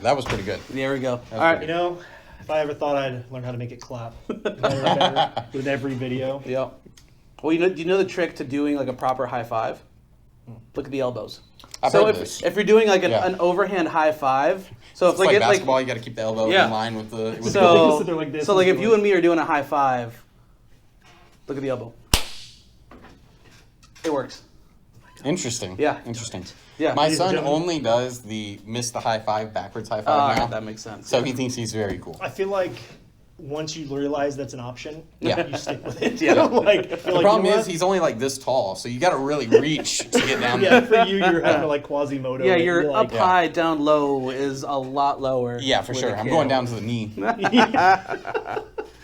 that was pretty good. There we go. All right. You know, if I ever thought I'd learn how to make it clap better with every video. Yeah. Well, do you know the trick to doing like a proper high five? Look at the elbows. I've so heard if this. if you're doing like an overhand high five, so if It's like basketball, you got to keep the elbow Yeah. in line with the. With so they're like this so like and if you and me are doing a high five, look at the elbow. It works. Interesting. Yeah. Interesting. Yeah. My Ladies and son gentlemen. only does the miss the high five, backwards high five now. That makes sense. So he thinks he's very cool. I feel like once you realize that's an option, Yeah. you stick with it. Yeah. Like, The problem is he's only like this tall, so you got to really reach to get down yeah, there. for you, you're having to like Quasimodo. Yeah, it. you're like, up high, down low is a lot lower. Yeah, for with sure. a I'm kid. going down to the knee.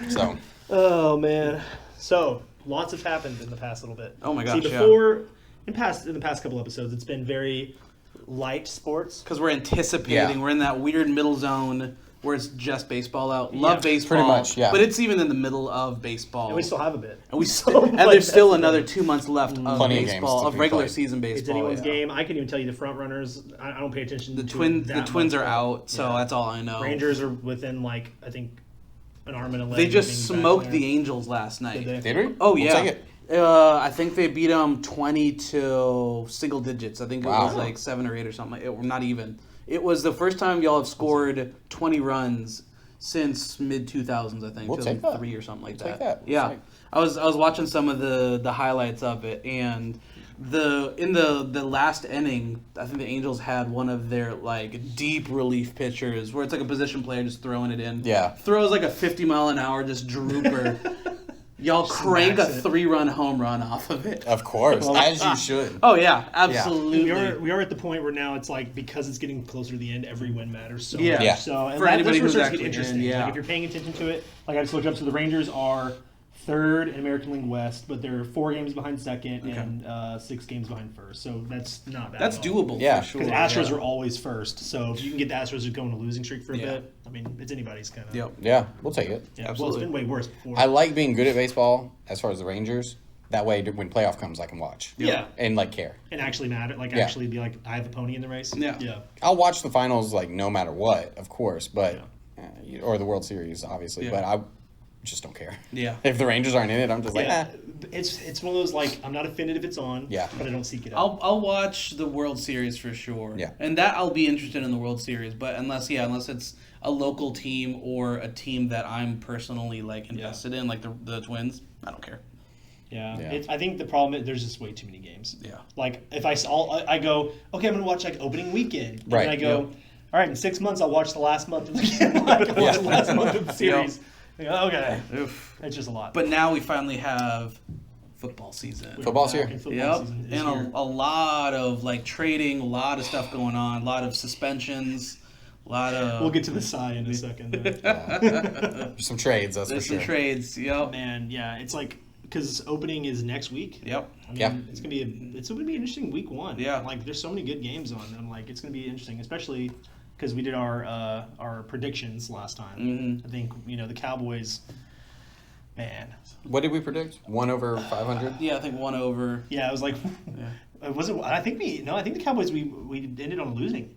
So Oh man. So lots have happened in the past little bit. Oh my gosh, See, yeah. before in the past couple episodes, it's been very light sports. Because we're anticipating, Yeah. we're in that weird middle zone where it's just baseball out. Love Yeah, baseball, pretty much, yeah. But it's even in the middle of baseball. And we still have a bit. And we So, still, and like, there's still that's the another thing. 2 months left of Plenty of games baseball, to of be regular played. season baseball. It's anyone's yeah. game. I can even tell you the front runners. I don't pay attention. The to twins that are much. out, so Yeah. that's all I know. Rangers are within like I think an arm and a leg. They of just being back smoked there. the Angels last night. Did they? did we? Oh We'll yeah. take it. I think they beat them 20 to single digits. I think it Wow. was like 7 or 8 or something. Not even. It was the first time y'all have scored 20 runs since mid 2000s. I think We'll take that. 2003 or something like We'll that. take that. We'll Yeah, take. I was watching some of the highlights of it, and in the last inning, I think the Angels had one of their like deep relief pitchers where it's like a position player just throwing it in. Yeah. Throws like a 50-mile-an-hour just drooper. Y'all crank a max it. 3-run home run off of it. Of course, as you should. Oh yeah, absolutely. We are at the point where now it's like because it's getting closer to the end, every win matters so Yeah. much. Yeah. So and For anybody that's who's where it starts to actually get interesting. in, yeah. Like if you're paying attention to it, like I just looked up, so the Rangers are third in American League West, but they're 4 games behind second and 6 games behind first. So that's not bad. That's at all. doable. Yeah. for sure. Because Astros yeah. are always first. So if you can get the Astros to go on a losing streak for a Yeah. bit, I mean, it's anybody's kind of. Yep. Yeah, we'll take it. Yeah, Absolutely. well, it's been way worse before. I like being good at baseball as far as the Rangers. That way, when playoff comes, I can watch. Yeah. And like care. And actually matter, like Yeah. actually be like, I have a pony in the race. Yeah. Yeah. I'll watch the finals like no matter what, of course, but or the World Series, obviously. Yeah. But I just don't care. Yeah. If the Rangers aren't in it, I'm just like, Yeah. It's one of those like I'm not offended if it's on. Yeah. But I don't seek it out. I'll watch the World Series for sure. Yeah. And that I'll be interested in the World Series, but unless it's a local team or a team that I'm personally like invested in, like the Twins, I don't care. Yeah, Yeah. I think the problem is there's just way too many games. Yeah. Like if I go, okay, I'm gonna watch like opening weekend, and Right, then I go, yep. all right, in 6 months I'll watch the last month of the game. Like, I'll watch the last month of the series. I go, okay, Oof. it's just a lot. But now we finally have football season. We're Football's back here. in football Yep, season and this year. a lot of like trading, a lot of stuff going on, a lot of suspensions, a lot of. We'll get to the sigh in a second. There's some trades, that's There's for some sure. trades. Yep. Man, yeah, it's like because opening is next week. Yep. I mean, Yeah. it's gonna be an interesting week one. Yeah. like there's so many good games on, and like it's gonna be interesting, especially because we did our predictions last time. Mhm. I think the Cowboys. Man, What did we predict? 1 over 500? Yeah, I think 1 over. yeah, it was like, was it? I think the Cowboys we ended on losing.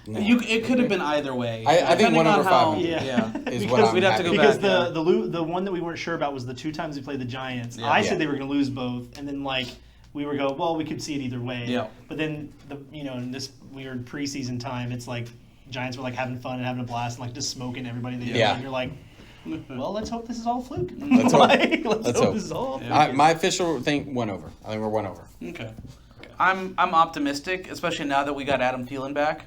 No. It could have been either way. I think Depending 1 on over how- 500. Yeah. is Because what I'm we'd have to happy go with. Because back, the one that we weren't sure about was the 2 times we played the Giants. Yeah. I said Yeah. they were going to lose both, and then like we were we could see it either way. Yeah. But then in this weird preseason time, it's like Giants were like having fun and having a blast and like just smoking everybody. Yeah. And you're like, well, let's hope this is all fluke. Let's hope. Let's hope hope. this is all. Yeah. My official thing, 1 over. I think we're 1 over. Okay. I'm optimistic, especially now that we got Adam Thielen back.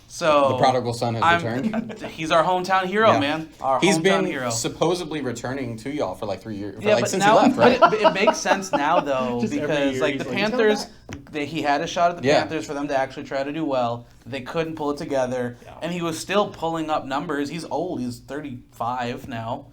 So The prodigal son has returned. He's our hometown hero, Yeah. man. Our He's hometown been hero. supposedly returning to y'all for like 3 years. Yeah, but since now he left, right? but it makes sense now though Just every because year like he's the like, "He's Panthers, coming he had a shot at the Yeah. Panthers for them to actually try to do well. They couldn't pull it together, Yeah. and he was still pulling up numbers. He's old. He's 35 now,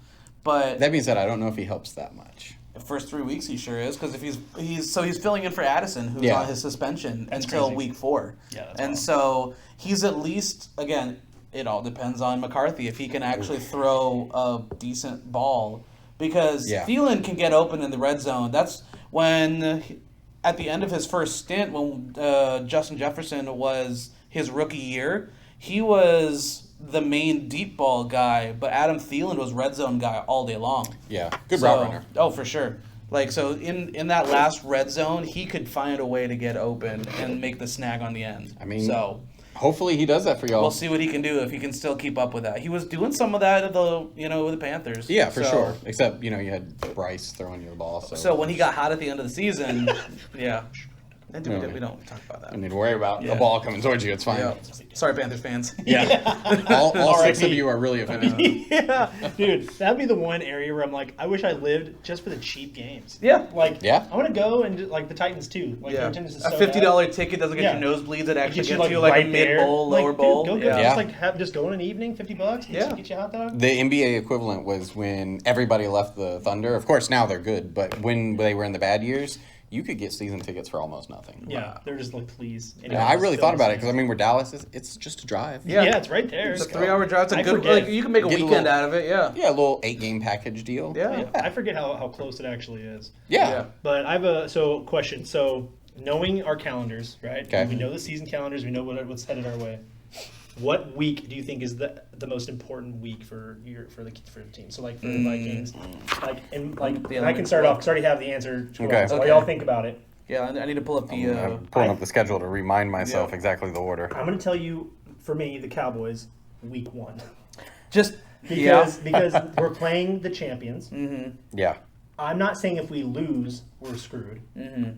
but That being said, I don't know if he helps that much. the first 3 weeks he sure is because if he's filling in for Addison who's Yeah. on his suspension That's until crazy. week 4. Yeah, that's and wild. so he's at least again. It all depends on McCarthy if he can actually throw a decent ball because Yeah. Thielen can get open in the red zone. That's when at the end of his first stint when Justin Jefferson was his rookie year. he was the main deep ball guy, but Adam Thielen was red zone guy all day long. Yeah, good route runner. Oh, for sure. Like, so in that last red zone, he could find a way to get open and make the snag on the end. I mean, so hopefully he does that for y'all. we'll see what he can do if he can still keep up with that. He was doing some of that at with the Panthers. Yeah, for So- sure. Except, you had Bryce throwing you the ball. So when he got hot at the end of the season, yeah. We don't talk about that. I need to worry about Yeah. the ball coming towards you. It's fine. Yeah. Sorry, Panthers fans. Yeah. all 6 of RIP. you are really offended. Yeah, dude, that'd be the one area where I'm like, I wish I lived just for the cheap games. Yeah. Like, Yeah. I want to go and like the Titans too. Like, their attendance is A so $50 bad. ticket doesn't get Yeah. you nosebleeds. It actually Get gets you like a right there. mid bowl, Like, lower dude, bowl. Go Yeah. just go in an evening, $50. Yeah. Get you a hot dog. The NBA equivalent was when everybody left the Thunder. Of course, now they're good, but when they were in the bad years, you could get season tickets for almost nothing. Yeah, they're just like, please. Yeah, I really thought about it because I mean, we're Dallas. It's just a drive. Yeah. It's right there. It's a 3-hour drive. It's a I good. forget. Like, you can make a Get a weekend little- out of it. Yeah. Yeah, a little 8-game package deal. Yeah. I forget how close it actually is. Yeah. But I have a question. So knowing our calendars, right? Okay. We know the season calendars. We know what's headed our way. What week do you think is the most important week for the team? So like for the Vikings, Yeah, I can start off because I already have the answer. Okay. So while Okay. y'all think about it, Yeah. I need to pull up the. I'm pulling up the schedule to remind myself Yeah. exactly the order. I'm going to tell you for me the Cowboys week 1 Just because we're playing the champions. Yeah. I'm not saying if we lose we're screwed.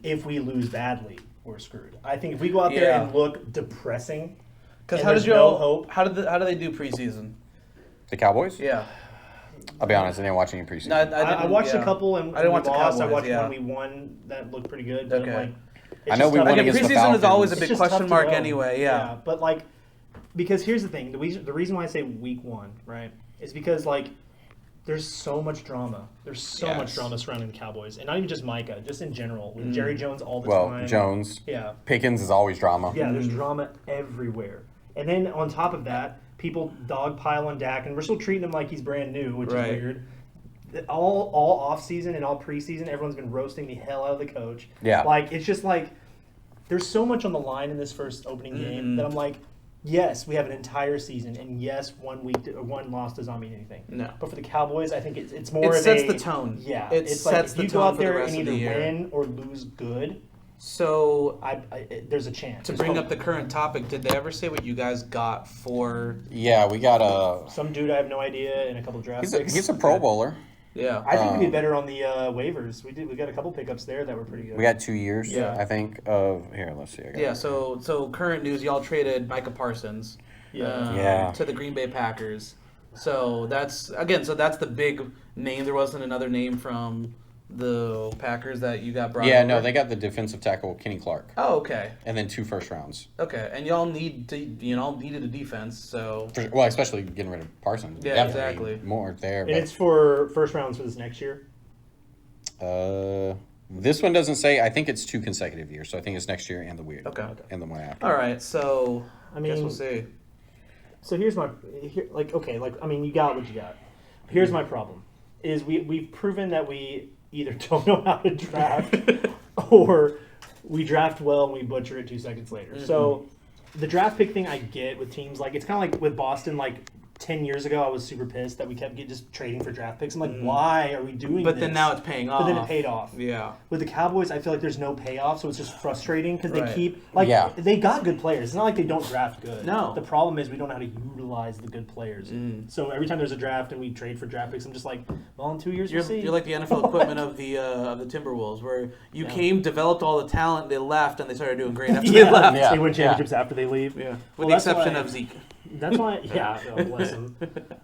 If we lose badly we're screwed. I think if we go out there Yeah. and look depressing. Because And how did there's you? no hope. How do they do preseason? The Cowboys? Yeah. I'll be honest, I didn't watch any preseason. No, I watched a couple and I didn't we watch the lost. I Cowboys, watched yeah. one we won that looked pretty good. But Okay. like, I know we tough. won Like, against the preseason is Falcons. always a It's big just question tough to mark know. anyway. Yeah. But like, because here's the thing: the reason why I say week 1, right, is because like there's so much drama. There's so much Yes. drama surrounding the Cowboys, and not even just Micah, just in general with Jerry Jones all the Well, time. Jones. Yeah. Pickens is always drama. Yeah, there's drama everywhere. And then on top of that, people dogpile on Dak, and we're still treating him like he's brand new, which Right. is weird. All off season and all preseason, everyone's been roasting the hell out of the coach. Yeah. Like it's just like there's so much on the line in this first opening game that I'm like, yes, we have an entire season, and yes, one loss does not mean anything. No. But for the Cowboys, I think it's more. It of sets a- the tone. Yeah, It it's sets like if the you go tone out for the there rest and of the either year. win or lose good. So There's a chance. to bring up the current topic, did they ever say what you guys got for? Yeah, we got a. Some dude I have no idea and a couple draft picks. He's a Pro Bowler. Yeah. I think we'd be better on the waivers. We got a couple pickups there that were pretty good. We got 2 years, Yeah. I think, of. Here, let's see. I got Yeah, it. so current news, y'all traded Micah Parsons Yeah. to the Green Bay Packers. So that's the big name. There wasn't another name from the Packers that you got brought Yeah, over? no, they got the defensive tackle Kenny Clark, Oh, okay. and then 2 first rounds. Okay. And y'all needed a defense, so Well, especially getting rid of Parsons. Yeah, Definitely exactly. more there. And But, it's for first rounds for this next year. this one doesn't say. I think it's 2 consecutive years, so I think it's next year and the weird. Okay. And the one after. all right, so I guess mean- we'll see. So here's my you got what you got. Here's my problem: is we've proven that we either don't know how to draft or we draft well and we butcher it 2 seconds later. So the draft pick thing I get with teams like it's kind of like with Boston. Like 10 years ago, I was super pissed that we kept just trading for draft picks. I'm like, why are we doing But this? then now it's paying off. But then it paid off. Yeah. With the Cowboys, I feel like there's no payoff, so it's just frustrating because Right. they keep like Yeah. they got good players. It's not like they don't draft good. No. The problem is we don't know how to utilize the good players. So every time there's a draft and we trade for draft picks, I'm just like, well, in 2 years You're, we'll see. you're like the NFL equipment of the Timberwolves, where you came, developed all the talent, they left, and they started doing great after they left. Yeah. They win championships after they leave. Yeah. With Well, the that's exception why- of Zeke. That's why, oh, bless him.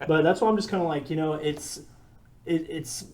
But that's why I'm just kind of like, it's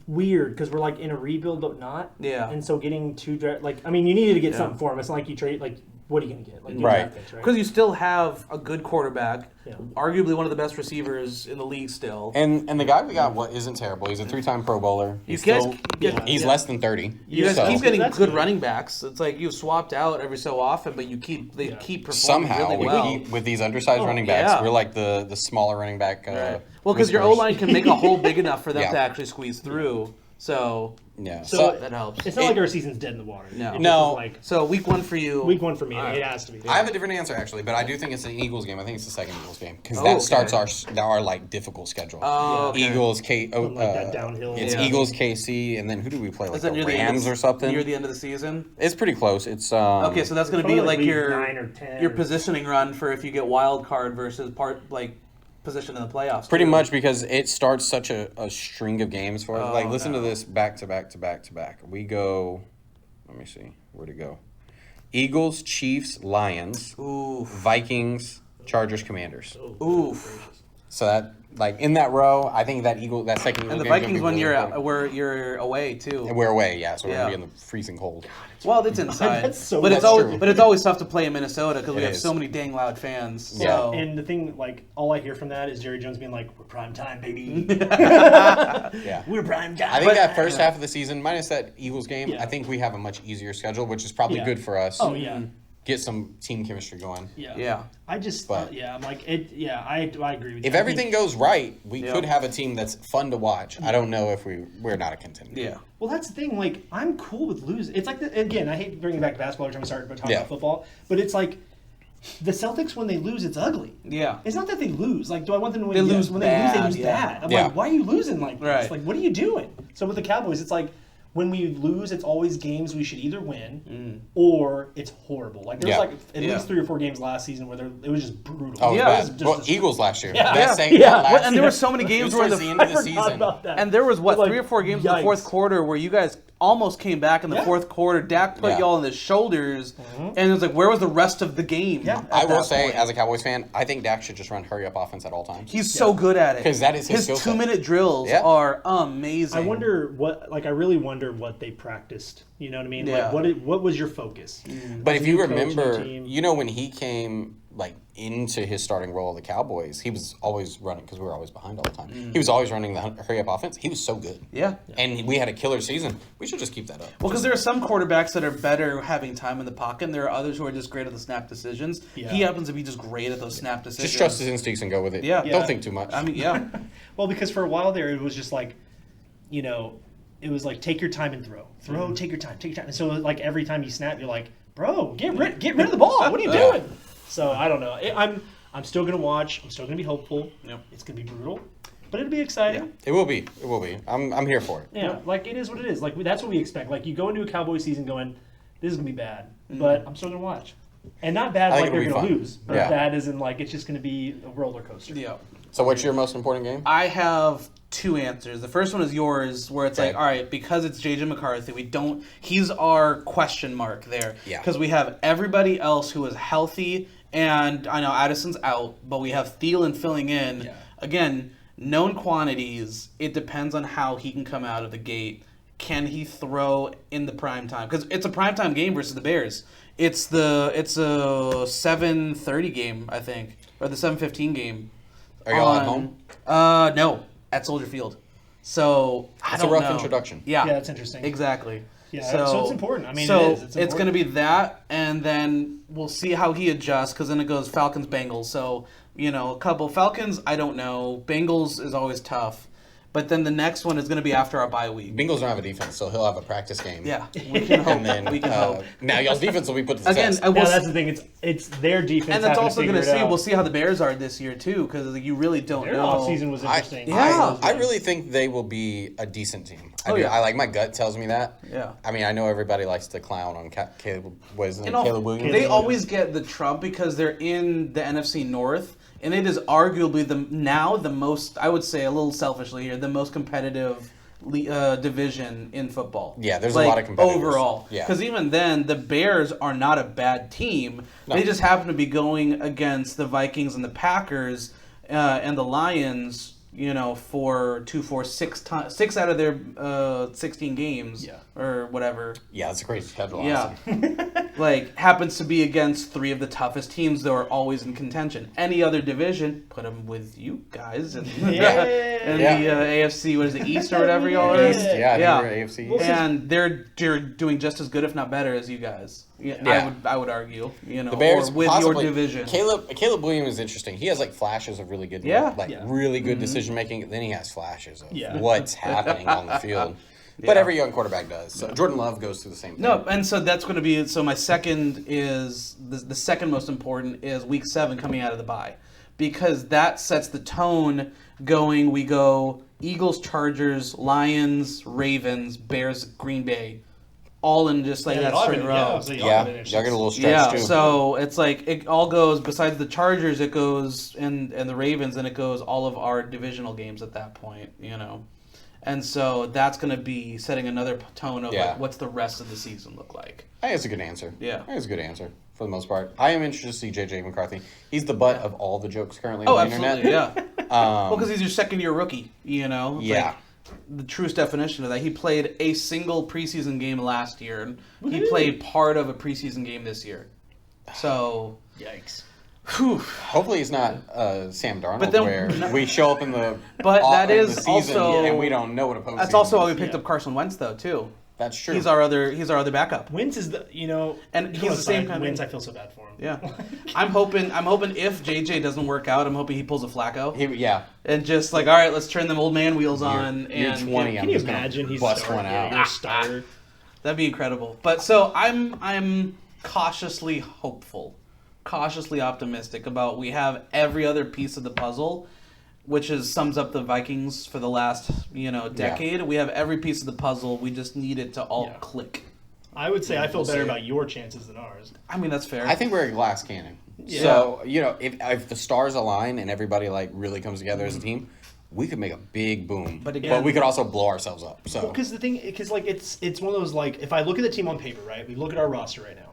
weird because we're like in a rebuild but not. Yeah. And so getting 2 draft, you needed to get something for him. It's not like you trade, what are you going to get? Like, Right. draft picks, right? Because you still have a good quarterback, Yeah. arguably one of the best receivers in the league still. And the guy we got isn't terrible. He's a 3-time Pro Bowler. You He's guys still, get- he's less than 30. You guys so keep getting That's good good. running backs. It's like you've swapped out every so often, but keep performing somehow really well. with these undersized running backs, yeah. we're like the smaller running back. Right. Well, because your O whispers. line can make a hole big enough for them Yeah. to actually squeeze through. So Yeah. So that helps. It's not like our season's dead in the water. No. It just No. is like So week 1 for you. week 1 for me. Alright. It has to be. I have a different answer actually, but I do think it's an Eagles game. I think it's the second Eagles game because Oh, that okay. starts our like difficult schedule. Oh, okay. Eagles, Something like that downhill. It's Yeah. Eagles, KC, and then who do we play? Like Is that the near the end Rams of, or something? Near the end of the season. It's pretty close. It's Okay, so that's going to be Probably like week your 9 or 10 your or- positioning run for if you get wild card versus position in the playoffs. pretty too. much because it starts such a string of games for us. Oh, Like listen to no. this back to back to back to back. We go. Let me see where to go. Eagles, Chiefs, Lions, Oof. Vikings, Chargers, Commanders. Oof. So that like in that row, I think that second Eagle And the game is gonna Vikings be one really you're important. out, where you're away too. And we're away, yeah. So we're gonna Yeah. be in the freezing cold. Well, it's inside. That's so- but it's That's always true. tough to play in Minnesota because we It have is. so many dang loud fans. Yeah. So. And the thing, like, all I hear from that is Jerry Jones being like, "We're prime time, baby. Yeah. We're prime time." I think that first half of the season, minus that Eagles game, Yeah. I think we have a much easier schedule, which is probably Yeah. good for us. Oh yeah, Get some team chemistry going. yeah. Yeah. I just, But- yeah, I'm like, it. Yeah, I agree with you. If I everything think- goes right, we Yeah. could have a team that's fun to watch. I don't know if we're not a contender. Yeah. Well, that's the thing. Like, I'm cool with losing. It's like, again, I hate bringing back basketball every time I start talking Yeah. about football, but it's like the Celtics when they lose, it's ugly. Yeah. It's not that they lose. Like, do I want them to win? They Yes. lose When bad, they lose yeah. bad. I'm Yeah. like, why are you losing like this? Right. Like, what are you doing? So with the Cowboys, it's like when we lose, it's always games we should either win or it's horrible. Like there's Yeah. like at Yeah. least 3 or 4 games last season where it was just brutal. Oh, Yeah. yeah. It was just Well, Eagles last year. Yeah. That same Yeah. last Well, and there year. were so many It games was where towards the the end of the I forgot season. about that. and there was what Like, 3 or 4 games in the yikes. fourth quarter where you guys almost came back in the Yeah. fourth quarter. Dak put Yeah. y'all on the shoulders, and it was like, where was the rest of the game? Yeah. at I will that say, point? as a Cowboys fan, I think Dak should just run hurry up offense at all times. He's so good at it 'Cause that is his skill set. 2-minute drills Yeah. are amazing. I wonder what, like, I really wonder what they practiced. You know what I mean? Yeah. Like, what was your focus? But if you New coach, new remember, team. you know, when he came like into his starting role of the Cowboys, he was always running because we were always behind all the time. He was always running the hurry up offense. He was so good. Yeah. And we had a killer season. We should just keep that up. Well, because there are some quarterbacks that are better having time in the pocket, and there are others who are just great at the snap decisions. Yeah. He happens to be just great at those snap decisions. Just trust his instincts and go with it. Yeah. Don't think too much. I mean, yeah. Well, because for a while there, it was just like, you know, it was like take your time and throw, Mm-hmm. take your time, And so like every time you snap, you're like, bro, get rid of the ball. What are you Yeah. doing? So I don't know. I'm still gonna watch. I'm still gonna be hopeful. Yep. It's gonna be brutal, but it'll be exciting. It will be. It will be. I'm here for it. Yeah, like it is what it is. Like that's what we expect. Like you go into a Cowboy season going, this is gonna be bad, but I'm still gonna watch. And not bad I like think they're it'll gonna be fun. lose, but Yeah. bad as in like it's just gonna be a roller coaster. Yeah. So what's your most important game? I have 2 answers. The first one is yours, where it's Okay. like, all right, because it's JJ McCarthy, he's our question mark there. Yeah. Because we have everybody else who is healthy, and I know Addison's out, but we have Thielen filling in. Yeah. Again, known quantities. It depends on how he can come out of the gate. Can he throw in the prime time? Because it's a prime time game versus the Bears. It's a 7:30 game, I think, or the 7:15 game. Are y'all at home? No, at Soldier Field. So I It's a don't rough know. introduction. Yeah, Yeah, that's interesting. Exactly. Yeah, so it's important. I mean, so it is. It's going to important. be that, and then we'll see how he adjusts. Because then it goes Falcons Bengals. So a couple Falcons. I don't know. Bengals is always tough, but then the next one is going to be after our bye week. Bengals don't have a defense, so he'll have a practice game. Yeah, we can hope. And then we can hope. now y'all's defense will be put to the Again, test. and Yeah, we'll that's the thing. It's their defense. and that's having also to going to figure it see. out. We'll see how the Bears are this year too, because you really don't Their know. offseason was I, interesting. Yeah. I really think they will be a decent team. I Oh, do. yeah. I like my gut tells me that. Yeah. I mean, I know everybody likes to clown on Caleb. What is his name? You know, Caleb Williams. they always get the trump because they're in the NFC North, and it is arguably the most, I would say a little selfishly here, the most competitive division in football. Yeah, there's a lot of competitors. overall. Yeah. Because even then, the Bears are not a bad team. No. They just happen to be going against the Vikings and the Packers and the Lions. For 6 out of their 16 games, Yeah. or whatever. Yeah, that's a crazy schedule. Yeah. Honestly. Happens to be against 3 of the toughest teams that are always in contention. Any other division, put them with you guys and Yeah. and Yeah. the AFC, what is it, East or whatever y'all are? East, Yeah, I think Yeah. we're AFC. Well, And they're doing just as good, if not better, as you guys. Yeah. I would argue. The Bears or with possibly, your division. Caleb Williams is interesting. He has like flashes of really good, Yeah. like Yeah. really good decision making. Then he has flashes of Yeah. what's happening on the field. But every young quarterback does. So Jordan Love goes through the same thing. No, and so that's going to be. So my second is the second most important is Week 7 coming out of the bye, because that sets the tone. We go Eagles, Chargers, Lions, Ravens, Bears, Green Bay, all in just like that straight row. Y'all get a little stretch Yeah, too. so it's like it all goes. Besides the Chargers, it goes and the Ravens, and it goes all of our divisional games at that point. And so that's going to be setting another tone of like, what's the rest of the season look like. I think it's a good answer. Yeah. I think it's a good answer for the most part. I am interested to see J.J. McCarthy. He's the butt of all the jokes currently on the internet. Yeah. Well, because he's your second-year rookie, Yeah. Like, the truest definition of that. He played a single preseason game last year, and he played part of a preseason game this year. So... Yikes. Whew. Hopefully it's not Sam Darnold, But then- where we show up in the that is the season also- and we don't know what a postseason That's also why we is. picked up Carson Wentz, though, too. That's true. He's our other backup. Wentz is and he's the same kind of Wentz. I feel so bad for him. Yeah, I'm hoping if JJ doesn't work out, I'm hoping he pulls a Flacco. And just like, all right, let's turn them old man wheels on. You're and 20. Can you imagine he's bust one out? You're a starter. That'd be incredible. But so I'm cautiously hopeful, cautiously optimistic about we have every other piece of the puzzle, which sums up the Vikings for the last decade. We have every piece of the puzzle. We just need it to all click. I would say I feel better about your chances than ours. I mean, that's fair. I think we're a glass cannon. Yeah. So if the stars align and everybody like really comes together as a team, we could make a big boom. But again, we could also blow ourselves up. So because it's one of those, like, if I look at the team on paper, right? We look at our roster right now.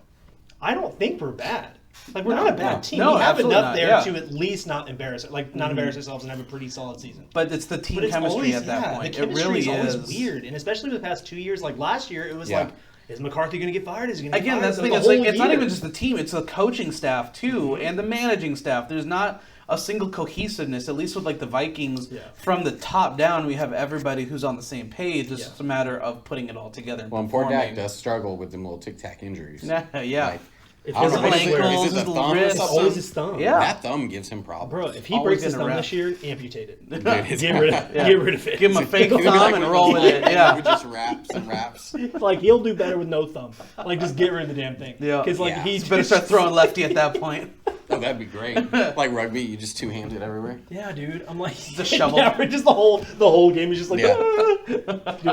I don't think we're bad. Like, we're not a bad team. No, we have absolutely enough not, there yeah. to at least not embarrass it, not embarrass ourselves and have a pretty solid season. But it's the team But it's chemistry always, at that point. The chemistry it really is always weird, and especially the past 2 years. Like last year, it was like, is McCarthy going to get fired? Is he going to get Again, fired? that's the thing. It's not even just the team; it's the coaching staff too, and the managing staff. There's not a single cohesiveness. At least with like the Vikings, from the top down, we have everybody who's on the same page. It's just a matter of putting it all together. Well, and poor Dak does struggle with them little tic-tac injuries. Yeah. Like, If I don't know, his ankles, is it his the thumb or wrists. something? always his thumb. Yeah. That thumb gives him problems. Bro, if he Always breaks his in a thumb wrap. this year, amputate it. Dude, Get rid of it. Give him a fake It'll be thumb like and when roll with it. Yeah. We just wraps and wraps. Like, he'll do better with no thumb. Like, just get rid of the damn thing. Yeah. Because like Yeah. he's Better start throwing lefty at that point. Oh, that'd be great. Like rugby, you just two-handed everywhere. Yeah, dude. I'm like The shovel. Yeah, just the whole game is just like Yeah. doing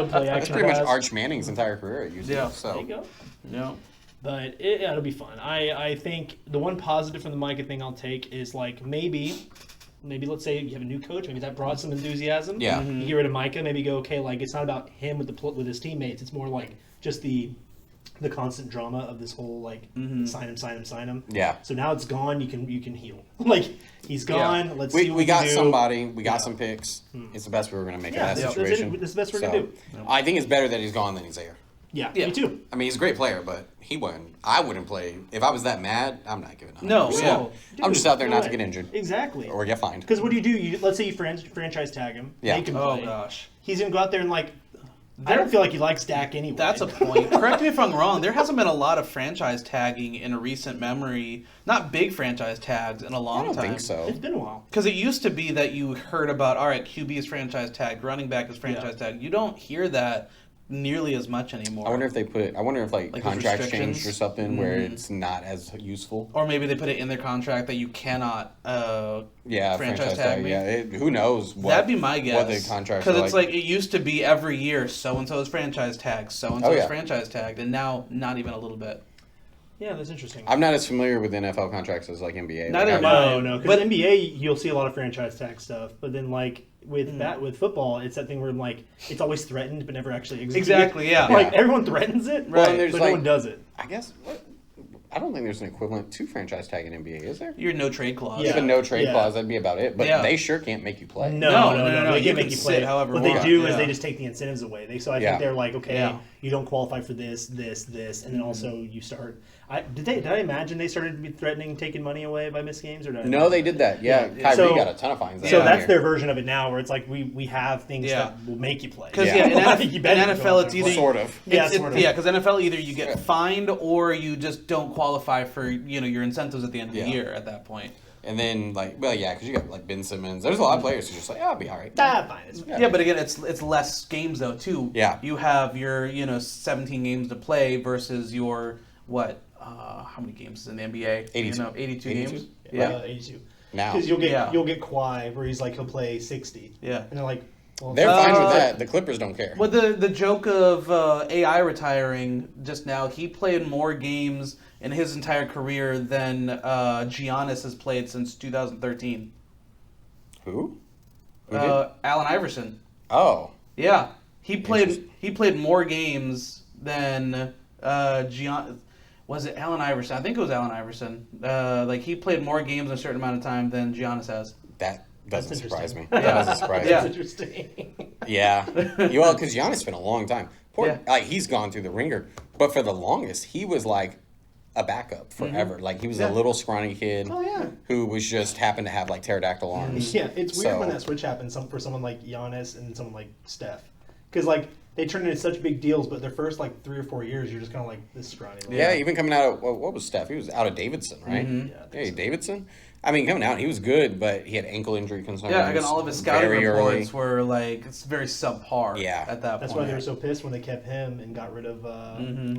play That's action. pretty much pass. Arch Manning's entire career at UC. Yeah. So There you go. No. But it'll be fun. I think the one positive from the Micah thing I'll take is like maybe let's say you have a new coach, maybe that brought some enthusiasm. Yeah. You get rid of Micah, maybe go, okay, like it's not about him with his teammates. It's more like just the constant drama of this whole like sign him. Yeah. So now it's gone. You can heal. Like he's gone. Yeah. Let's see what We got can do. somebody. We got some picks. It's the best we were going to make in that that's it. situation. That's the best we're gonna do. I think it's better that he's gone than he's there. Yeah, Yeah. me too. I mean, he's a great player, but he wouldn't. I wouldn't play. If I was that mad, I'm not giving up. No, yeah. I'm just out there not to Right. get injured Exactly. or get fined. Because what do? Let's say you franchise tag him, Yeah. make him Oh play. gosh. He's gonna go out there and like. I don't feel like he likes Dak anyway. That's a point. Correct me if I'm wrong. There hasn't been a lot of franchise tagging in a recent memory. Not big franchise tags in a long I don't time. think so. It's been a while. Because it used to be that you heard about, all right, QB is franchise tagged, running back is franchise tagged. You don't hear that nearly as much anymore. I wonder if like Like contracts with changed or restrictions? something where it's not as useful. Or maybe they put it in their contract that you cannot Franchise tag tag. me. Yeah, who knows? That'd be my guess. What the contracts Because are it's like it used to be every year, so-and-so is franchise tagged, so-and-so Oh, is yeah. franchise tagged, and now not even a little bit. Yeah, that's interesting. I'm not as familiar with NFL contracts as like NBA. Neither Like, am I. No, because But- NBA you'll see a lot of franchise tag stuff, but then like with with football, it's that thing where like it's always threatened but never actually executed. Exactly, yeah. Like Yeah. everyone threatens it, Well, Right. and there's but like, no one does it. I guess I don't think there's an equivalent to franchise tag in NBA, is there? Your no trade clause. Yeah. Even no trade Yeah. clause, that'd be about it. But Yeah. they sure can't make you play. No. You They can can make you sit play. however What you they want. do is Yeah. they just take the incentives away. So I Yeah. think they're like, okay, Yeah. you don't qualify for this, and then also you start. Did I imagine they started to be threatening taking money away by missed games or did I No, they did that. Yeah, Yeah. Kyrie So- got a ton of fines. So down that's here. their version of it now, where it's like we have things Yeah. that will make you play. Because Yeah. in Like, you better NFL, go out it's there. either Sort of. Yeah, it's- sort of. Yeah, because NFL either you get fined or you just don't qualify for your incentives at the end of the Yeah. year. At that point, And then because you got like Ben Simmons. There's a lot of players who just like, I'll be all right. Fine. It's Yeah, but again, it's less games though too. Yeah. You have your 17 games to play versus your how many games is in the NBA? 82. 82 games. Yeah, 82. Now Because you'll get Kawhi where he's like he'll play 60. Yeah. And they're like, well, they're fine with that. The Clippers don't care. Well, the joke of AI retiring just now, he played more games in his entire career than Giannis has played since 2013. Who did? Allen Iverson. Oh. Yeah, he played more games than Giannis. Was it Allen Iverson? I think it was Allen Iverson. He played more games in a certain amount of time than Giannis has. That doesn't surprise me. Yeah. That doesn't surprise Yeah. That's interesting. Yeah. Because Giannis spent a long time. He's gone through the ringer. But for the longest, he was like a backup forever. Mm-hmm. Like he was a little scrawny kid who was just happened to have like pterodactyl arms. Yeah, it's weird when that switch happens for someone like Giannis and someone like Steph. Because they turned into such big deals, but their first 3 or 4 years, you're just kind of like this scrawny. Yeah, even coming out of what was Steph? He was out of Davidson, right? Mm-hmm. Yeah, Davidson. I mean, coming out, he was good, but he had ankle injury concerns. Yeah, again, all of his scouting very reports early. were it's very subpar. Yeah. At that That's point. why they were so pissed when they kept him and got rid of.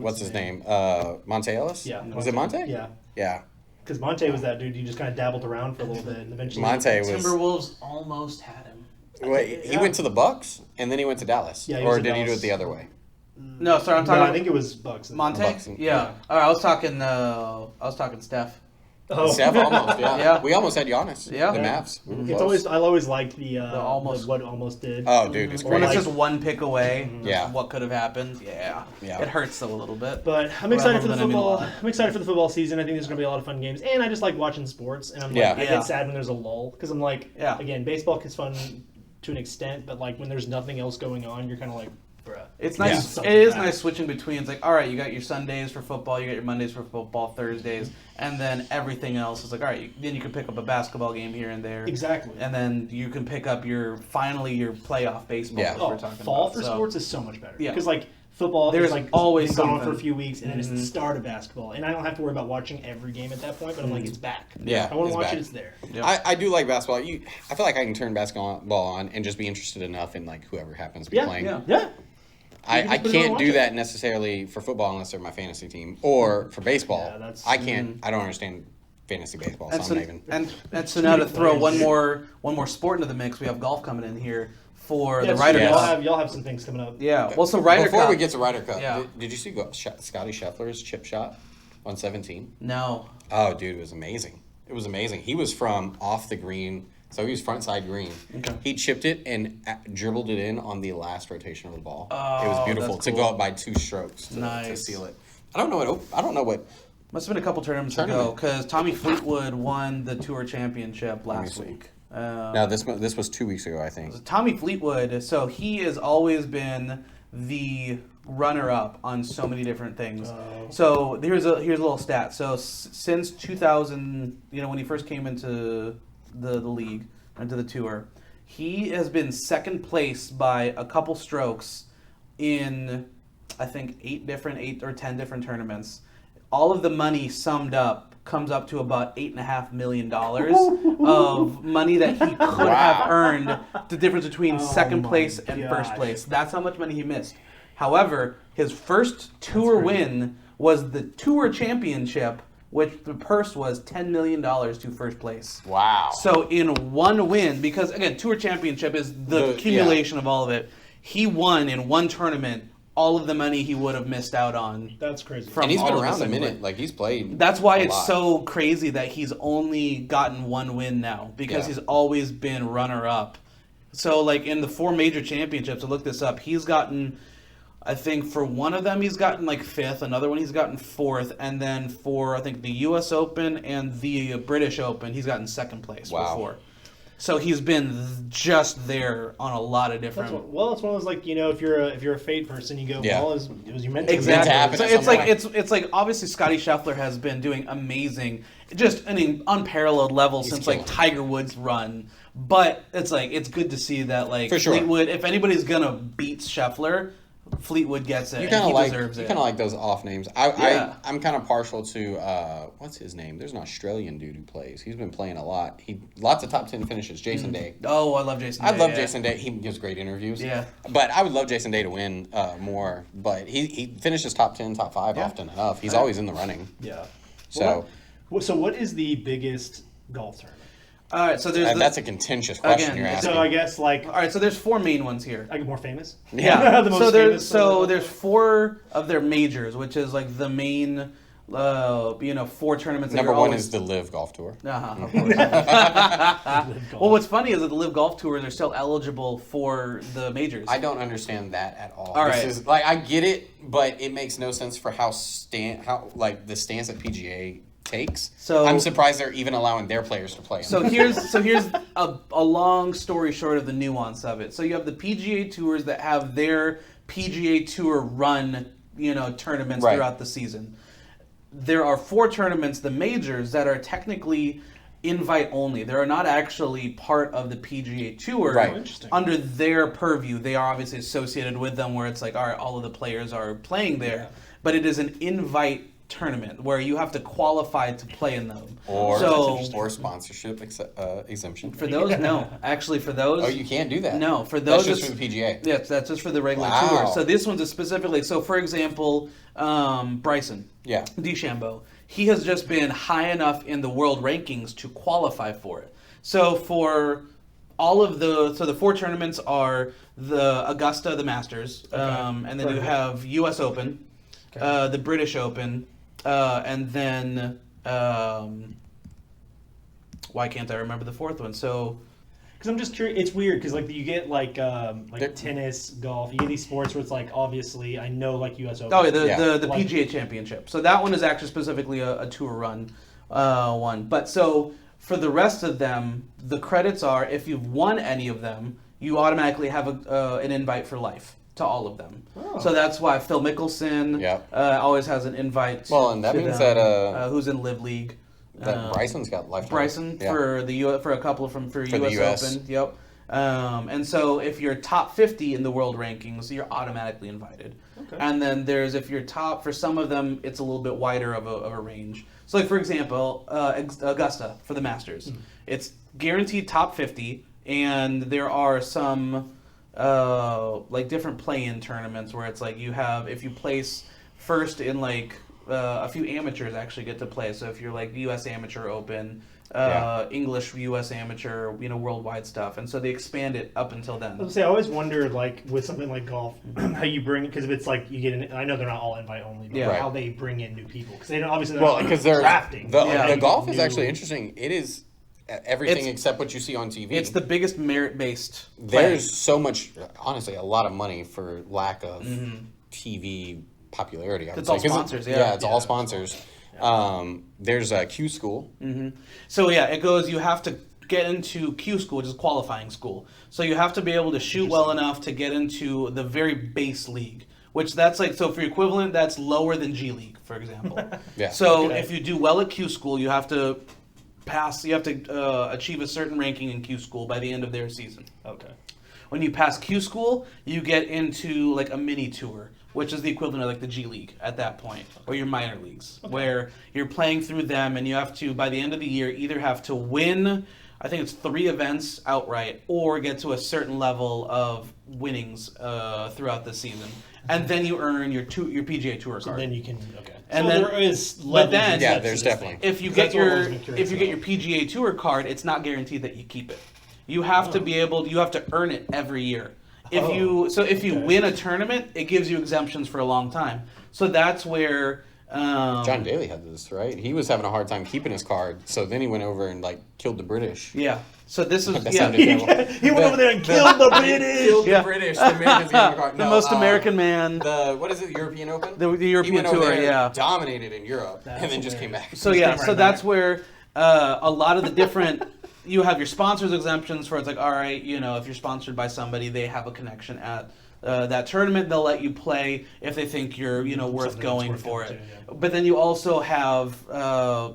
What's his name? Monte Ellis? Yeah. Was it Monte? Yeah. Yeah. Because Monte was that dude. You just kind of dabbled around for a little bit, and eventually. Monte was. Timberwolves almost had him. Wait, he went to the Bucks and then he went to Dallas. Yeah, he or was did in he do it Dallas. the other way? No, sorry, I'm No, talking. I think it was Bucks. Monte. Bucks. Yeah. All right, I was talking Steph. Oh. Steph almost, yeah. Yeah. We almost had Giannis. Yeah. The Mavs. We were It's close. always I always liked the almost. what almost did. Oh, dude, it's When crazy. it's just one pick away. Yeah. What could have happened? Yeah. Yeah. It hurts a little bit. But I'm excited for the Rather than I mean a football. lot. I'm excited for the football season. I think there's going to be a lot of fun games, and I just like watching sports. And I'm Yeah. I Yeah. get sad when there's a lull because I'm like, Yeah. again, baseball is fun to an extent, but when there's nothing else going on, you're kind of like, bruh. It's Yeah. nice. Something It is back. nice switching between. It's all right, you got your Sundays for football, you got your Mondays for football, Thursdays, and then everything else is all right. Then you can pick up a basketball game here and there. Exactly. And then you can pick up your playoff baseball. Yeah. That Oh, we're talking fall about. for So, sports is so much better. Yeah. Because football There's is always been gone something. for a few weeks, and then it's the Mhm. start of basketball, and I don't have to worry about watching every game at that point. But I'm like, it's back. Yeah, I want it's to watch back. it. It's there. Yeah. I do like basketball. I feel like I can turn basketball on and just be interested enough in whoever happens to be Yeah, playing. yeah. Yeah. I just put it on and can't watch do it. that necessarily for football unless they're my fantasy team or for baseball. Yeah, that's- I can't. I don't understand fantasy baseball, so And I'm so, not even. and so now to throw players. one more sport into the mix, we have golf coming in here for Yeah, the it's Ryder true. Yes. Cup. Y'all have some things coming up. Yeah. Well, so Ryder Before Cup. we get to Ryder Cup, Yeah. did you see Scotty Scheffler's chip shot on 17? No. Oh, dude, it was amazing. It was amazing. He was from off the green, so he was front side green. Okay. He chipped it and dribbled it in on the last rotation of the ball. It Oh, was beautiful that's to cool. go up by 2 strokes to Nice. seal it. I don't know what. Must have been a couple tournaments ago because Tommy Fleetwood won the Tour Championship last see. week. No, this was 2 weeks ago, I think. Tommy Fleetwood, so he has always been the runner-up on so many different things. So here's a little stat. So since 2000, when he first came into the league, into the tour, he has been second place by a couple strokes in, I think, 8 or 10 different tournaments. All of the money summed up comes up to about $8.5 million of money that he could have earned. The difference between second my place and first gosh. place. That's how much money he missed. However, his first tour win was the Tour Championship, which the purse was $10 million to first place. Wow. So in one win, because again, Tour Championship is the accumulation of all of it. He won in one tournament all of the money he would have missed out on. That's crazy. From And he's been all of around the a second minute. place. He's played. That's why a it's lot. so crazy that he's only gotten one win now because Yeah. he's always been runner-up. So in the 4 major championships, I looked this up. He's gotten, I think for one of them he's gotten 5th, another one he's gotten 4th, and then for I think the U.S. Open and the British Open he's gotten 2nd place before. So he's been just there on a lot of different. It's one of those if you're a fate person, you go, Yeah. well, it was you meant to. Exactly. happen So at it's some like point. it's like obviously Scotty Scheffler has been doing amazing, just an unparalleled level since killing it. Tiger Woods' run. But it's good to see that For sure. Fleetwood, if anybody's gonna beat Scheffler, Fleetwood gets it, You and kind he of like deserves it. those off names. I'm kind of partial to what's his name? There's an Australian dude who plays. He's been playing a lot. Lots of top 10 finishes. Jason Day. Oh, I love Jason Day. I love Jason Day. He gives great interviews. Yeah. But I would love Jason Day to win more. But he finishes top 10, top 5 often enough. He's always in the running. Yeah. So So what is the biggest golf tournament? All right, so there's that's a contentious question Again, you're asking. So I guess like all right, so there's 4 main ones here. I get more famous. Yeah. The most so famous there's 4 of their majors, which is like the main 4 tournaments. Number 1 is the Live Golf Tour. Of course. Well, what's funny is that the Live Golf Tours are still eligible for the majors. I don't understand that at all. All This right. is, like, I get it, but it makes no sense for how the stance that PGA takes. So- I'm surprised they're even allowing their players to play. So here's a long story short of the nuance of it. So you have the PGA Tours that have their PGA Tour run, tournaments Right. throughout the season. There are 4 tournaments, the majors, that are technically invite only. They are not actually part of the PGA Tour. Right. Interesting. Under their purview, they are obviously associated with them, where it's like, all right, all of the players are playing there, but it is an invite tournament where you have to qualify to play in them. or sponsorship exemption. For those, no. Actually, for those, Oh, you can't do that. No, for those, That's just for the PGA. Yes, that's just for the regular Wow. tour. So this one's specifically. So for example, Bryson Yeah. DeChambeau, he has just been high enough in the world rankings to qualify for it. So for all of the 4 tournaments are the Augusta, the Masters, and then you have U.S. Open, the British Open, and then why can't I remember the 4th one? So. Because I'm just curious, it's weird because like you get like tennis, golf, you get these sports where it's like obviously I know like U.S. Open. Oh, yeah, the Like- PGA Championship. So that one is actually specifically a tour run one. But so for the rest of them, the credits are if you've won any of them, you automatically have an invite for life to all of them. Oh. So that's why Phil Mickelson Yep. Always has an invite. Well, and that to means them, that, who's in Live League. That Bryson's got lifetime. Bryson Yeah. for a couple for the US, US. Open. Yep. And so if you're top 50 in the world rankings, you're automatically invited. Okay. And then there's if you're top for some of them, it's a little bit wider of a range. So like for example, Augusta for the Masters, it's guaranteed top 50, and there are some like different play-in tournaments where it's like you have if you place first in like a few amateurs actually get to play. So if you're like U.S. Amateur Open, English U.S. Amateur, worldwide stuff, and so they expand it up until then. I was gonna say, I always wonder, like, with something like golf, how you bring, because if it's like, you get in, I know they're not all invite only, but Yeah. how they bring in new people. Because they don't, obviously, they're Well, not because they're drafting. the golf is New- actually interesting. It is everything It's- except what you see on TV. It's the biggest merit-based. There's so much, honestly, a lot of money for lack of TV popularity. I would It's say. all 'Cause sponsors, yeah. Yeah, it's all sponsors. There's a Q School. So yeah, it goes. You have to get into Q school, which is qualifying school. So you have to be able to shoot well enough to get into the very base league, which that's like so for your equivalent, that's lower than G League, for example. Yeah. So Okay. if you do well at Q school, you have to pass. You have to achieve a certain ranking in Q school by the end of their season. Okay. When you pass Q school, you get into like a mini tour, which is the equivalent of like the G League at that point, or your minor leagues, where you're playing through them, and you have to by the end of the year either have to win, I think it's 3 events outright, or get to a certain level of winnings throughout the season, and then you earn your PGA Tour So card. then you can, okay. And so then- there is but levels then- and Yeah, steps there's to this definitely. thing. If you 'Cause get that's what I've always your been curious about. PGA Tour card, it's not guaranteed that you keep it. You have to be able. You have to earn it every year. If you okay. win a tournament, it gives you exemptions for a long time. So that's where John Daly had this, right? He was having a hard time keeping his card, so then he went over and killed the British. Yeah. So this is That yeah. sounded terrible. He went over there and killed the British. Killed Yeah. the British. The Americans gave him a card. The No, most American man. The what is it? European Open. The European he went over Tour, there, yeah. dominated in Europe, That's and then just came back. So Just yeah, came so right that's back. where a lot of the different you have your sponsors exemptions where it's like, all right, if you're sponsored by somebody, they have a connection at that tournament. They'll let you play if they think you're worth Something going that's worth for going it. to, But then you also have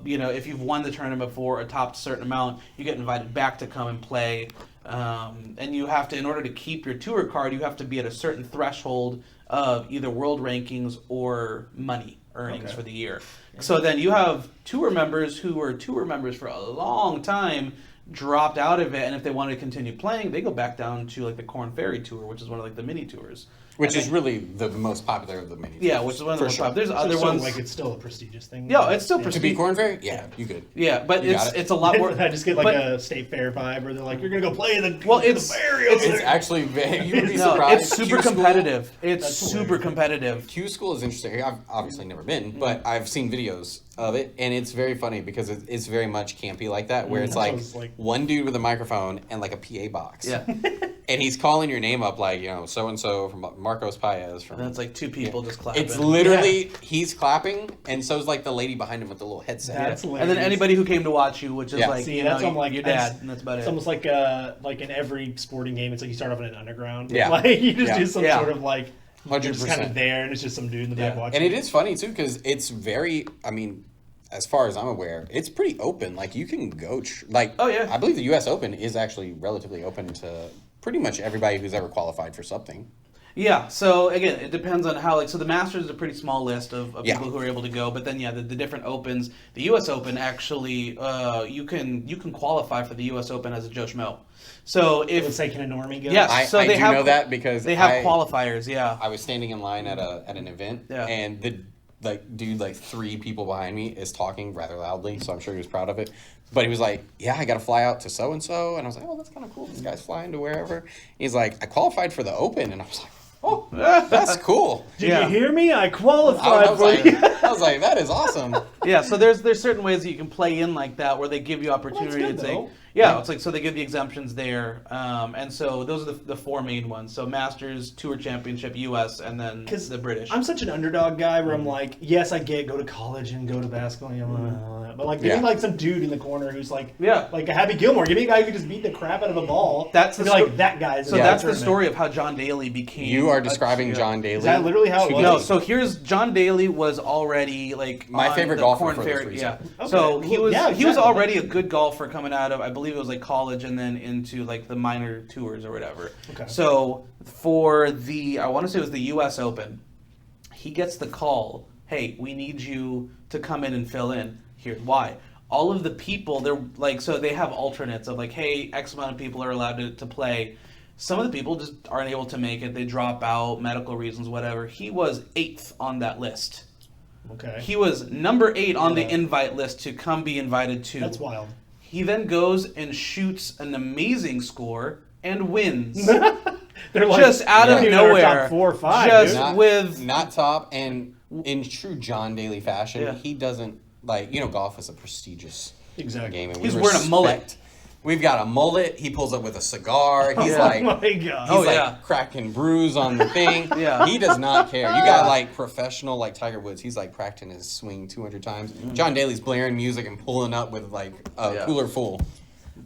if you've won the tournament for a top certain amount, you get invited back to come and play And you have to, in order to keep your tour card, you have to be at a certain threshold of either world rankings or money earnings for the year. So then you have tour members who were tour members for a long time, dropped out of it, and if they wanted to continue playing, they go back down to like the Corn Ferry Tour, which is one of like the mini tours. Which is really the most popular of the mini. Yeah, which is one of the most popular. There's other ones. Like it's still a prestigious thing. Yeah, it's still To prestigious. be Corn Ferry? Yeah, you good. Yeah, but You it's a lot more. I just get like a state fair vibe where they're like, you're gonna go play the ferry. It's actually you would be surprised. It's super competitive. It's super competitive. Q School is interesting. I've obviously never been, but I've seen videos of it, and it's very funny because it's very much campy like that, where it's like one dude with a microphone and like a PA box. Yeah. And he's calling your name up like, so and so from Marcos Paez from. And it's like two people just clapping. It's literally he's clapping, and so's like the lady behind him with the little headset. That's hilarious. And then anybody who came to watch you, which is like, See, that's like your dad, and that's about it's it. almost like in every sporting game, it's like you start off in an underground. Yeah. Like you just do some sort of like 100%. You're just kind of there, and it's just some dude in the back watching. And it is funny too because it's very. I mean, as far as I'm aware, it's pretty open. Like you can go. Oh yeah. I believe the U.S. Open is actually relatively open to pretty much everybody who's ever qualified for something. Yeah, so again, it depends on how, so the Masters is a pretty small list of people who are able to go, but then the different Opens, the U.S. Open actually, you can qualify for the U.S. Open as a Joe Schmo. So if... Let's say, can a normie go? Yes, I do know that because they have qualifiers, yeah. I was standing in line at an event, and the dude, 3 people behind me is talking rather loudly, so I'm sure he was proud of it. But he was like, yeah, I got to fly out to so-and-so. And I was like, oh, that's kind of cool. This guy's flying to wherever. He's like, I qualified for the Open. And I was like, oh, that's cool. Did you hear me? I qualified for you. I was like, that is awesome. Yeah, so there's certain ways that you can play in like that where they give you opportunity to say, it's like, so they give the exemptions there. And so those are the 4 main ones. So Masters, Tour Championship, US, and then the British. I'm such an underdog guy where I'm like, yes, I go to college and go to basketball and all that. But like, give me like some dude in the corner who's like a Happy Gilmore. Give me a guy who can just beat the crap out of a ball. That's that guy's. So that's the story of how John Daly became. You are describing John Daly. Is that literally how it was? No, so here's John Daly was already like my favorite golfer for this reason. Yeah. Okay. So he was already a good golfer coming out of, I believe it was like college and then into like the minor tours or whatever. Okay. So for I want to say it was the U.S. Open, he gets the call, hey, we need you to come in and fill in. Here's why. All of the people, they're like, so they have alternates of like, hey, X amount of people are allowed to play. Some of the people just aren't able to make it. They drop out, medical reasons, whatever. He was 8th on that list. Okay. He was number 8 on the invite list to come be invited to. That's wild. He then goes and shoots an amazing score and wins. They're like, just out of nowhere. Top 4 or 5. Just not top, and in true John Daly fashion, he doesn't golf is a prestigious game, and he's wearing a mullet. We've got a mullet. He pulls up with a cigar. He's oh my God. He's cracking brews on the thing. He does not care. You got professional like Tiger Woods. He's practicing his swing 200 times. John Daly's blaring music and pulling up with a cooler full.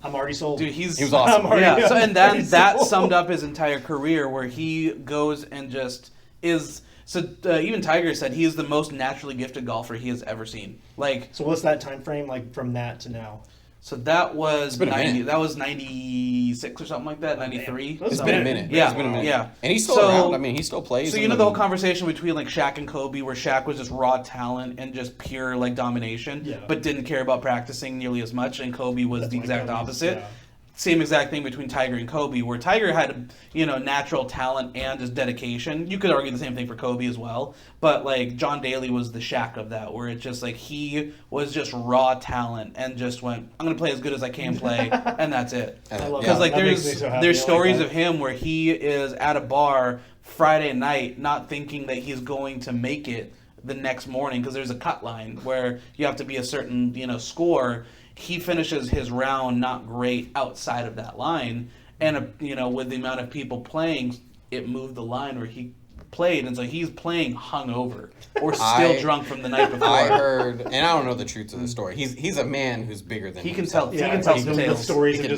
I'm already sold. Dude, he was awesome. So and then that summed up his entire career where he goes and just is. So even Tiger said he is the most naturally gifted golfer he has ever seen. So what's that time frame from that to now? So that was 90. That was 96 or something like that. 93. It's been a minute. Yeah, it's been a minute. Yeah. And he's still around. I mean, he still plays. So the whole conversation between Shaq and Kobe, where Shaq was just raw talent and just pure domination, but didn't care about practicing nearly as much, and Kobe was the exact opposite. Yeah. Same exact thing between Tiger and Kobe, where Tiger had, natural talent and just dedication. You could argue the same thing for Kobe as well. But, John Daly was the Shaq of that, where it's just, he was just raw talent and just went, I'm going to play as good as I can play, and that's it. Because, there's stories of him where he is at a bar Friday night not thinking that he's going to make it the next morning because there's a cut line where you have to be a certain, score. He finishes his round not great outside of that line, and with the amount of people playing, it moved the line where he played, and so he's playing hungover or still drunk from the night before. I heard, and I don't know the truth of the story. He's a man who's bigger than he can tell. himself. He can tell some tales. Stories he can,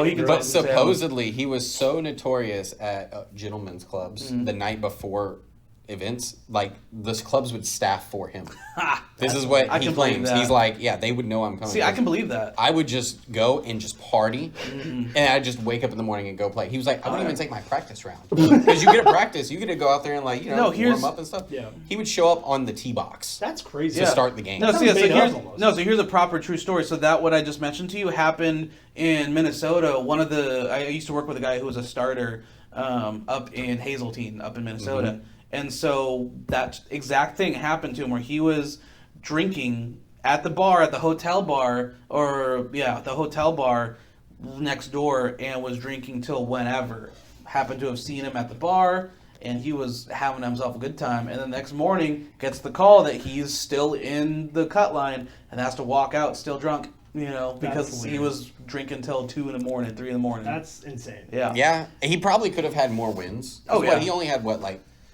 he can. But supposedly he was so notorious at gentlemen's clubs the night before events, like the clubs would staff for him. This is what he claims. He's like, yeah, they would know I'm coming. See, I can believe that. I would just go and just party, and I'd just wake up in the morning and go play. He was like, I wouldn't even take my practice round because you get a practice, you get to go out there and like warm up and stuff. Yeah. He would show up on the tee box. That's crazy. To start the game. So here's a proper true story. So that what I just mentioned to you happened in Minnesota. I used to work with a guy who was a starter up in Hazeltine, up in Minnesota. And so that exact thing happened to him where he was drinking at the hotel bar next door and was drinking till whenever. Happened to have seen him at the bar and he was having himself a good time. And the next morning gets the call that he's still in the cut line and has to walk out still drunk, because he was drinking till 2 in the morning, 3 in the morning. That's insane. Yeah. Yeah. He probably could have had more wins. Oh, yeah. He only had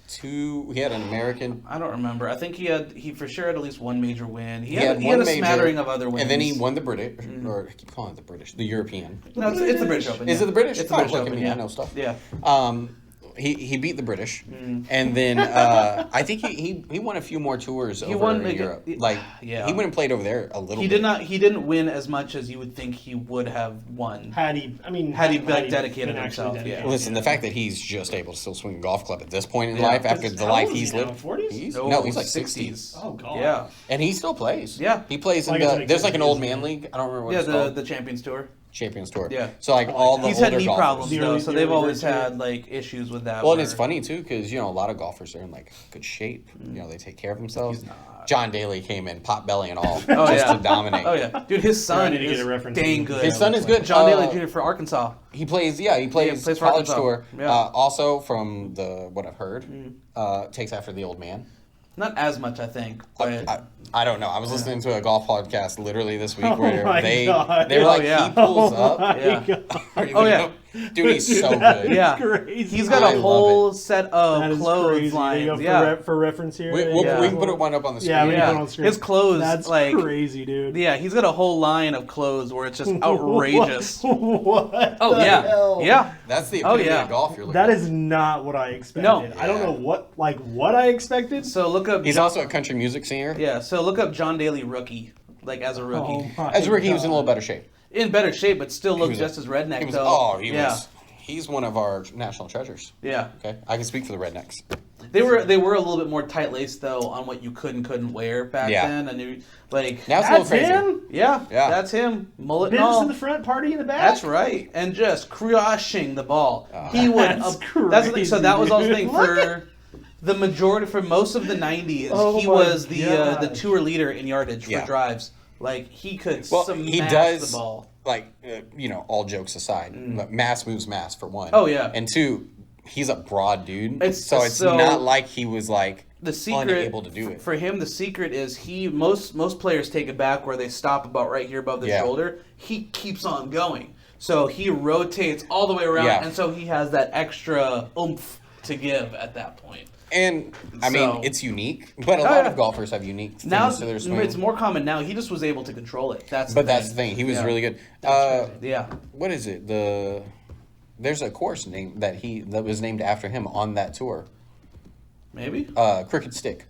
two. He had an American. I don't remember. I think he for sure had at least one major win. He had a smattering of other wins. And then he won the British, or I keep calling it the British, the European. No, it's the British Open. Is it the British? It's the British Open. I know stuff. Yeah. He beat the British, and then I think he won a few more tours in Europe. He went and played over there a little. He didn't win as much as you would think he would have won. Had he dedicated himself. Listen, the fact that he's just able to still swing a golf club at this point in life after the life he's lived. 40s? No, he's like 60s. Oh god. Yeah. And he still plays. Yeah. He plays in there's like an old man league. I don't remember what it's called. The Champions Tour. Champions Tour. Yeah. So all the he's older had knee golfers. problems though, so they've always had issues with that. Well, and it's funny too because a lot of golfers are in good shape. They take care of themselves. John Daly came in, pot belly and all, to dominate. Oh yeah, dude, his son is dang good. His son is good. John Daly Jr. for Arkansas. He plays college tour. Yeah. Also, from what I've heard, takes after the old man. Not as much, I think. But I don't know. I was listening to a golf podcast literally this week where they God. were like, he pulls up. Yeah. Dude, he's so good. Yeah. Crazy. He's got a whole set of clothes lines. For reference here. We can put one up on the screen. Yeah, we can put it on the screen. His clothes, that's crazy, dude. Yeah, he's got a whole line of clothes where it's just outrageous. What? Oh yeah, hell? yeah. That's the epitome of golf you're looking at. at. That is not what I expected. No. I don't know what I expected. So look up. He's also a country music singer. Yeah. So look up John Daly rookie, as a rookie. As a rookie, he was in a little better shape. In better shape, but still looked just as redneck. He's one of our national treasures. Yeah. Okay. I can speak for the rednecks. They were a little bit more tight-laced though on what you could and couldn't wear back then, and now it's a little crazy. Him? Yeah, that's him. Mullet and all. In the front, party in the back. That's right, and just crushing the ball. He would. That's the thing. So that was also the thing for the majority for most of the '90s. He was the tour leader in yardage for drives. He could smash the ball. All jokes aside, mass moves mass for one. Oh yeah, and two, he's a broad dude. It's so not like he was the secret, unable to do it. For him, the secret is most players take it back where they stop about right here above the shoulder. He keeps on going, so he rotates all the way around, and so he has that extra oomph to give at that point. And I mean, it's unique, but a lot of golfers have unique things to their swing. It's more common now. He just was able to control it. That's the thing. He was really good. What is it? There's a course that was named after him on that tour. Maybe. Crooked Stick.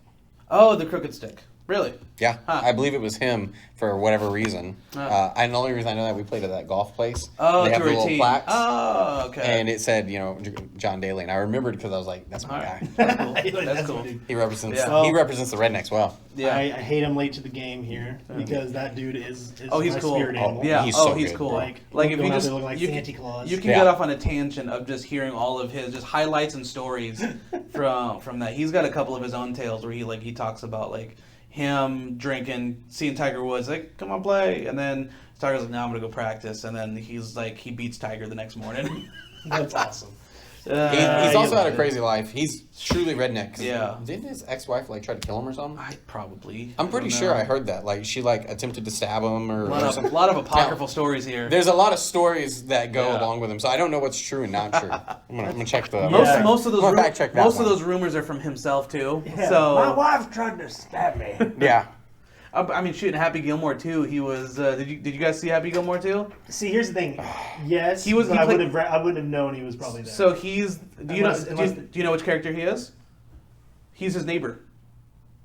Oh, the Crooked Stick. Really? Yeah, I believe it was him for whatever reason. And the only reason I know that we played at that golf place. Oh, they have the little plaques. Oh, okay. And it said, John Daly, and I remembered because I was like, "That's my guy." That's cool. That's cool. He represents. He represents the rednecks well. Yeah, I hate him late to the game here because that dude is he's cool. Spirit animal. Yeah, he's cool. Like if you just like Santa Claus. You can get off on a tangent of just hearing all of his just highlights and stories from that. He's got a couple of his own tales where he talks about him drinking, seeing Tiger Woods, come on, play. And then Tiger's like, no, I'm going to go practice. And then he's he beats Tiger the next morning. That's awesome. He's also had a crazy life. He's truly redneck. Yeah. Didn't his ex-wife try to kill him or something? I'm pretty sure I heard that. She attempted to stab him or something. A lot of apocryphal stories here. There's a lot of stories that go along with him, so I don't know what's true and not true. I'm gonna check the most of those rumors are from himself too. Yeah. So my wife tried to stab me. Yeah. I mean, shooting Happy Gilmore too. He was. Did you guys see Happy Gilmore too? See, here's the thing. Yes, he was. I wouldn't have known he was probably there. So he's. Do you know which character he is? He's his neighbor.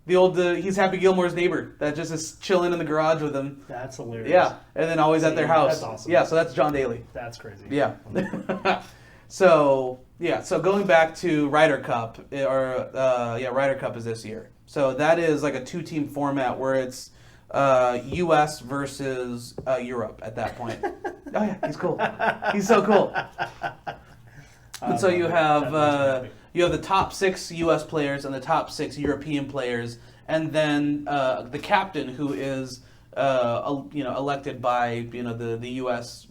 He's Happy Gilmore's neighbor that just is chilling in the garage with him. That's hilarious. Yeah, and then always at their house. That's awesome. Yeah, so that's John Daly. That's crazy. Yeah. So going back to Ryder Cup, Ryder Cup is this year. So that is like a 2-team format where it's U.S. versus Europe at that point. Oh yeah, he's cool. He's so cool. And so you have the top 6 U.S. players and the top 6 European players, and then the captain, who is elected by the U.S.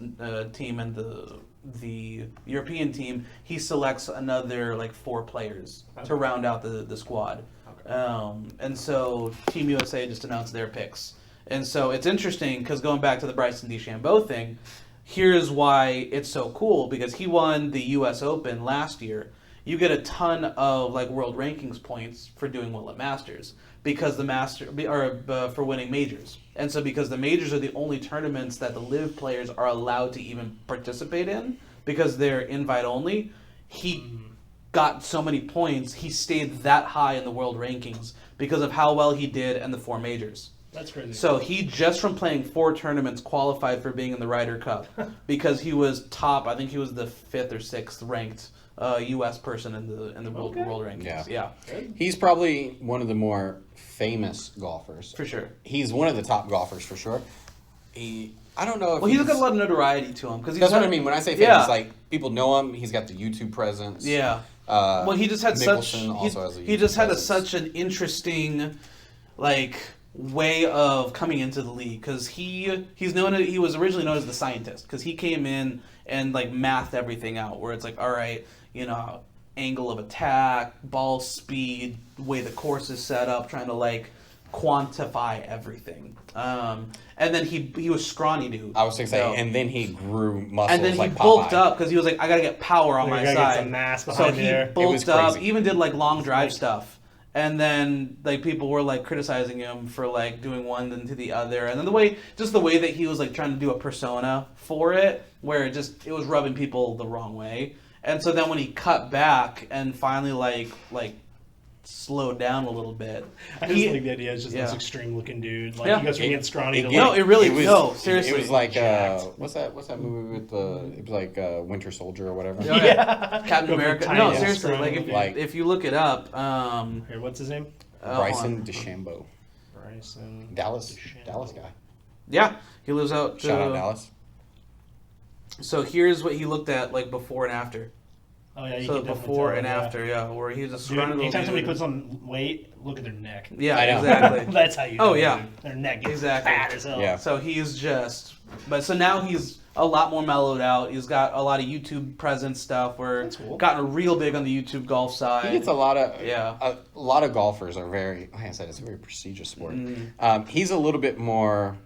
team and the European team. He selects another like 4 players to round out the squad. Okay. And so Team USA just announced their picks, and so it's interesting because going back to the Bryson DeChambeau thing. Here's why it's so cool, because he won the U.S. Open last year. You get a ton of like world rankings points for doing well at Masters because for winning majors. And so because the majors are the only tournaments that the LIV players are allowed to even participate in because they're invite only, he got so many points. He stayed that high in the world rankings because of how well he did in the 4 majors. That's crazy. So he, just from playing 4 tournaments, qualified for being in the Ryder Cup because he was top. I think he was the 5th or 6th ranked U.S. person in the world rankings. Yeah. He's probably one of the more famous golfers. For sure. He's one of the top golfers for sure. I don't know if he's got a lot of notoriety to him because that's what I mean when I say famous. Like people know him. He's got the YouTube presence. Yeah. Well, he just had such an interesting, like, way of coming into the league because he was originally known as the scientist because he came in and like mathed everything out where it's like, all right, angle of attack, ball speed, way the course is set up, trying to like quantify everything. And then he was scrawny dude. I was going to say, and then he grew muscles. And then like he bulked Popeye. up because he was like, I gotta get power on my side. Get some mass behind so there. He bulked up, even did like long drive stuff. And then like people were like criticizing him for like doing one then to the other. And then the way that he was like trying to do a persona for it, where it was rubbing people the wrong way. And so then when he cut back and finally like slowed down a little bit. I just like the idea is just this extreme looking dude. Like he goes from being scrawny to seriously. It was like what's that movie with it was like Winter Soldier or whatever. Oh, yeah. Captain America. No, seriously, if you look it up, here, what's his name? Bryson DeChambeau. Dallas guy. Yeah, he lives out. Shout out Dallas. So here's what he looked at like before and after. Oh yeah, so before and after, where he's a scrawny. Anytime somebody puts on weight, look at their neck. Yeah, exactly. That's how you know. Oh yeah, their neck gets exactly fat as hell. Yeah. So he's just, so now he's a lot more mellowed out. He's got a lot of YouTube presence stuff. Where gotten real big on the YouTube golf side. He gets a lot of a lot of golfers are very. Like I said, it's a very prestigious sport. He's a little bit more.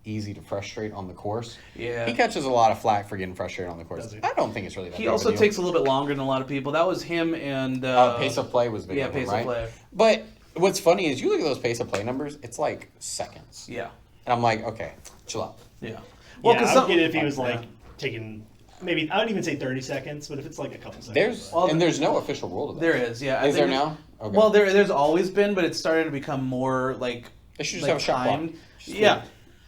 Easy to frustrate on the course. Yeah. He catches a lot of flack for getting frustrated on the course. I don't think it's really that He also takes a little bit longer than a lot of people. That was him and... pace of play was big. Yeah, pace of play. But what's funny is you look at those pace of play numbers, it's like seconds. Yeah. And I'm like, okay, chill out. Yeah. Well, I would get it if he was like taking... Maybe, I would even say 30 seconds, but if it's like a couple seconds. There's no official rule to that. There is, yeah. Is there now? Okay. Well, there's always been, but it's starting to become more like... They should just have a shot clock. Yeah.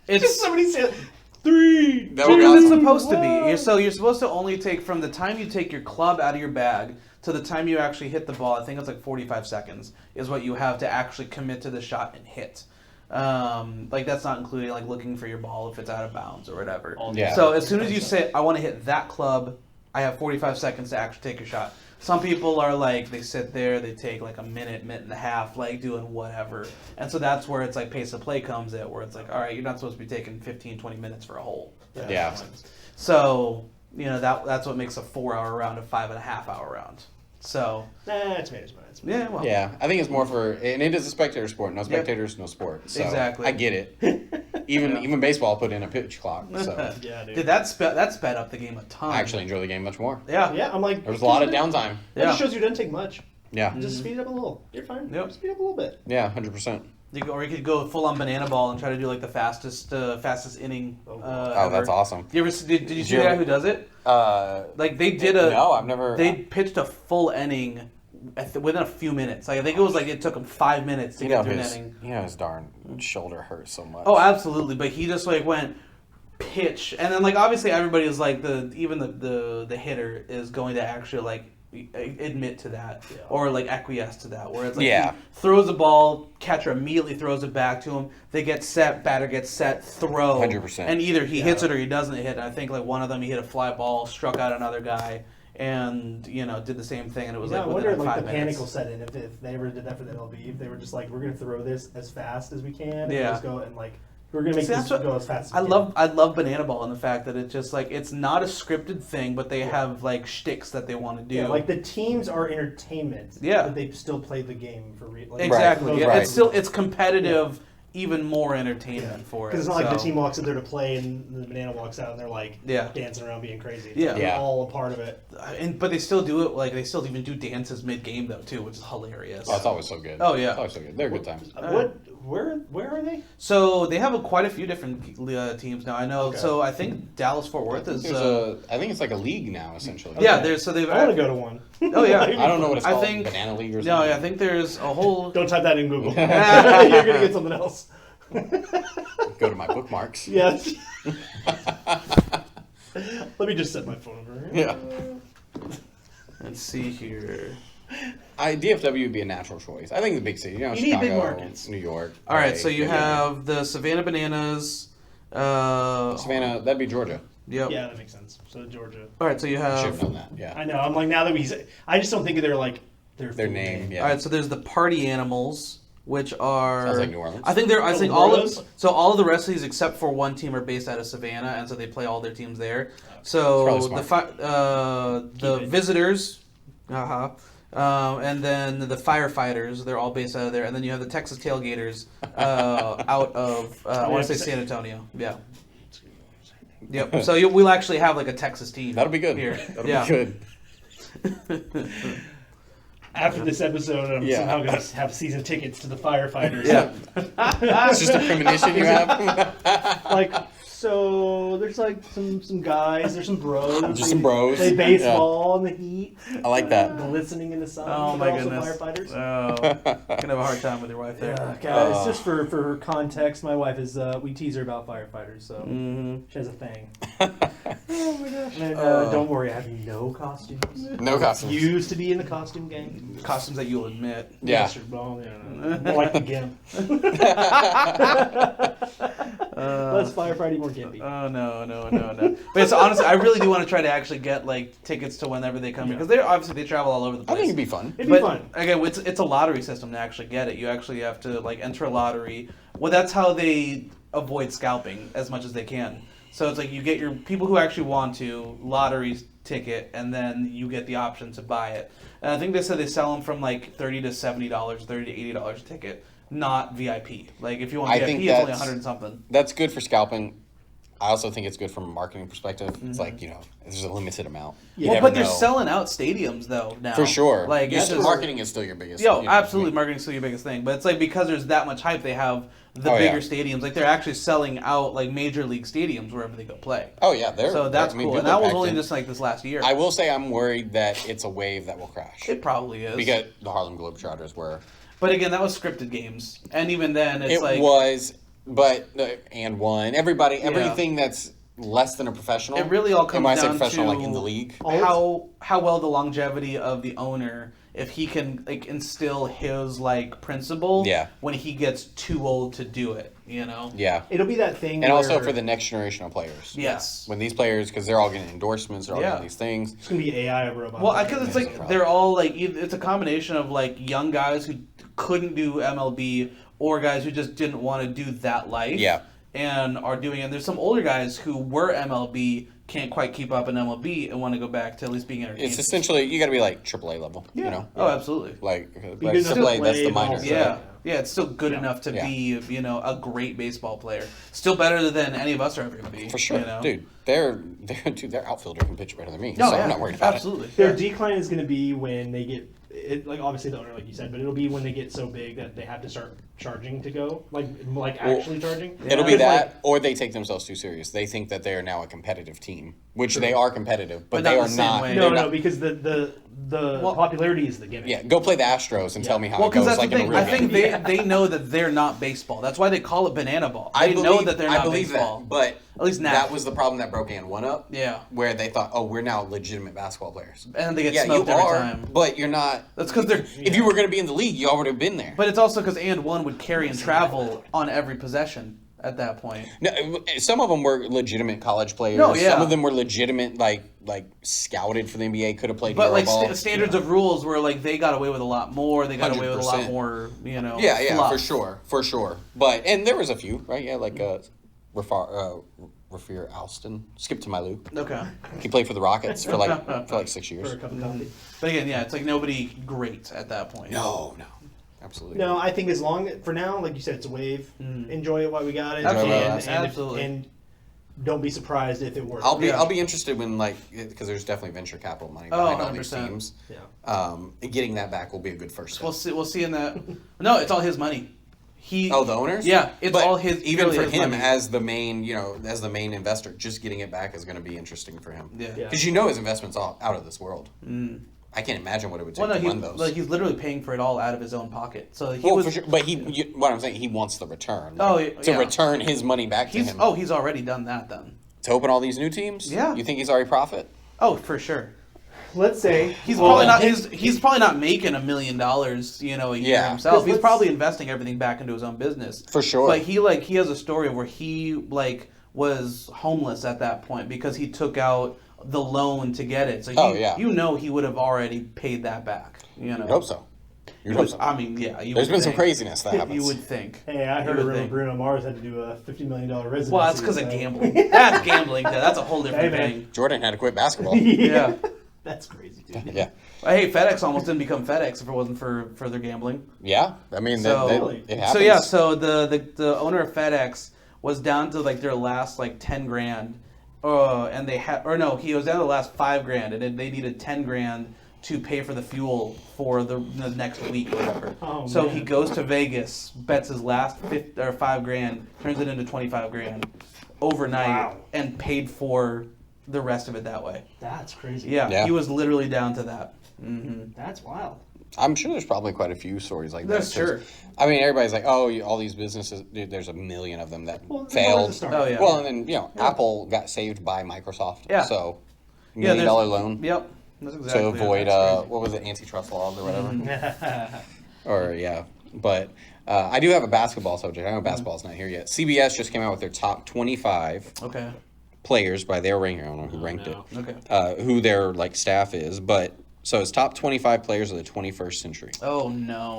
It's just somebody said 3. Because it's supposed to be. So you're supposed to only take from the time you take your club out of your bag to the time you actually hit the ball. I think it's like 45 seconds is what you have to actually commit to the shot and hit. Like that's not including like looking for your ball if it's out of bounds or whatever. Yeah. So as soon as you say I want to hit that club, I have 45 seconds to actually take a shot. Some people are like, they sit there, they take like a minute and a half, like doing whatever. And so that's where it's like pace of play comes in, where it's like, all right, you're not supposed to be taking 15, 20 minutes for a hole. Yeah. So, that's what makes a 4-hour round a 5.5-hour round. So. It's made. Yeah, well. Yeah, I think it's more for, and it is a spectator sport. No spectators, no sport. So exactly. I get it. Even baseball put in a pitch clock. So. Yeah, dude. Dude, that sped up the game a ton. I actually enjoy the game much more. Yeah. Yeah, I'm like. There was a lot of downtime. That just shows you it doesn't take much. Yeah. Just speed it up a little. You're fine. Yep. Speed up a little bit. Yeah, 100%. Or you could go full on banana ball and try to do like the fastest inning. That's awesome. Did you see the guy who does it? Like they did No, I've never. They pitched a full inning within a few minutes. Like I think it was like it took him 5 minutes to get through an inning. His darn shoulder hurt so much. Oh, absolutely. But he just like went pitch, and then like obviously everybody is like the hitter is going to actually like admit to that or like acquiesce to that, where it's like he throws the ball, catcher immediately throws it back to him, they get set, batter gets set, throw 100%. and either he hits it or he doesn't hit. And I think like one of them he hit a fly ball, struck out another guy, and did the same thing, and it was I like wonder within like 5 the minutes. panic will set in if they ever did that for the MLB. If they were just like, we're gonna throw this as fast as we can, and just go and like we're gonna make this go as fast as we can. I love Banana Ball and the fact that it's just like it's not a scripted thing, but they have like shticks that they want to do. Yeah, like the teams are entertainment. Yeah, but they still play the game for real. Like, exactly. Yeah, it's competitive. Even more entertainment for it. Because it's not like the team walks in there to play and the banana walks out and they're like dancing around being crazy. It's like they're all a part of it. But they still do it, like they still even do dances mid-game though too, which is hilarious. Oh, it's always so good. Oh yeah. It's always so good. They're good times. Where are they? So they have quite a few different teams now. I know. Okay. So I think Dallas Fort Worth is. I think it's like a league now essentially. Yeah, they've. I want to go to one. Oh yeah. I don't know what it's called. Banana League or something. No, I think there's a whole. Don't type that in Google. You're gonna get something else. Go to my bookmarks. Yes. Let me just set my phone over here. Yeah. Let's see here. DFW would be a natural choice. I think the big city, you Chicago, need big markets. New York. All right, so you have the Savannah Bananas. Savannah, that'd be Georgia. Yep. Yeah, that makes sense. So Georgia. All right, so you have. I should have known that. Yeah. I know. I'm like now that I just don't think of their name. Yeah. All right, so there's the Party Animals, which are. Sounds like New Orleans. I think all of the rest of these except for one team are based out of Savannah, and so they play all their teams there. So the Visitors, and then the Firefighters, they're all based out of there, and then you have the Texas Tailgaters out of I want to say San Antonio. Yeah. Yep. So we'll actually have like a Texas team. That'll be good. Here. That'll be good. After this episode, I'm somehow going to have season tickets to the Firefighters. Yeah. It's just a premonition you have. So there's like some guys, there's some bros. Just some bros. Play baseball in the heat. I like that. Glistening in the sun. Oh my goodness. Firefighters. Oh, gonna have a hard time with your wife there. Yeah, guys, just for context, my wife is we tease her about firefighters, so she has a thing. Oh my gosh. And don't worry, I have no costumes. No costumes. Used to be in the costume game. Costumes that you'll admit. Yeah. Well, more like the gimp. Less firefighting, more gimpy. Oh no. But it's honestly, I really do want to try to actually get like tickets to whenever they come here, because they travel all over the place. I think it'd be fun. It'd be fun. Again, it's a lottery system to actually get it. You actually have to like enter a lottery. Well, that's how they avoid scalping as much as they can. So it's like you get your people who actually want to lottery ticket, and then you get the option to buy it. And I think they said they sell them from like $30 to $70, $30 to $80 a ticket, not VIP. Like if you want VIP, it's only 100 something. That's good for scalping. I also think it's good from a marketing perspective. Mm-hmm. It's like, there's a limited amount. But they're selling out stadiums though now. For sure. Like marketing is still your biggest. Absolutely, marketing's still your biggest thing. But it's like because there's that much hype, they have the bigger stadiums. Like they're actually selling out like major league stadiums wherever they go play. Oh yeah, so that's cool. And that was only just like this last year. I will say I'm worried that it's a wave that will crash. It probably is. Because the Harlem Globetrotters were. But again, that was scripted games, and even then, it was. But everything that's less than a professional. It really all comes down professional, to like in the league. How well the longevity of the owner, if he can like instill his like principle. When he gets too old to do it, Yeah. It'll be that thing. And also for the next generation of players. Yes. When these players, because they're all getting endorsements, they're all getting these things. It's gonna be AI robots. Well, because it's like they're all like it's a combination of like young guys who couldn't do MLB. Or guys who just didn't want to do that life and are doing it. There's some older guys who were MLB, can't quite keep up in MLB, and want to go back to at least being entertained. It's essentially, you got to be like AAA level, Oh, absolutely. Like AAA, that's the minor. Yeah, it's still good enough to be, a great baseball player. Still better than any of us are ever going to be. For sure. Dude, their outfielder can pitch better than me, so I'm not worried about it. Their decline is going to be when they get... like obviously the owner, like you said, but it'll be when they get so big that they have to start charging to go, actually charging. It'll be that, or they take themselves too serious. They think that they are now a competitive team, which they are competitive, but they are not. No, because the popularity is the gimmick. Yeah, go play the Astros and tell me how it because goes. that's the thing. I think they know that they're not baseball. That's why they call it banana ball. They know that they're not baseball. That, but at least now. That was the problem that broke and 1 up. Yeah. Where they thought, oh, we're now legitimate basketball players. And then they get smoked every time. But you're not. That's because they're. If you were going to be in the league, you already have been there. But it's also because and 1 would carry and travel on every possession. At that point, no, some of them were legitimate college players. No, yeah. Some of them were legitimate, like scouted for the NBA. Could have played. But like standards of rules were like they got away with a lot more. They got 100%. Away with a lot more. Yeah, fluff. for sure. But and there was a few, right? Yeah, like Rafir Alston, skip to my Lou. Okay. He played for the Rockets for like 6 years. For a cup of coffee. But again, yeah, it's like nobody great at that point. No. Absolutely. No, I think for now, like you said, it's a wave. Enjoy it while we got it. Absolutely. And don't be surprised if it works. I'll be interested when because there's definitely venture capital money behind all these teams. Yeah. Getting that back will be a good first step. We'll see in that. No, it's all his money. The owners? Yeah, it's all his. Even for his him money. as the main, as the main investor, just getting it back is going to be interesting for him. Yeah. Because his investment's all out of this world. I can't imagine what it would take to run those. Like he's literally paying for it all out of his own pocket. So for sure. But what I'm saying, he wants the return. To return his money back to him. Oh, he's already done that then. To open all these new teams? Yeah. You think he's already profit? Oh, for sure. Let's say he's probably not. He's probably not making $1 million, a year himself. He's probably investing everything back into his own business. For sure. But he has a story where he was homeless at that point because he took out the loan to get it. So he would have already paid that back. You hope so. I mean, yeah. There's been some craziness that happens. You would think. Hey, I heard Bruno Mars had to do a $50 million residency. Well, that's because of gambling. That's gambling. That's a whole different thing. Jordan had to quit basketball. Yeah. That's crazy, dude. Yeah. Hey, FedEx almost didn't become FedEx if it wasn't for further gambling. Yeah. I mean, it happens. So, yeah. So, the owner of FedEx was down to, their last, $10,000. And they had, he was down to the last $5,000, and they needed $10,000 to pay for the fuel for the next week or whatever. Oh, so man. he goes to Vegas, bets his last $5,000, turns it into $25,000 overnight, and paid for the rest of it that way. That's crazy. Yeah. He was literally down to that. Mm-hmm. That's wild. I'm sure there's probably quite a few stories like that. Sure. I mean, everybody's like, oh, all these businesses, dude, there's a million of them that failed. Oh, yeah. Well, and then, Apple got saved by Microsoft. Yeah. So, $1 million loan. Yep. That's exactly to avoid, what was it, antitrust laws or whatever? But I do have a basketball subject. I know basketball's not here yet. CBS just came out with their top 25 players by their ranking. I don't know who ranked it. Okay. Who their, staff is. But, so it's top 25 players of the 21st century. Oh, no.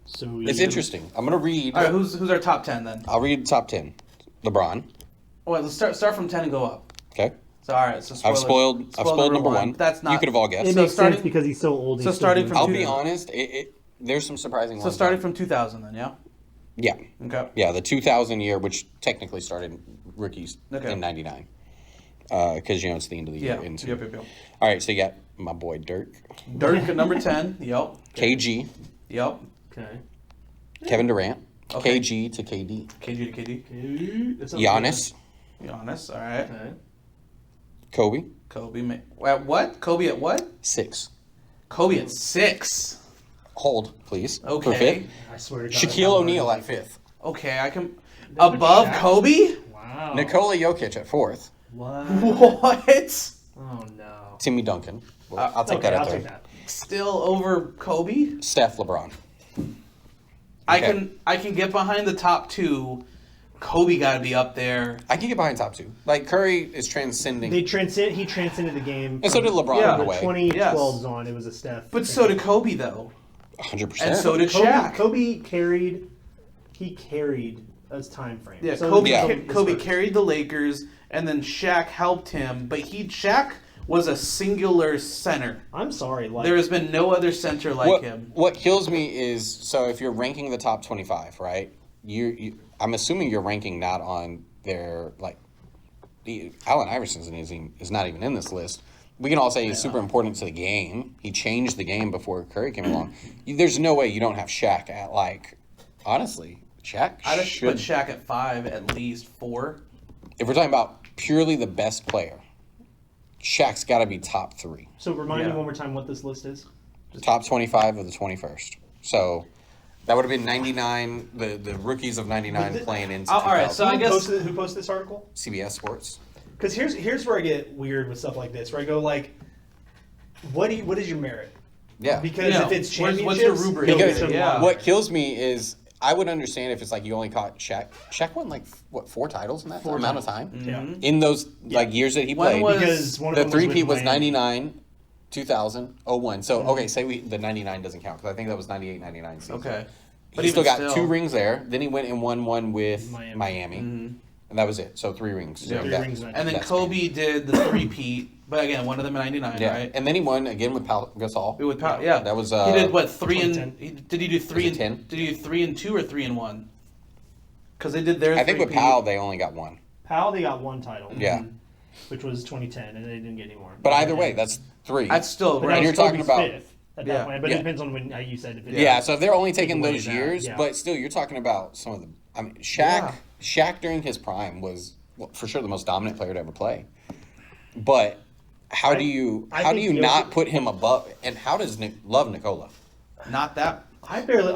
So it's interesting. I'm going to read. All right, who's our top 10 then? I'll read top 10. LeBron. Oh, wait, let's start from 10 and go up. Okay. So, all right. So I've spoiled number one. That's not. You could have all guessed. It makes sense because he's so old. So starting from. I'll be honest. There's some surprising ones. So starting from 2000 then, yeah. Yeah. Okay. Yeah, the 2000 year, which technically started rookies in '99, because it's the end of the year. Yep. All right, so you got my boy Dirk. Dirk at number 10. Yep. KG. Yep. Okay. Kevin Durant. Okay. KG to KD. KG to KD. Giannis. Giannis. All right. Okay. Kobe. At what? Kobe at what? 6. Kobe at 6. Hold, please. Okay. For 5th. I swear to God. Shaquille O'Neal at 5th. Okay, I can. Above Kobe? Wow. Nikola Jokic at 4th. What? Oh no. Timmy Duncan. Well, I'll take that at 3rd. Still over Kobe? Steph, LeBron. I can get behind the top 2. Kobe got to be up there. I can get behind top 2. Curry is transcending. He transcended the game. And so did LeBron in a way. 2012's on. It was a Steph. But so did Kobe though. 100%. And so did Shaq. Kobe carried his time frame. Yeah, so Kobe carried the Lakers, and then Shaq helped him. But Shaq was a singular center. I'm sorry. There has been no other center like him. What kills me is, so if you're ranking the top 25, right? I'm assuming you're ranking not on their, Allen Iverson is not even in this list. We can all say he's super important to the game. He changed the game before Curry came along. There's no way you don't have Shaq at, honestly, Shaq I'd have put Shaq at 5, at least 4. If we're talking about purely the best player, Shaq's got to be top 3. So remind me one more time what this list is. Top 25 of the 21st. So that would have been 99. The rookies of 99 playing into. All right. So I guess who posted this article? CBS Sports. Because here's where I get weird with stuff like this, where I go like, what is your merit? Yeah. Because if it's championships, what's the rubric? Because Yeah. what kills me is I would understand if it's like you only caught Shaq. Shaq won 4 titles in that amount of time. Yeah. In those years that he played. Because one of the them three-peat was Miami. 99, 2000, 01. So okay, say the 99 doesn't count because I think that was 98, 99 season. Okay. But he still got 2 rings there. Then he went and won one with Miami. And that was it. So 3 rings. Yeah. So 3 rings. And then Kobe did the 3-peat, but again, one of them in '99, right? And then he won again with Gasol. With yeah. That was. He did what 3 and 2010. did he do 3 and 10? Did he do 3 and 2 or 3 and 1? Because they did their. I think with 3-peat. Powell they only got 1. Powell, they got 1 title. Yeah. Which was 2010, and they didn't get any more. But either way, that's 3. That's still But right. that you're was talking Kobe's about- 5th at that point. But Yeah. it depends on when how you said it. Yeah, so if they're only taking away those that, years, yeah. but still, you're talking about some of the. I mean, Shaq during his prime was for sure the most dominant player to ever play. But how do you think not put him above? And how does Nick love Nikola? Not that. I barely.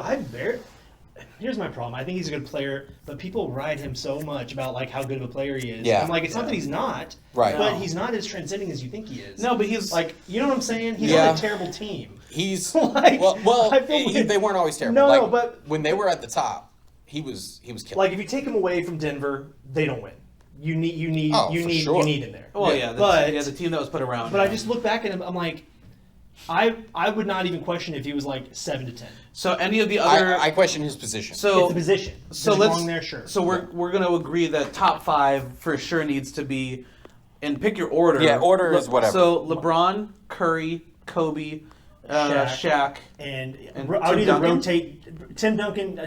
Here's my problem. I think he's a good player, but people ride him so much about like how good of a player he is. Yeah. I'm like, it's not that he's not, Right. But No. he's not as transcending as you think he is. No, but he's Like, you know what I'm saying? He's Yeah. on a terrible team. He's Like, well. I feel like- They weren't always terrible. No, like, no, but- when they were at the top, he was killing. Like, if you take him away from Denver, they don't win. You need for sure. you need him there. Well, yeah, but the team that was put around. But I him. just look back at him. I'm like, I would not even question if he was like 7 to 10. So any of the other. I question his position. so It's the position. So There's let's. wrong there, sure. So we're gonna agree that top 5 for sure needs to be, and pick your order. Yeah, order is whatever. So LeBron, Curry, Kobe, Shaq. And And I would Tim either Duncan? rotate Tim Duncan,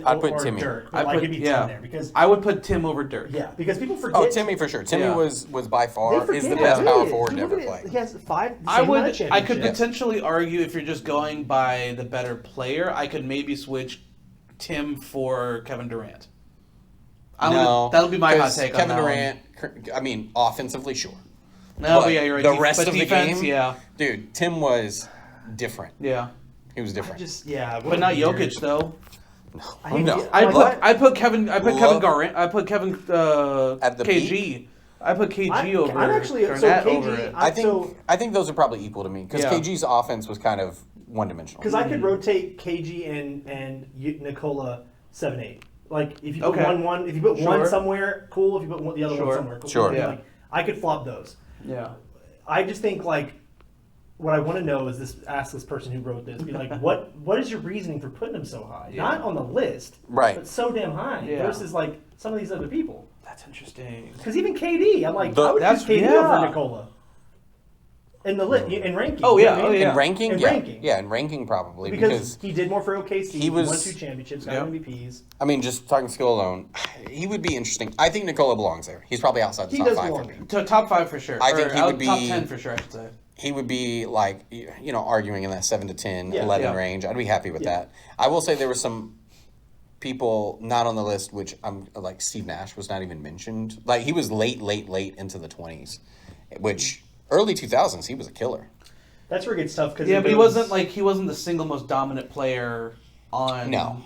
I'd put or Timmy. Dirk. I'd Like, put- it'd be yeah. Tim there because I would put Tim over Dirk. because people forget. Oh, Timmy for sure. Timmy Yeah. was by They far forget is the how best good power he is. forward to Look ever at it. play. He has 5. I same amount of could championships. potentially argue if you're just going by the better player, I could maybe switch Tim for Kevin Durant. That'll be my hot 'cause take Kevin on that Durant. I mean, offensively, sure. No, But but yeah, you're right. the rest but of the defense, game, yeah, dude, Tim was different. yeah, He was different. but not Jokic though. I hate No. it. I put Kevin Love- Garnett. I put Kevin At the KG. I put KG over. I'm actually so Garnett KG. over it. I think those are probably equal to me because Yeah. KG's offense was kind of one-dimensional. Because I could rotate KG and Nikola 7-8. Like if you put Okay. one, if you put Sure. one somewhere, cool. If you put the other one Sure. somewhere, cool. Sure. Like, Yeah. I could flop those. Yeah. I just think like what I want to know is ask this person who wrote this, be like, what is your reasoning for putting him so high? Yeah. Not on the list, Right. but so damn high Yeah. versus like some of these other people. That's interesting. Because even KD, I'm like, The- I would choose that's- KD yeah. over Nikola. In the in ranking. Oh, you yeah, know what I oh, mean? yeah. In ranking, In yeah, ranking. yeah, in ranking probably Because he did more for OKC. He was- won 2 championships, got Yep. MVPs. I mean, just talking skill alone, he would be interesting. I think Nikola belongs there. He's probably outside the He top does 5 belong for me. there. Top 5 for sure. I think he would be- top 10 for sure. I should say. He would be like, arguing in that 7 to 10, Yeah. 11 Yeah. range. I'd be happy with Yeah. that. I will say there were some people not on the list, which I'm like Steve Nash was not even mentioned. Like he was late into the 20s, which early 2000s he was a killer. That's where it gets tough. Cause Yeah, it but he goes- wasn't the single most dominant player on. No.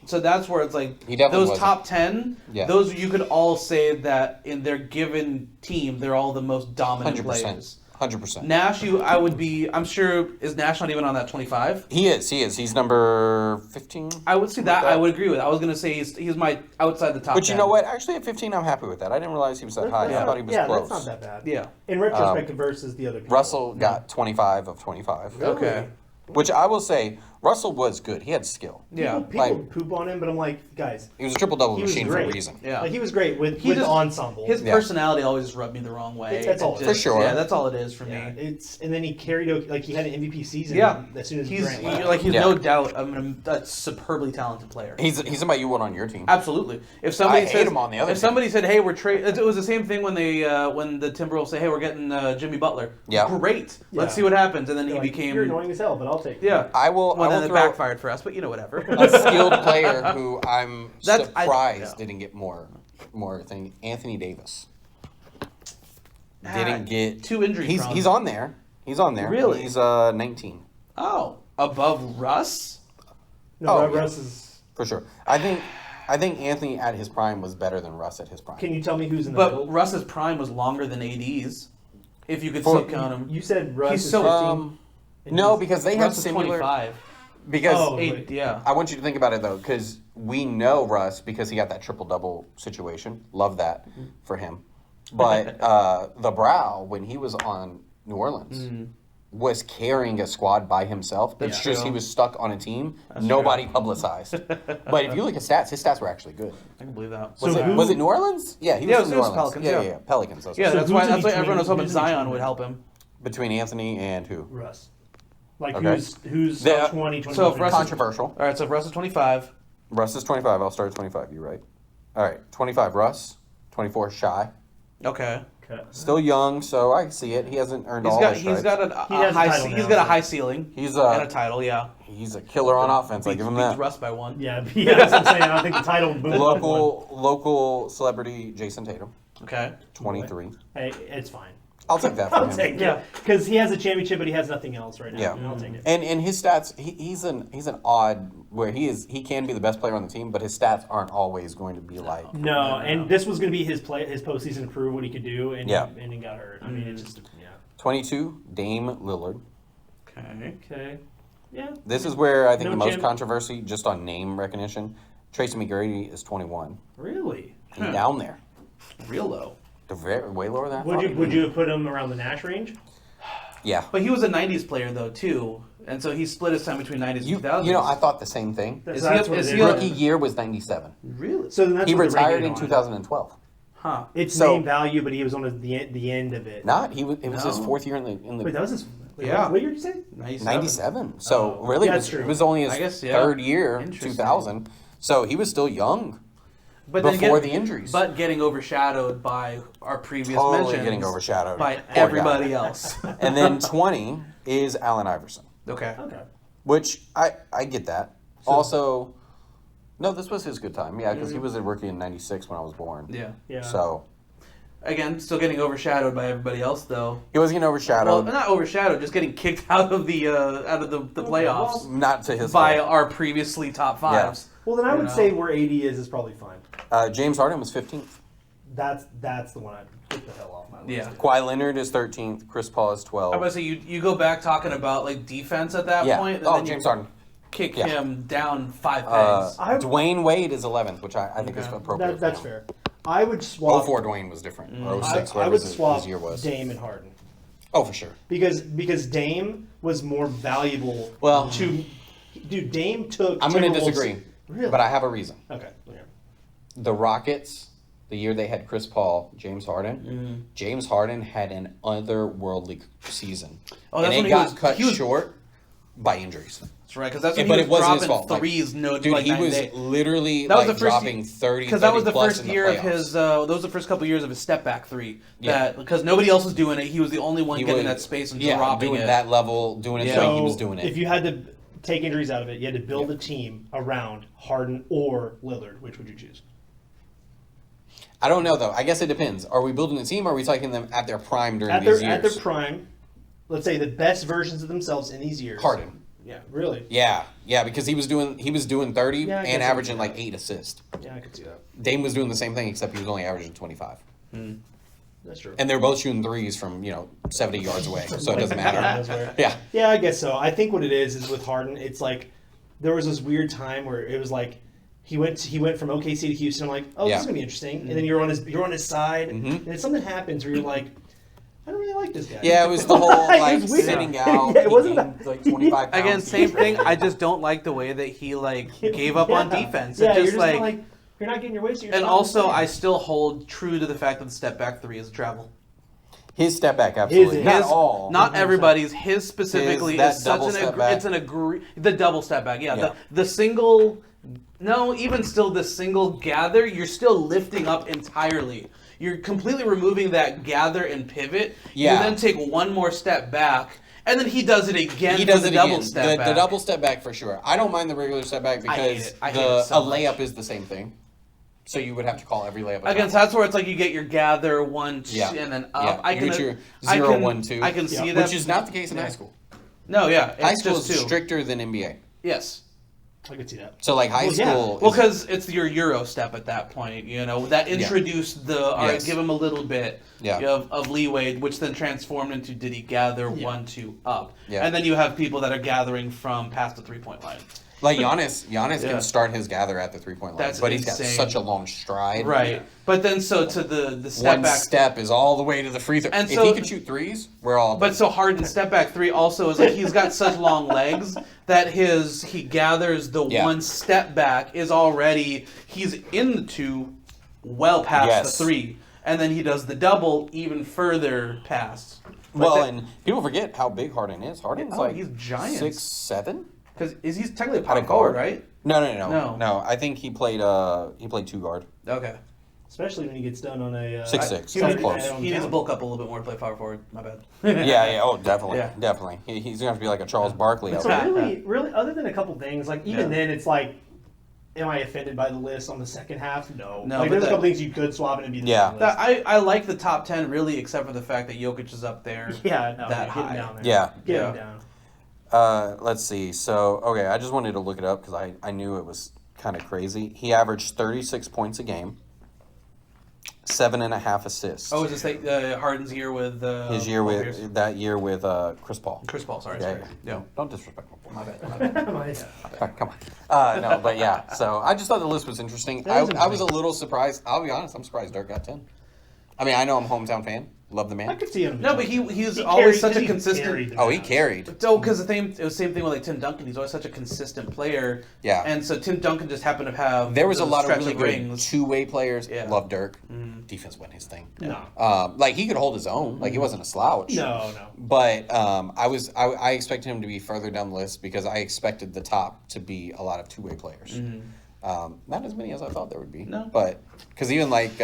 So that's where it's like He definitely those wasn't. top 10. Yeah. Those you could all say that in their given team, they're all the most dominant 100%. players. 100%. Nash, I'm sure, is Nash not even on that 25? He is. He's number 15. I would say that. I would agree with. I was gonna say he's my outside the top. But you 10. know what? Actually, at 15, I'm happy with that. I didn't realize he was that high. I thought he was close. that's not that bad. Yeah. In retrospect, versus the other people. Russell got 25 of 25. Really? Okay. Which I will say, Russell was good. He had skill. Yeah. People Like- poop on him, but I'm like, guys, He was a triple-double he was machine for great. a reason. Yeah. Like, he was great with He the just- ensemble. His Yeah. personality always rubbed me the wrong way. That's all. It For sure. Yeah, that's all it is for yeah, me. and then he carried like he had an MVP season. Yeah. As soon as He's Durant left. he's Yeah. no doubt a superbly talented player. He's somebody you want on your team. Absolutely. If somebody I hate says, him on the other if somebody said, "Hey, we're trading," it was the same thing when they when the Timberwolves say, "Hey, we're getting Jimmy Butler." Yeah. Great. Let's Yeah. see what happens, and then You're he like, became. You're annoying as hell, but I'll take it. Yeah. I will. Well, I then will it throw backfired for us, but you know whatever. a skilled player who I'm That's- surprised yeah. didn't get more thing. Anthony Davis. didn't get 2 injuries. He's on there. He's on there. Really? He's 19. Oh, above Russ? No, yeah. Russ is For sure. I think Anthony at his prime was better than Russ at his prime. Can you tell me who's in the middle? But Russ's prime was longer than AD's. If you could still count him. You said Russ He's is so 15. No, because they have Russ is similar. 25. Because Yeah. I want you to think about it though, because we know Russ because he got that triple-double situation. Love that for him. But the Brow, when he was on New Orleans, was carrying a squad by himself. That's It's just true. he was stuck on a team. Nobody publicized. But if you look at stats, his stats were actually good. I can believe that. Was it New Orleans? Yeah, he was from New Orleans. Pelicans, Yeah, Pelicans. Yeah, So that's who's why in between- everyone was hoping who's in Zion between would them? help him. Between Anthony and who? Russ. Like Okay. who's The- 20, So if Russ is- Controversial. All right, so if Russ is 25. Russ is 25. I'll start at 25. You're right. All right, 25 Russ, 24 Shy. Okay. Okay. Still young, so I see it. He hasn't earned He's all got his he's stripes. got He has a title he's now, got a so- high ceiling He's and a title, yeah. He's a killer on offense. I give him Beats that. Russ by 1. Yeah, that's what I'm saying. I don't think the title moved. Local celebrity Jason Tatum, Okay. 23. Hey, it's fine. I'll take that for I'll him. take Yeah. it because he has a championship, but he has nothing else right now. Yeah. And I'll take it. And his stats, he's an odd where he can be the best player on the team, but his stats aren't always going to be like. No, and this was going to be his postseason to prove what he could do, and he got hurt. I mean, it just 22 Dame Lillard. Okay. Okay. Yeah. This is where I think No the most champ- controversy, just on name recognition. Tracy McGrady is 21. Really? He's down there. Real low. Way lower than that. Would you have put him around the Nash range? Yeah. But he was a 90s player, though, too. And so he split his time between 90s and 2000s. You know, I thought the same thing. That's Is what he it is. Rookie year was 97. Really? So then that's He what they're retired rating in on. 2012. Huh. It's So- name value, but he was on the end of it. Not he was. It was his No. 4th year in Wait, the that was his. Wait, Yeah. What year did you say? 97. So really, Yeah, it that's true. was only his I guess, yeah. 3rd year, Interesting. 2000. So he was still young But before the injuries. But getting overshadowed by our previous Totally mentions. getting overshadowed by Poor everybody guy. else. And then 20 is Allen Iverson, Okay. Okay. which I get that. Also, no, this was his good time. Yeah, because he was a rookie in 96 when I was born. Yeah. Yeah. So Again, still getting overshadowed by everybody else, though. he was getting Well, overshadowed. not overshadowed, just getting kicked out of the playoffs Not to his by fault. our previously top fives. Well, then I would know. say where AD is probably fine. James Harden was 15th. That's the one I'd get the hell off my list. Yeah. Kawhi Leonard is 13th. Chris Paul is 12th. I was gonna say you go back talking about like defense at that Yeah. point. And Oh, then James you Harden. kick Yeah. him down 5 pegs. Dwayne Wade is 11th, which I think is Okay. appropriate. That's for him. fair. I would swap. 04 Dwayne was different. Or 06, I whatever would his swap year was. Dame and Harden Oh, for sure. because Dame was more valuable. Well- Dude, Dame took. I'm going to Timberwolves- disagree. Really? But I have a reason. Okay. The Rockets, the year they had Chris Paul, James Harden, James Harden had an otherworldly season. Oh, that's and when it he got was- cut he was- short by injuries. That's right, because that's when But he it was wasn't his dropping fault. threes. No, Dude, like he 9 was days. literally That was like the first dropping 30, Because that was the 30 plus first in the year of playoffs. his. That was the first couple years of his step back three. Yeah. Because nobody else was doing it. He was the only one He getting was- that space and yeah, dropping doing it. that level, doing it Yeah. the way So he was doing it. if you had to take injuries out of it, you had to build a team around Harden or Lillard. Which would you choose? I don't know, though. I guess it depends. Are we building a team, or are we taking them at their prime during At these their years? prime, let's say the best versions of themselves in these years. Harden. Yeah, really. Yeah, because he was doing 30 Yeah, I and guess I averaging can like see 8 assists. Yeah, I could see that. Dame was doing the same thing, except he was only averaging 25. That's true. And they're both shooting threes from 70 yards away, so it doesn't matter. Matter. Yeah, Yeah, I guess so. I think what it is with Harden, it's like there was this weird time where it was like he went from OKC to Houston. I'm like, oh, Yeah. this is gonna be interesting. And then you're on his side, Mhm. and then something happens where you're like, I don't really like this guy. yeah. It was the whole It like was weird. sitting out. Yeah, it he wasn't gained, that- like 25 pounds. Again, same thing. I just don't like the way that he gave up on Yeah. defense. Yeah, It you're just just kinda like you're not getting your waist. and also I still hold true to the fact that the step back three is a travel. His step back, absolutely. Not all. Not everybody's. His specifically His, that is such double an step back. it's an agree the double step back. Yeah, Yeah. The single. No, even still, the single gather, you're still lifting up entirely. You're completely removing that gather and pivot. Yeah. You then take one more step back, and then he does it again. He does for the it double again. step back. The double step back for sure. I don't mind the regular step back I hate because it. I hate it so a much. layup is the same thing. So you would have to call every layup. Again, so that's where it's like you get your gather 1, 2, and then up. Yeah. I can you get your 0, 1, 2. I can see that, which is not the case in high school. No, yeah, it's high school just is 2. stricter than NBA. Yes. I could see that. So like high school. Well, because it's your Euro step at that point, that introduced the give him a little bit of leeway, which then transformed into did he gather 1, 2 up, and then you have people that are gathering from past the 3-point line. Like Giannis can start his gather at the 3-point line, but he's got such a long stride. Right. Yeah. But then to the step one back. step is all the way to the free throw. And if he could shoot threes, we're all. But so Harden's step back 3 also is like he's got such long legs that he gathers the one step back is already he's in the 2, well past the 3, and then he does the double even further past. Well, and people forget how big Harden is. Harden's he's giant. 6'7". Because he's technically a power forward, right? No. I think he played 2 guard. Okay. Especially when he gets done on a 6'6". Close. He needs to bulk up a little bit more to play power forward. My bad. Yeah. Oh, definitely. Definitely. He's gonna have to be like a Charles Barkley. So really, other than a couple things, like even then, it's like, am I offended by the list on the second half? No. Like there's a couple things you could swap and it'd be the same list. I like the top 10 really, except for the fact that Jokic is up there. Yeah. No. That high. Get him down there. Yeah. Get him down. Let's see. So, okay, I just wanted to look it up because I knew it was kind of crazy. He averaged 36 points a game, 7.5 assists. Oh, is this Harden's year with his year with Pierce? That year with Chris Paul. Chris Paul, sorry. Yeah. Don't disrespect my My bad. Come on. No, but yeah. So I just thought the list was interesting. I was a little surprised. I'll be honest. I'm surprised Dirk got 10. I mean, I know I'm a hometown fan. Love the man. I could see him. No, but he's always such a consistent. He carried. So, because it was the same thing with like Tim Duncan. He's always such a consistent player. Yeah. And so Tim Duncan just happened to have. There was a lot of really good two-way players. Yeah. Love Dirk. Defense wasn't his thing. No. Like he could hold his own. Like he wasn't a slouch. No. But I expected him to be further down the list because I expected the top to be a lot of two-way players. Not as many as I thought there would be. No. But because even like.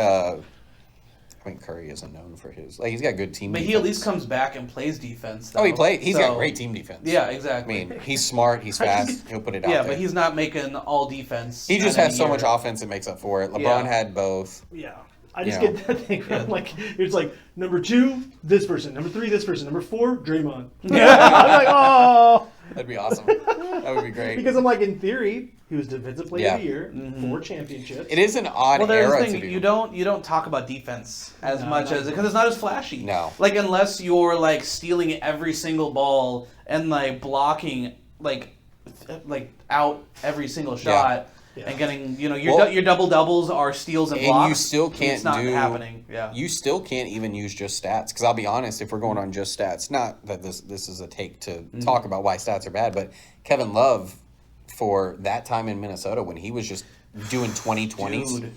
I mean, Curry isn't known for his he's got good team. But defense. he at least comes back and plays defense. Though. He's got great team defense. Yeah, exactly. I mean, he's smart, he's fast, he'll put it out there. Yeah, but he's not making all defense. He just has so much offense it makes up for it. LeBron had both. Yeah. I just get that thing from like it's like number 2, this person, number 3, this person, number 4, Draymond. Yeah. I'm like, oh, that'd be awesome. That would be great. Because I'm like, in theory, he was defensive player of the year, 4 championships. It is an odd era to do. You don't talk about defense as much as because it's not as flashy. No. Like unless you're like stealing every single ball and like blocking like out every single shot. Yeah. And getting, your double doubles are steals and blocks. And you still can't it's not happening. Yeah. You still can't even use just stats. Because I'll be honest, if we're going on just stats, not that this is a take to talk about why stats are bad, but Kevin Love, for that time in Minnesota when he was just doing 20-20s,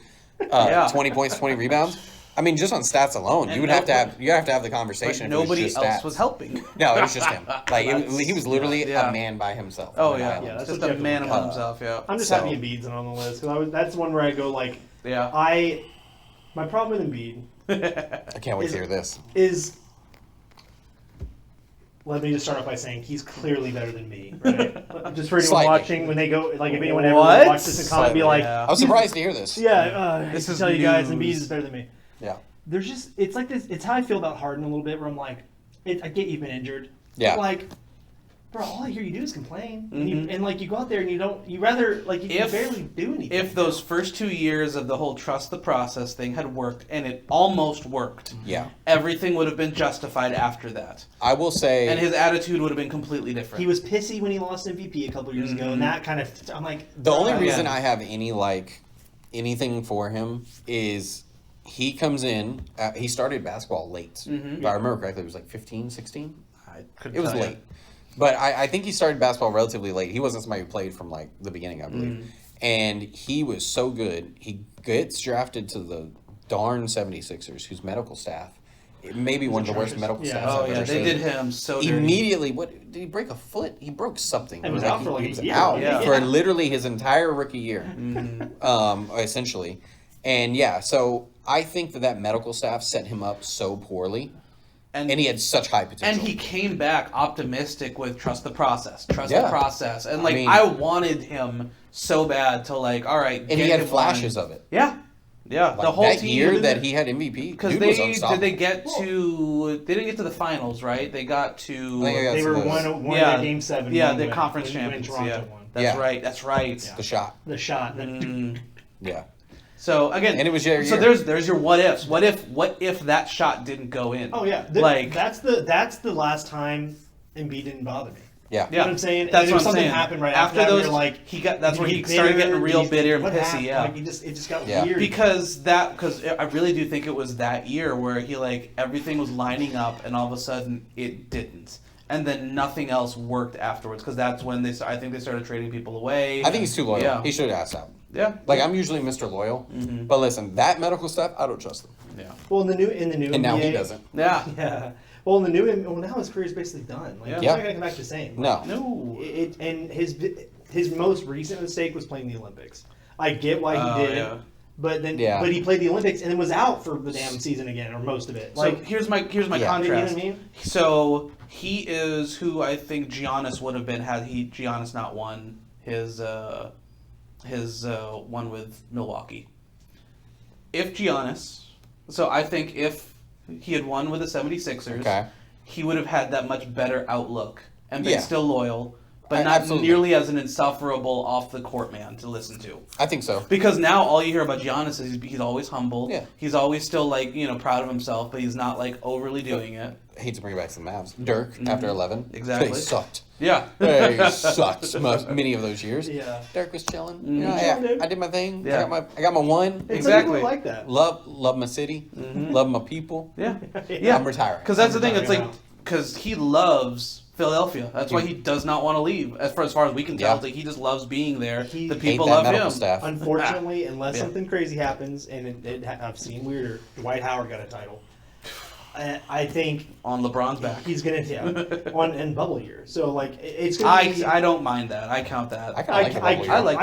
20 points, 20 rebounds. I mean, just on stats alone, you have to have the conversation. But nobody else stats. was helping. No, it was just him. Like he was literally a man by himself. Oh yeah, that's just a man by himself. Yeah. I'm just happy Embiid's on the list because that's one where I go like, my problem with Embiid. I can't wait to hear this. Let me just start off by saying he's clearly better than me, right? Just for anyone watching, when they go, like if anyone ever watch this and comment, be like, I was surprised to hear this. Yeah, this is tell you guys, Embiid is better than me. Yeah. There's just, it's like this, it's how I feel about Harden a little bit, where I'm like, I get you've been injured. Yeah. But like, bro, all I hear you do is complain. And like, you go out there and you can barely do anything. If those first 2 years of the whole trust the process thing had worked, and it almost worked, everything would have been justified after that. I will say... And his attitude would have been completely different. He was pissy when he lost MVP a couple years ago, and that kind of, I'm like... The only reason I have anything for him is... He comes in, he started basketball late. If I remember correctly, it was like 15, 16? It was late. But I think he started basketball relatively late. He wasn't somebody who played from like the beginning, I believe. And he was so good. He gets drafted to the darn 76ers, whose medical staff, maybe one of the worst medical staffs I've ever seen. They did him so dirty. Immediately, did he break a foot? He broke something. He was out for like for literally his entire rookie year, essentially. And so I think that medical staff set him up so poorly. And he had such high potential. And he came back optimistic with trust the process. The process. And I wanted him so bad to like, all right. And he had flashes of it. Yeah. Yeah, Like, the whole that team year that he had MVP, because dude was they unstoppable. they didn't get to the finals, right? They got to They were one of their game 7. Yeah, they're conference champions. Toronto won. That's right. That's right. The shot. The shot. Yeah. So again, and it was your so year. there's your what ifs. What if that shot didn't go in? Oh yeah, like that's the last time Embiid didn't bother me. Yeah. You know what I'm saying? That's and what I'm something saying. happened right after after that, those. we were like, That's when he started getting real bitter and pissy. Yeah, like it just got weird. Because I really do think it was that year where he like everything was lining up and all of a sudden it didn't. And then nothing else worked afterwards because that's when I think they started trading people away. I think he's too loyal. Yeah. He should have asked out. Yeah. Like I'm usually Mr. Loyal, but listen, that medical stuff, I don't trust him. Yeah. Well, in the new and NBA, now he doesn't. Yeah. Yeah. Well, now his career is basically done. Like he's not gonna come back the same. Like, No. And his most recent mistake was playing the Olympics. I get why he did it. But then, but he played the Olympics and then was out for the damn season again, or most of it. Like so here's my contrast. You know what I mean? So he is who I think Giannis would have been had Giannis not won his one with Milwaukee. If Giannis, so I think if he had won with the 76ers, he would have had that much better outlook and been still loyal. But not nearly as an insufferable off-the-court man to listen to. I think so. Because now all you hear about Giannis is he's always humble. Yeah. He's always still, like, proud of himself, but he's not, like, overly doing it. I hate to bring it back to the Mavs. Dirk, after 11. Exactly. They sucked. Yeah. They sucked many of those years. Yeah. Dirk was chilling. Dude. I did my thing. Yeah. I got my one. Exactly. Like that. Love my city. Love my people. Yeah. I'm retiring. Because that's the thing. It's like, because he loves Philadelphia. That's why he does not want to leave. As far as we can tell, it's like he just loves being there. The people love him. Staff. Unfortunately, unless something crazy happens, and I've seen weirder, Dwight Howard got a title. I think on LeBron's back, he's gonna in bubble year. So like it's gonna be. I don't mind that. I count that. I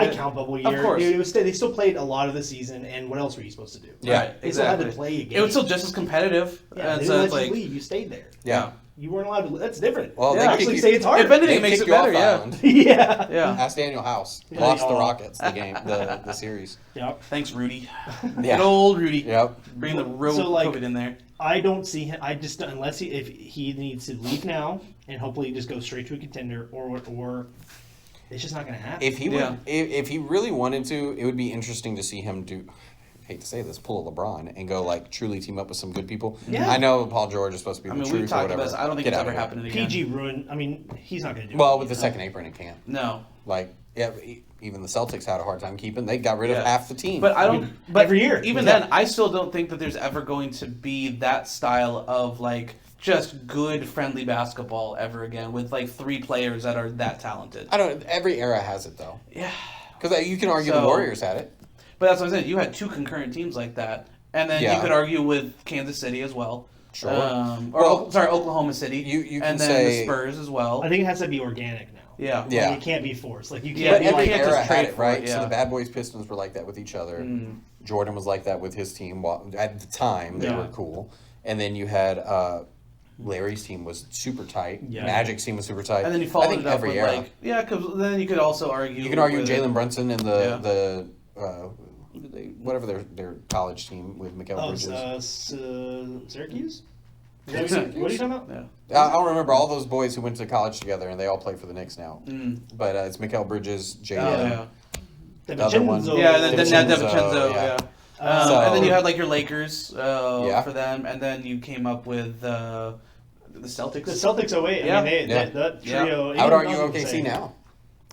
count bubble year. Of course, dude, they still played a lot of the season, and what else were you supposed to do? Yeah, right, they still had to play a game. It was still just as competitive. Yeah, and they so let it's you like leave. You stayed there. Yeah. You weren't allowed to. That's different. Well, they they actually say it's hard. If anything, it makes it better. Yeah. Yeah. Ask Daniel House. Lost the Rockets the game, the series. Yep. Thanks, Rudy. Yeah. Good old Rudy. Yep. Bring the COVID in there. I don't see him. I just unless if he needs to leave now and hopefully just go straight to a contender or it's just not going to happen. If he would, if he really wanted to, it would be interesting to see him do. I hate to say this, pull a LeBron and go like truly team up with some good people. Yeah. I know Paul George is supposed to be the truth we've talked or whatever. about this. I don't think it's ever happening again. PG ruined. I mean, he's not going to do. Well, with the second apron, it can't. No. Like, yeah, even the Celtics had a hard time keeping. They got rid of half the team. But I don't. But every year, even then, I still don't think that there's ever going to be that style of like just good friendly basketball ever again with like 3 players that are that talented. I don't. Every era has it though. Yeah. Because you can argue the Warriors had it. But that's what I'm saying. You had 2 concurrent teams like that, and then you could argue with Kansas City as well. Sure. Oklahoma City. You can and then the Spurs as well. I think it has to be organic now. Yeah. Yeah. Like, it can't be forced. Like you can't. But be every like, era had trade it, right? for it, So the Bad Boys Pistons were like that with each other. Jordan was like that with his team. At the time, they were cool. And then you had Larry's team was super tight. Yeah. Magic's team was super tight. And then you followed I think it up every with era. like because then you could also argue. You can argue Jalen Brunson and the whatever their college team with Mikal Bridges. Syracuse. What are you talking about? Yeah. I don't remember all those boys who went to college together and they all play for the Knicks now. But it's Mikal Bridges, Jalen. The other one. Yeah, then DiVincenzo. Yeah. And then you had like your Lakers for them, and then you came up with the Celtics. The Celtics 08. Yeah. I mean, that trio. I would argue OKC now.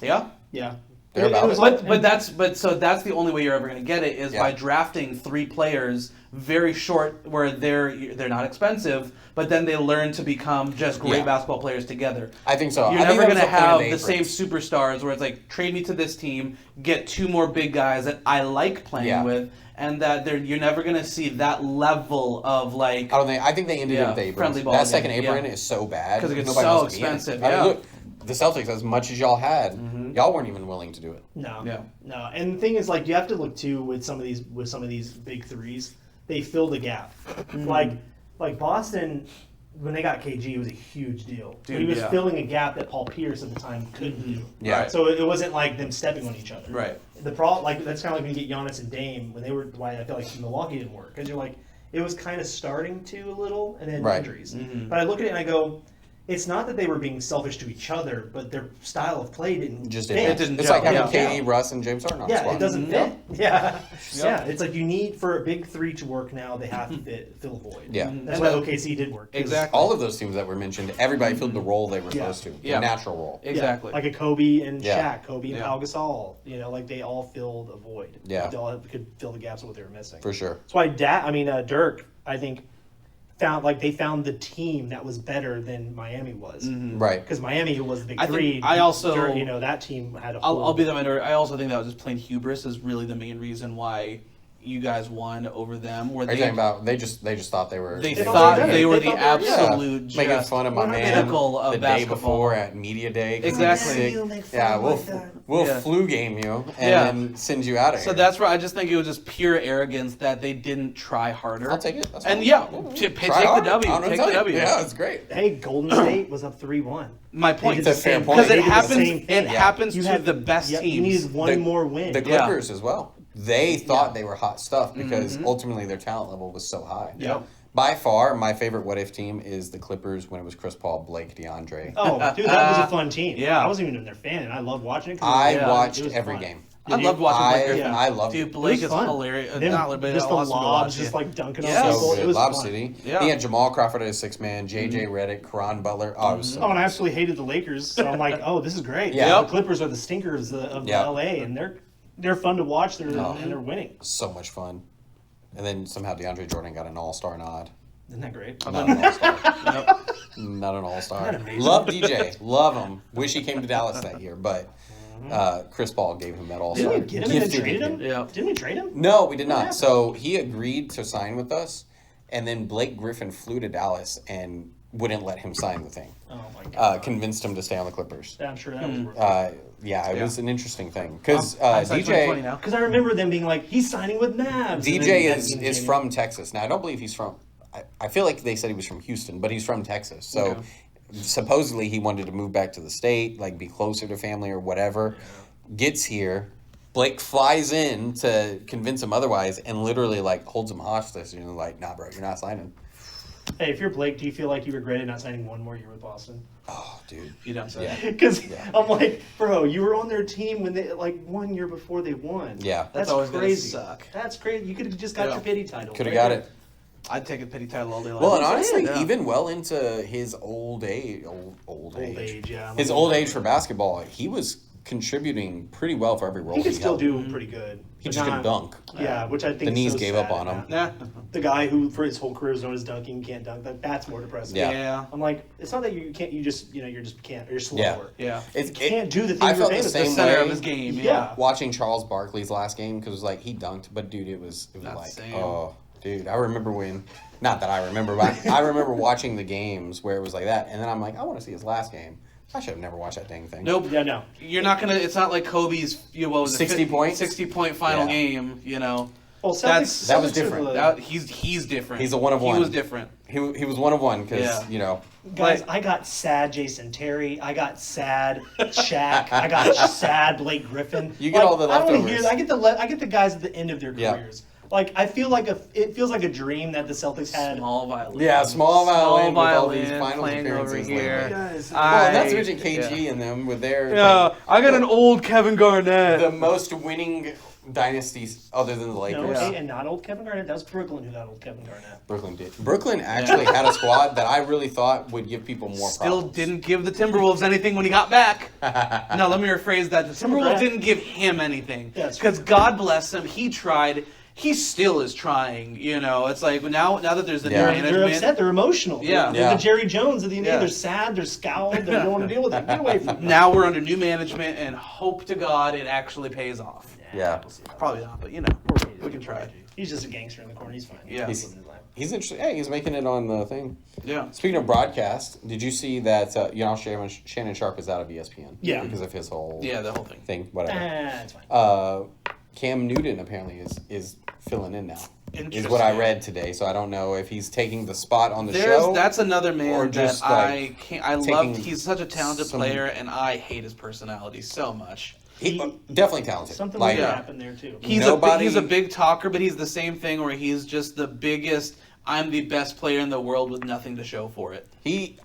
Yeah. Yeah. They're about it. But that's the only way you're ever going to get it is by drafting 3 players very short, where they're not expensive, but then they learn to become just great basketball players together. I think so. You're never going to have the same superstars where it's like trade me to this team, get 2 more big guys that I like playing with. And that you're never going to see that level of like. I think they ended it with Abrams. Friendly ball that game. second apron is so bad because it gets nobody so wants to be in it. expensive. I mean, look, the Celtics, as much as y'all had, y'all weren't even willing to do it. No. Yeah. No. And the thing is, like, you have to look too with some of these big threes. They fill the gap. Like Boston, when they got KG, it was a huge deal. Dude, he was yeah. filling a gap that Paul Pierce at the time couldn't do. Yeah. Right. So it wasn't like them stepping on each other. Right. The problem, like that's kind of like when you get Giannis and Dame when they were. Why I feel like Milwaukee didn't work because you're like it was kind of starting to a little and then Right. injuries. Mm-hmm. But I look at it and I go, it's not that they were being selfish to each other, but their style of play didn't. Just fit. didn't. didn't It's gel. like having Yeah. KD, Russ, and James Harden on the Yeah, squad. it doesn't Yep. fit. Yeah, Yep. yeah. It's like you need for a big three to work now. They have to fill a void. Yeah. That's And why the- OKC did work. 'cause- Exactly. All of those teams that were mentioned, everybody filled the role they were Yeah. supposed to. Yeah. The natural role. Yeah, Exactly. like a Kobe and Yeah. Shaq, Kobe and Yeah. Pau Gasol. Like they all filled a void. Yeah. They all could fill the gaps of what they were missing. For sure. That's why Dirk, I think, they found the team that was better than Miami was. Right. Because Miami was the big I think- three. I also- Dirk, that team had a. I'll be the minority. I also think that was just plain hubris is really the main reason why you guys won over them. Where Are you talking about they just thought they were they They thought thought they were they the thought they were- absolute making just fun of my man pinnacle of the day basketball. before at media day. 'cause Exactly. he's sick. Yeah, we'll Yeah. flu game you and Yeah. then send you out of So here. that's where I just think it was just pure arrogance that they didn't try harder. I'll take it. That's And fine. yeah, take Try the hard. W. I don't know Take what the to tell W. you. Yeah, it's great. Hey, Golden State was up 3-1. My They point. did the It's a fair same- point. Because they it did the happens. same It thing. happens You to had the best You teams. needed one more win. The Clippers as well. They thought they were hot stuff because Mm-hmm. ultimately their talent level was so high. Yep. By far, my favorite what if team is the Clippers when it was Chris Paul, Blake, DeAndre. Oh, dude, that was a fun team. Yeah. I wasn't even their fan, and I loved watching it. 'cause I it watched was every fun. game. I loved watching Blake I, Griffin. I loved Dude, it. Blake was is fun. hilarious. Them- Just just the lobs, just like dunking Yeah. on So people. good. It was Lob fun. City. Yeah. He had Jamal Crawford as a 6-man, JJ Redick, Karan Butler. Oh, it was so Oh, and I good. absolutely hated the Lakers, so I'm like, oh, this is great. Yeah. The Clippers are the stinkers of Yeah. LA, and they're fun to watch. And they're winning. So much fun. And then somehow DeAndre Jordan got an all-star nod. Isn't that great? Not an all-star. Yep. Not an all-star. Isn't that amazing? Love DJ. Love him. Wish he came to Dallas that year, but Chris Paul gave him that all-star. Didn't we get him and then Gifted traded him? Yeah. Didn't we trade him? No, we did What not. happened? So he agreed to sign with us, and then Blake Griffin flew to Dallas and wouldn't let him sign the thing. Oh my god. Convinced him to stay on the Clippers. I'm sure that was worth it. Yeah, it Yeah. was an interesting thing because Hindsight's 2020 DJ now. Because I remember them being like, he's signing with Mavs. and then DJ that is team is came from Texas. Now I don't believe he's from. I feel like they said he was from Houston, but he's from Texas. So Okay. supposedly he wanted to move back to the state, like be closer to family or whatever. Gets here. Blake flies in to convince him otherwise, and literally like holds him hostage. You know, like, nah, bro, you're not signing. in. Hey, if you're Blake, do you feel like you regretted not signing one more year with Boston? Oh, dude. You don't say. Yeah. Because I'm like, bro, you were on their team when they 1 year before they won. Yeah. That's always gonna crazy. suck. That's crazy. You could have just got Yeah. your pity title. Could have right got there. it. I'd take a pity title all day long. Well, and honestly, Yeah. even well into his old age, Old age, yeah. his old age for basketball, he was contributing pretty well for every role He could still held. do pretty good. He but just not- couldn't dunk. Yeah, which I think The is knees so gave sad, up on him. Yeah. The guy who for his whole career is known as dunking can't dunk. That's more depressing. Yeah. Yeah. I'm like, it's not that you can't. You just you're just can't. You're slower. Yeah. Yeah. It's, You can't do the things I you're felt the famous for. same Center way of his game. Yeah. Yeah. watching Charles Barkley's last game because it was like he dunked, but dude, it was Not like, the same. oh, dude, I remember when. Not that I remember, but I remember watching the games where it was like that, and then I'm like, I want to see his last game. I should have never watched that dang thing. Nope. Yeah, no. You're not gonna. It's not like Kobe's. What was it? 60 points? 60-point final Yeah. game. You know. Well, That's- that was Celtics are different. the- He's different. He's a one of one. He was different. He was one of one because Yeah. you know. Guys, Like- I got sad Jason Terry. I got sad Shaq. I got sad Blake Griffin. You get all the I don't wanna leftovers. hear. I get the guys at the end of their Yeah. careers. Like I feel like it feels like a dream that the Celtics had. Small violin. Yeah, small violin with all violin these finals playing over appearances here. lately. Guys, Well, and that's I- mentioning KG and them with their Yeah, I got an old Kevin Garnett. the most winning dynasties other than the Lakers. no, Yeah. and not old Kevin Garnett. That was Brooklyn who got old Kevin Garnett. Brooklyn did. Brooklyn actually had a squad that I really thought would give people more Still problems. didn't give the Timberwolves anything when he got back. No, let me rephrase that. The Timberwolves Right. didn't give him anything. Yeah, it's Because God bless him, he tried. He still is trying. You know, it's like now that there's the Yeah. new They're management. upset. They're emotional. Yeah. They're Yeah. the Jerry Jones of the NBA. Yeah. They're sad. They're scowled. They don't want to deal with it. Get away from them. Now we're under new management, and hope to God it actually pays off. Yeah. We'll see. Probably not, but you know, we can try. He's just a gangster in the corner. He's fine. Yeah. He's living his life. He's interesting. Hey, he's making it on the thing. Yeah. Speaking of broadcast, did you see that Shannon Sharp is out of ESPN? Yeah. Because of his whole Yeah, the whole thing. thing, whatever. That's fine. Cam Newton apparently is filling in now. is what I read today. So I don't know if he's taking the spot on the show. That's another man or that just, I can't. I love. He's such a talented some- player, and I hate his personality so much. He definitely talented. Something like weird happened there too. He's a big talker, but he's the same thing where he's just the biggest. I'm the best player in the world with nothing to show for it.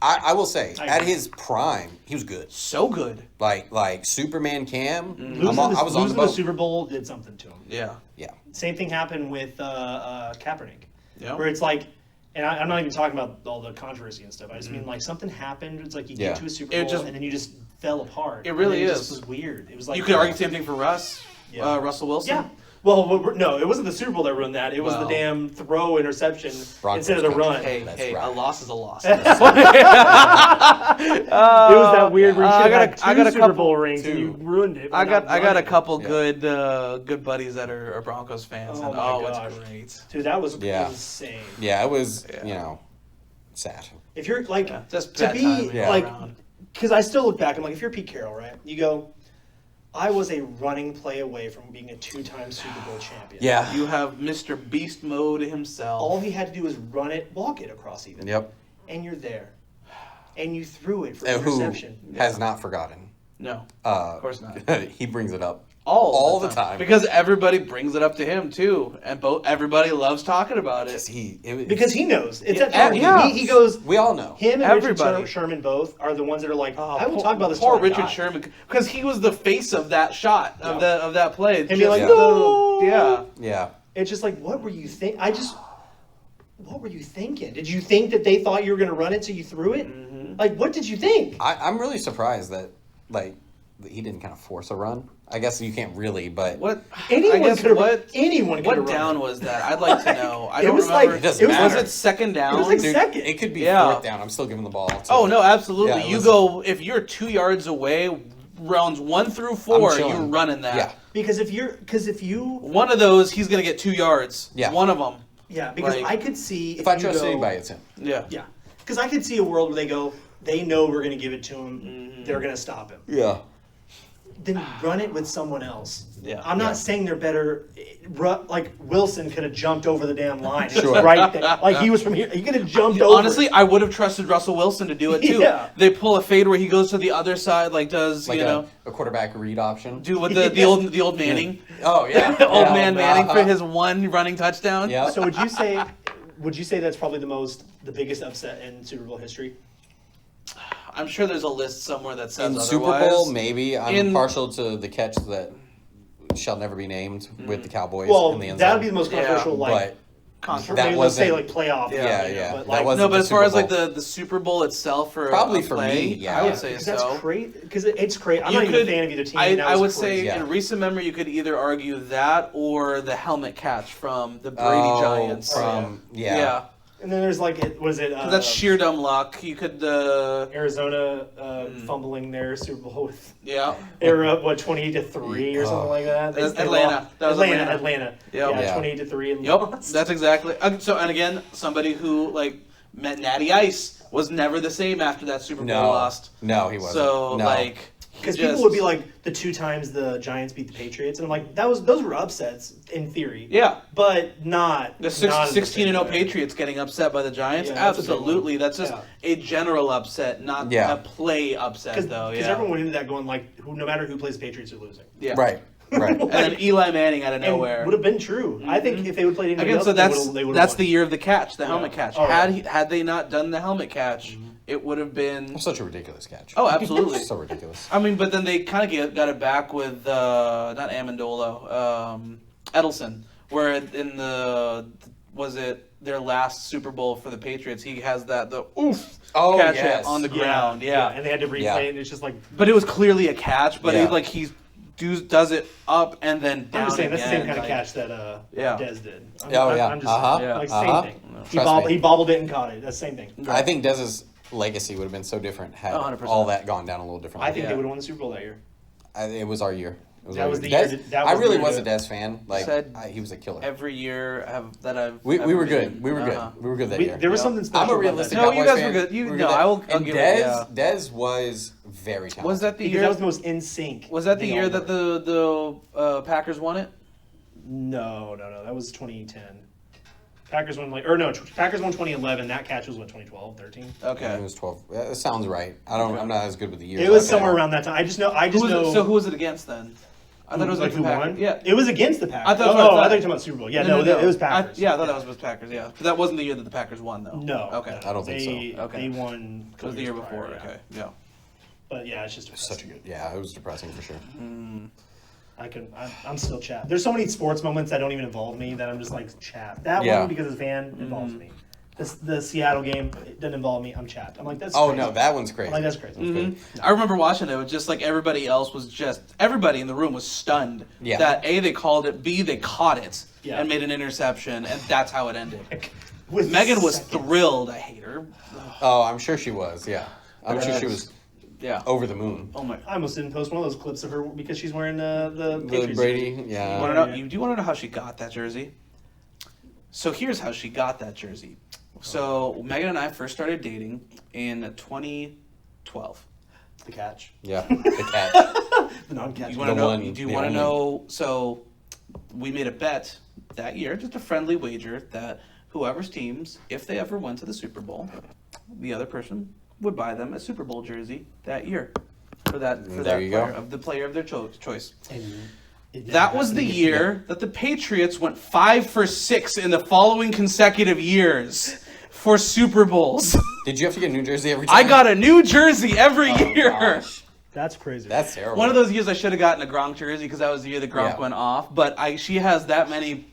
I will say, at his prime, he was good. So good. Like Superman Cam. I was on the Super Bowl did something to him. Yeah. Yeah. Same thing happened with Kaepernick. Yeah. Where it's like, and I'm not even talking about all the controversy and stuff. I just mean like something happened. It's like you get to a Super Bowl and then you just fell apart. It really is. It just was weird. It was like you could argue the same thing for Russ. Yeah. Russell Wilson. Yeah. Well, no, it wasn't the Super Bowl that ruined that. It was the damn throw interception instead of the run. Hey, a loss is a loss. It was that weird where you should have had two Super Bowl rings and you ruined it. I got a couple good buddies that are Broncos fans. It's great. Dude, that was insane. Yeah, it was, sad. If you're like, just to be like, because I still look back, I'm like, if you're Pete Carroll, right? You go, I was a running play away from being a 2-time Super Bowl champion. Yeah. You have Mr. Beast Mode himself. All he had to do was run it, walk it across even. Yep. And you're there. And you threw it for interception. Who has not forgotten. No. Of course not. He brings it up. All the time. Because everybody brings it up to him, too. And everybody loves talking about it. Because he knows. It's he goes... We all know. Him and Richard Sherman both are the ones that are like, I will talk about this. Poor Richard Sherman. Because he was the face of that shot, of that play. And be like, no! Yeah. Yeah. It's just like, what were you thinking? What were you thinking? Did you think that they thought you were going to run it so you threw it? Mm-hmm. Like, what did you think? I'm really surprised that, he didn't kind of force a run. I guess you can't really, but anyone could have. What down was that? I'd like to know. I don't remember. Like, it doesn't matter. Was it second down? It was like second. It could be fourth down. I'm still giving the ball. Oh no, absolutely. You go if you're 2 yards away, rounds 1 through 4, you're running that. Yeah. Because if you one of those, he's gonna get 2 yards. Yeah. One of them. Yeah, because I could see if I trust anybody, it's him. Yeah. Yeah. Because I could see a world where they know we're gonna give it to him. Mm-hmm. They're gonna stop him. Yeah. Then run it with someone else. Yeah. I'm not saying they're better. Like Wilson could have jumped over the damn line. Sure. Right there. Like he was from here. He could have jumped over. Honestly, I would have trusted Russell Wilson to do it too. Yeah. They pull a fade where he goes to the other side, a quarterback read option. Do with the old Manning. Oh yeah. Old man Manning for his one running touchdown. Yeah. So would you say that's probably the biggest upset in Super Bowl history? I'm sure there's a list somewhere that says otherwise. Super Bowl, maybe. I'm partial to the catch that shall never be named with the Cowboys in the end zone. That would be the most controversial, that let's say playoff. Yeah. But as far as the Super Bowl itself, probably for me, I would say so. That's crazy because it's crazy. I'm not even a fan of either team. I would say in recent memory, you could either argue that or the helmet catch from the Brady Giants. Yeah. And then there's that's sheer dumb luck. You could Arizona fumbling their Super Bowl with they were up 28-3 or something like that. Atlanta. That was Atlanta. Yeah, 28-3 and lost. That's exactly. So and again, somebody who met Natty Ice was never the same after that Super Bowl lost. No, he wasn't. So because people would be like, the 2 times the Giants beat the Patriots, and I'm like, those were upsets in theory. Yeah, but not the 16-0 Patriots getting upset by the Giants. Yeah, absolutely, that's just a general upset, not a play upset though. Because everyone went into that going no matter who plays the Patriots are losing. Yeah, right. And then Eli Manning out of nowhere would have been true. I think if they would play again, so that's the year of the catch, the helmet catch. Had they not done the helmet catch. It would have been such a ridiculous catch. Oh, absolutely, so ridiculous. I mean, but then they kind of got it back with not Amendola, Edelson, where in their last Super Bowl for the Patriots, he has the catch on the ground, and they had to replay it. And it's just like, but it was clearly a catch, but he does it up and then down. I'm just saying again. that's the same kind of catch that Dez did. I'm just same thing. He bobbled it and caught it. That's the same thing. I think Dez's legacy would have been so different had 100%. All that gone down a little differently. I think they would have won the Super Bowl that year. It was our year. That was the year. I really was a Dez fan. He was a killer. Every year we were good. We were good. We were good that year. There was something special. I'm a realistic Cowboys fan. No, you guys were good. I will give it. Dez was very talented. Was that the year? That was the most in sync. Was that the year that the Packers won it? No. That was 2010. Packers won Packers won 2011. That catch was what 2012, 13. Okay. It was 12. That sounds right. I'm not as good with the years. It was somewhere around that time. I just know. So who was it against then? I thought it was like who won? Yeah, it was against the Packers. I thought. I thought you were talking about Super Bowl. Yeah, no, it was Packers. I thought that was with Packers. Yeah, but that wasn't the year that the Packers won, though. No. Okay. I don't think so. Okay. They won. It was the year before. Okay. Yeah. But yeah, it's just depressing. Such a good. Yeah, it was depressing for sure. I'm still chapped. There's so many sports moments that don't even involve me that I'm just like chapped. That one because as a fan involves me. The Seattle game, it doesn't involve me. I'm chapped. I'm like, that's crazy. No, that one's crazy. I'm like, that's crazy. I remember watching it. It was just like everybody else was everybody in the room was stunned that A, they called it, B, they caught it and made an interception, and that's how it ended. Megan was thrilled. I hate her. Oh, I'm sure she was, yeah. I'm sure she was over the moon. Oh my! I almost didn't post one of those clips of her because she's wearing the Patriots Brady, jersey. yeah. Do you want to know how she got that jersey? So here's how she got that jersey. So Megan and I first started dating in 2012. The catch. Yeah, the catch. The non-catch. Do you want to know? So we made a bet that year, just a friendly wager, that whoever's teams, if they ever went to the Super Bowl, the other person would buy them a Super Bowl jersey that year for that player of their choice. That was the year that the Patriots went 5 for 6 in the following consecutive years for Super Bowls. Did you have to get a new jersey every time? I got a new jersey every year. Gosh. That's crazy. That's terrible. One of those years I should have gotten a Gronk jersey because that was the year that Gronk went off. But she has that many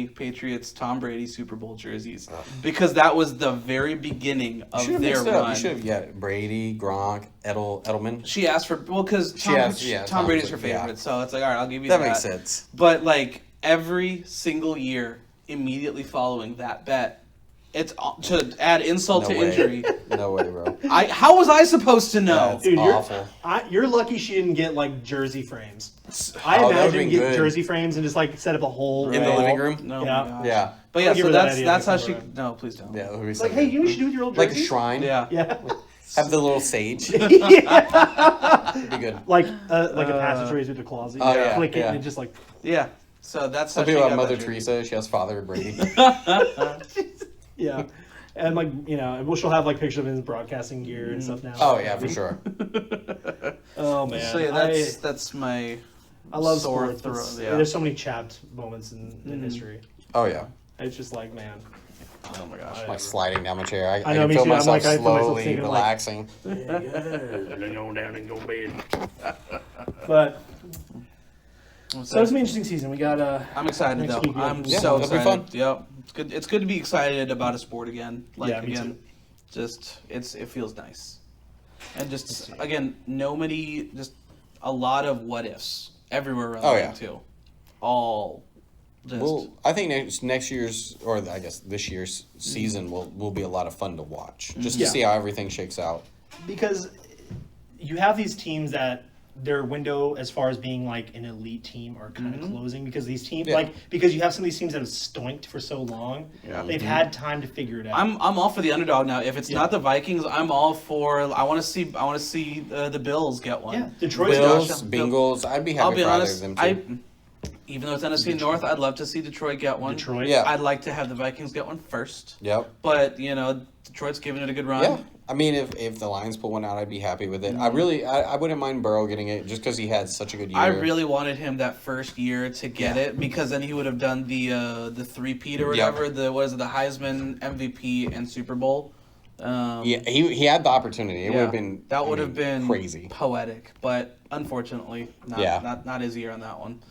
Patriots Tom Brady Super Bowl jerseys because that was the very beginning of their run. You should have Brady, Gronk, Edelman. She asked for because Tom Brady's her favorite, so it's like, all right, I'll give you that. That makes sense. But like every single year immediately following that bet, it's to add insult to injury. No way, bro. How was I supposed to know? That's awful. You're lucky she didn't get like jersey frames. I imagine get jersey frames and just like set up a whole in the living room. No, yeah. But yeah, so that's how she. No, please don't. Yeah, like, hey, you should do with your old jersey. Like a shrine. Yeah. Have the little sage. Yeah. It'd be good. Like a passageways with the closet. Click it and it just like. Yeah. So that's how some people have Mother Teresa. She has Father Brady. Yeah. And like, and she'll have like pictures of his broadcasting gear and stuff now. Oh yeah, for sure. Oh man. So yeah, that's my. I love sore sports. throat. Yeah. There's so many chapped moments in history. Oh yeah. It's just like, man. Oh my gosh. Like sliding down my chair. I know, can me feel too. myself I feel myself slowly sinking, relaxing. Go down and go bed. But so it's an interesting season. We got I'm excited though. week, I'm yeah, so it'll be excited. fun. Yep. It's good. It's good to be excited about a sport again. Like Yeah, me again, too. just it feels nice, and just again, just a lot of what ifs everywhere around the league too. All. Well, I think next year's, or I guess this year's season will be a lot of fun to watch, just to see how everything shakes out. Because you have these teams that their window as far as being like an elite team are kind of closing because these teams because you have some of these teams that have stoinked for so long. Yeah. They've had time to figure it out. I'm all for the underdog now. If it's not the Vikings, I'm all for. I want to see the Bills get one. Yeah, Detroit Bills, Bengals. I'd be happy. I'll be for honest. either of them too. Even though it's NFC North, I'd love to see Detroit get one. Yeah. I'd like to have the Vikings get one first. Yep. But Detroit's giving it a good run. Yeah. I mean, if the Lions pull one out, I'd be happy with it. I wouldn't mind Burrow getting it just because he had such a good year. I really wanted him that first year to get it because then he would have done the three-peat or whatever. The Heisman, MVP, and Super Bowl. He had the opportunity. It would have been crazy, poetic, but unfortunately, not his year on that one.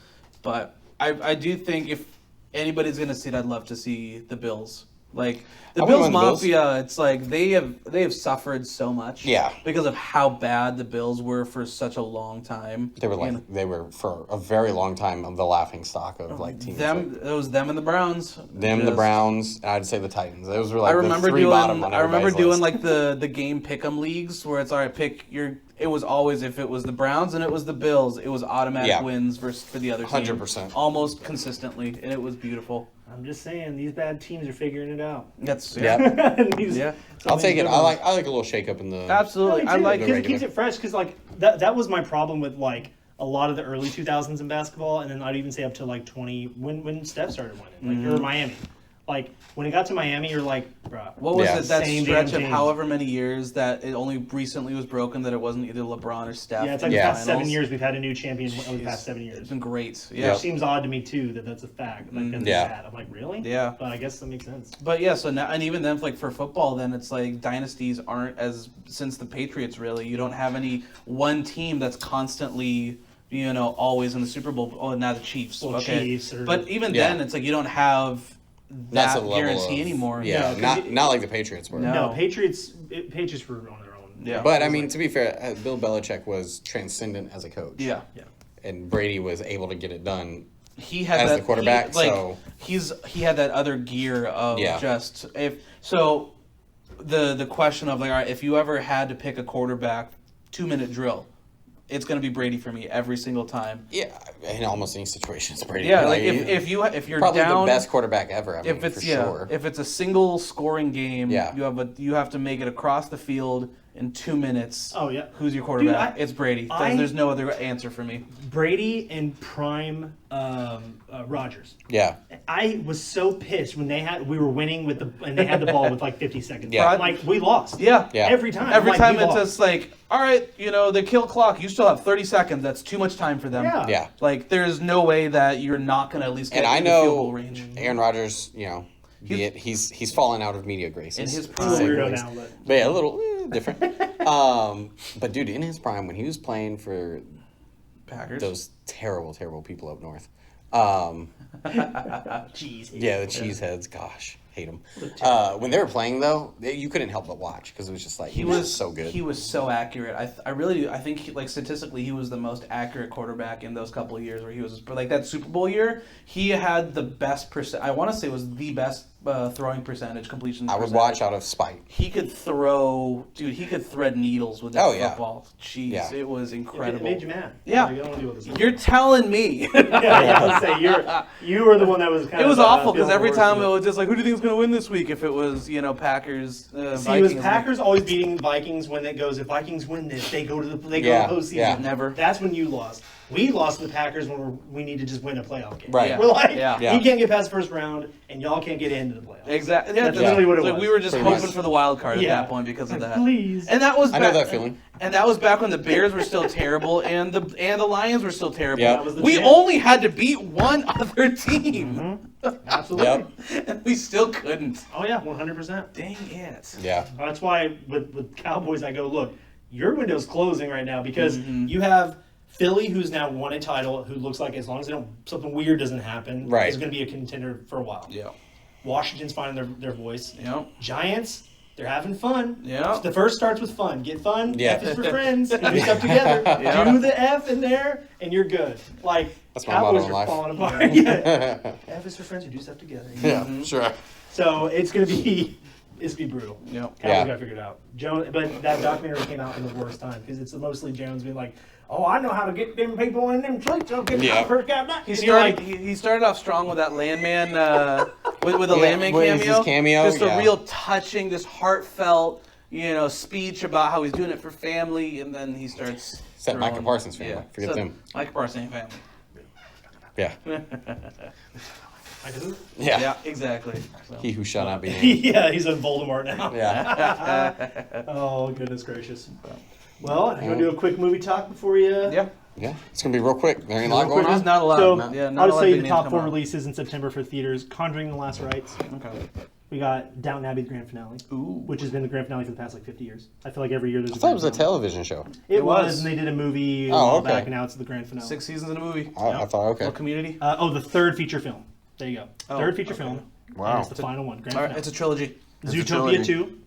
But I do think if anybody's gonna see it, I'd love to see the Bills. Like the Bills Mafia, it's like they have suffered so much. Yeah. Because of how bad the Bills were for such a long time. They were for a very long time the laughing stock of like teams. It was them and the Browns. The Browns, and I'd say the Titans. Those were like the three bottom on everybody's doing list. like the game pick'em leagues where it's all right, pick your. It was always if it was the Browns and it was the Bills, it was automatic wins for the other team. 100%. Almost consistently, and it was beautiful. I'm just saying these bad teams are figuring it out. That's I'll take it. I like a little shake up in the absolutely. I like because it keeps it fresh. Because like that was my problem with like a lot of the early 2000s in basketball, and then I'd even say up to like 20 when Steph started winning, like or Miami. Like when it got to Miami, you're like, bruh. What was it? That Same stretch damn of team. however many years that it only recently was broken that it wasn't either LeBron or Steph. Yeah, it's like in the past finals. 7 years we've had a new champion over the past 7 years. It's been great. Which Yeah. seems odd to me too that that's a fact. Like that's sad. I'm like, really? Yeah. But I guess that makes sense. But yeah, so now, and even then, like for football, then it's like dynasties aren't as since the Patriots. Really, you don't have any one team that's constantly, always in the Super Bowl. Oh, now the Chiefs. Well, okay, Chiefs or, but even then, it's like you don't have That's that a level guarantee of, anymore. Yeah, No, not like the Patriots were. No. No, Patriots were on their own. Yeah. But I mean, to be fair, Bill Belichick was transcendent as a coach. Yeah. And Brady was able to get it done. He had As that, the quarterback, he had that other gear of Yeah. just the question of like, all right, if you ever had to pick a quarterback 2-minute drill, it's going to be Brady for me every single time. Yeah, in almost any situation, it's Brady. Yeah, like if you're probably down, the best quarterback ever. I mean, if it's for sure. if it's a single scoring game, Yeah. you have to make it across the field in 2 minutes. Oh yeah. Who's your quarterback? Dude, it's Brady. There's no other answer for me. Brady and prime Rodgers. Yeah. I was so pissed when we were winning and they had the ball with like 50 seconds. Yeah. I'm like, we lost. Yeah. Yeah. Every time. Every I'm like, time we it's lost. just like, all right, they kill clock. You still have 30 seconds. That's too much time for them. Yeah. Yeah. Like, there's no way that you're not going to at least get And I in the field goal know range. Aaron Rodgers, he's fallen out of media graces. In his I'm prime. a weirdo now, But yeah, a little different. But dude, in his prime, when he was playing for Packers. those terrible, terrible people up north. Jeez. Yeah, the cheeseheads. Gosh, hate them. When they were playing though, you couldn't help but watch because it was just like he was so good. He was so accurate. I think statistically he was the most accurate quarterback in those couple of years where he was like that Super Bowl year. He had the best I want to say it was the best throwing percentage, completion. I would watch out of spite. He could throw, dude. He could thread needles with that football. Jeez, Yeah. it was incredible. It made you mad. Yeah. Like, I don't wanna deal with this. You're telling me. Yeah, let's say you were the one that was kind It of. was awful because feeling every worse time of it was just like, who do you think is going to win this week? If it was, Packers, See, it was Vikings. Packers always beating Vikings when it goes. If Vikings win this, they go to the postseason. Yeah. Never. That's when you lost. We lost to the Packers when we need to just win a playoff game. Right. We're like, Yeah. Yeah. he can't get past the first round, and y'all can't get into the playoffs. Exactly. Yeah, That's literally what it like was. we were just Pretty hoping much. for the wild card at Yeah. that point because of that. Please. And that was I know back, that feeling. And that was back when the Bears were still terrible and the Lions were still terrible. Yeah. That was the We champ. only had to beat one other team. Absolutely. Yep. And we still couldn't. Oh yeah, 100%. Dang it. Yeah. That's why with Cowboys, I go, look, your window's closing right now because you have Philly, who's now won a title, who looks like as long as something weird doesn't happen, Right. is going to be a contender for a while. Yeah. Washington's finding their voice. Yeah. Giants, they're having fun. Yeah. The first starts with fun. Get fun. Yeah. F is for friends. Do stuff together. Yeah. Do the F in there, and you're good. Like, That's my motto Cowboys in are life. falling apart. Yeah. F is for friends who do stuff together. Yeah, sure. So it's gonna be brutal. Yeah. Cowboys Yeah. got figured out. But that documentary came out in the worst time because it's mostly Jones being like, "Oh, I know how to get them people in them suites. I'll get Yeah. first guy back." He And you're started. like, He started off strong with that Landman, with the Yeah, Landman with cameo. his cameo, Just yeah. a real touching, just heartfelt, speech about how he's doing it for family, and then he starts. Except Micah Parsons' family. Yeah. Forget them. Micah Parsons family. Yeah. I do. Yeah. Yeah, exactly. So. He who shall not be named. Yeah, he's a Voldemort now. Yeah. Oh, goodness gracious. Well, you want to do a quick movie talk before you? Yeah. Yeah. It's gonna be real quick. There ain't a lot Real going quick, on. Not a lot. So, not I'll a just lot tell of you big the names top come 4 out. releases in September for theaters. Conjuring: The Last Rites. Okay. We got Downton Abbey: The Grand Finale, Ooh. which has been the grand finale for the past 50 years. I feel like every year there's. I thought it was a television show. It was, was. and they did a movie a Oh, while okay. back, and now it's the grand finale. 6 seasons in a movie. I thought okay. Little Community. The third feature film. There you go. Oh, Third feature okay. film. Wow. And it's the final one. Grand All right, finale. it's a trilogy. It's a Zootopia trilogy. 2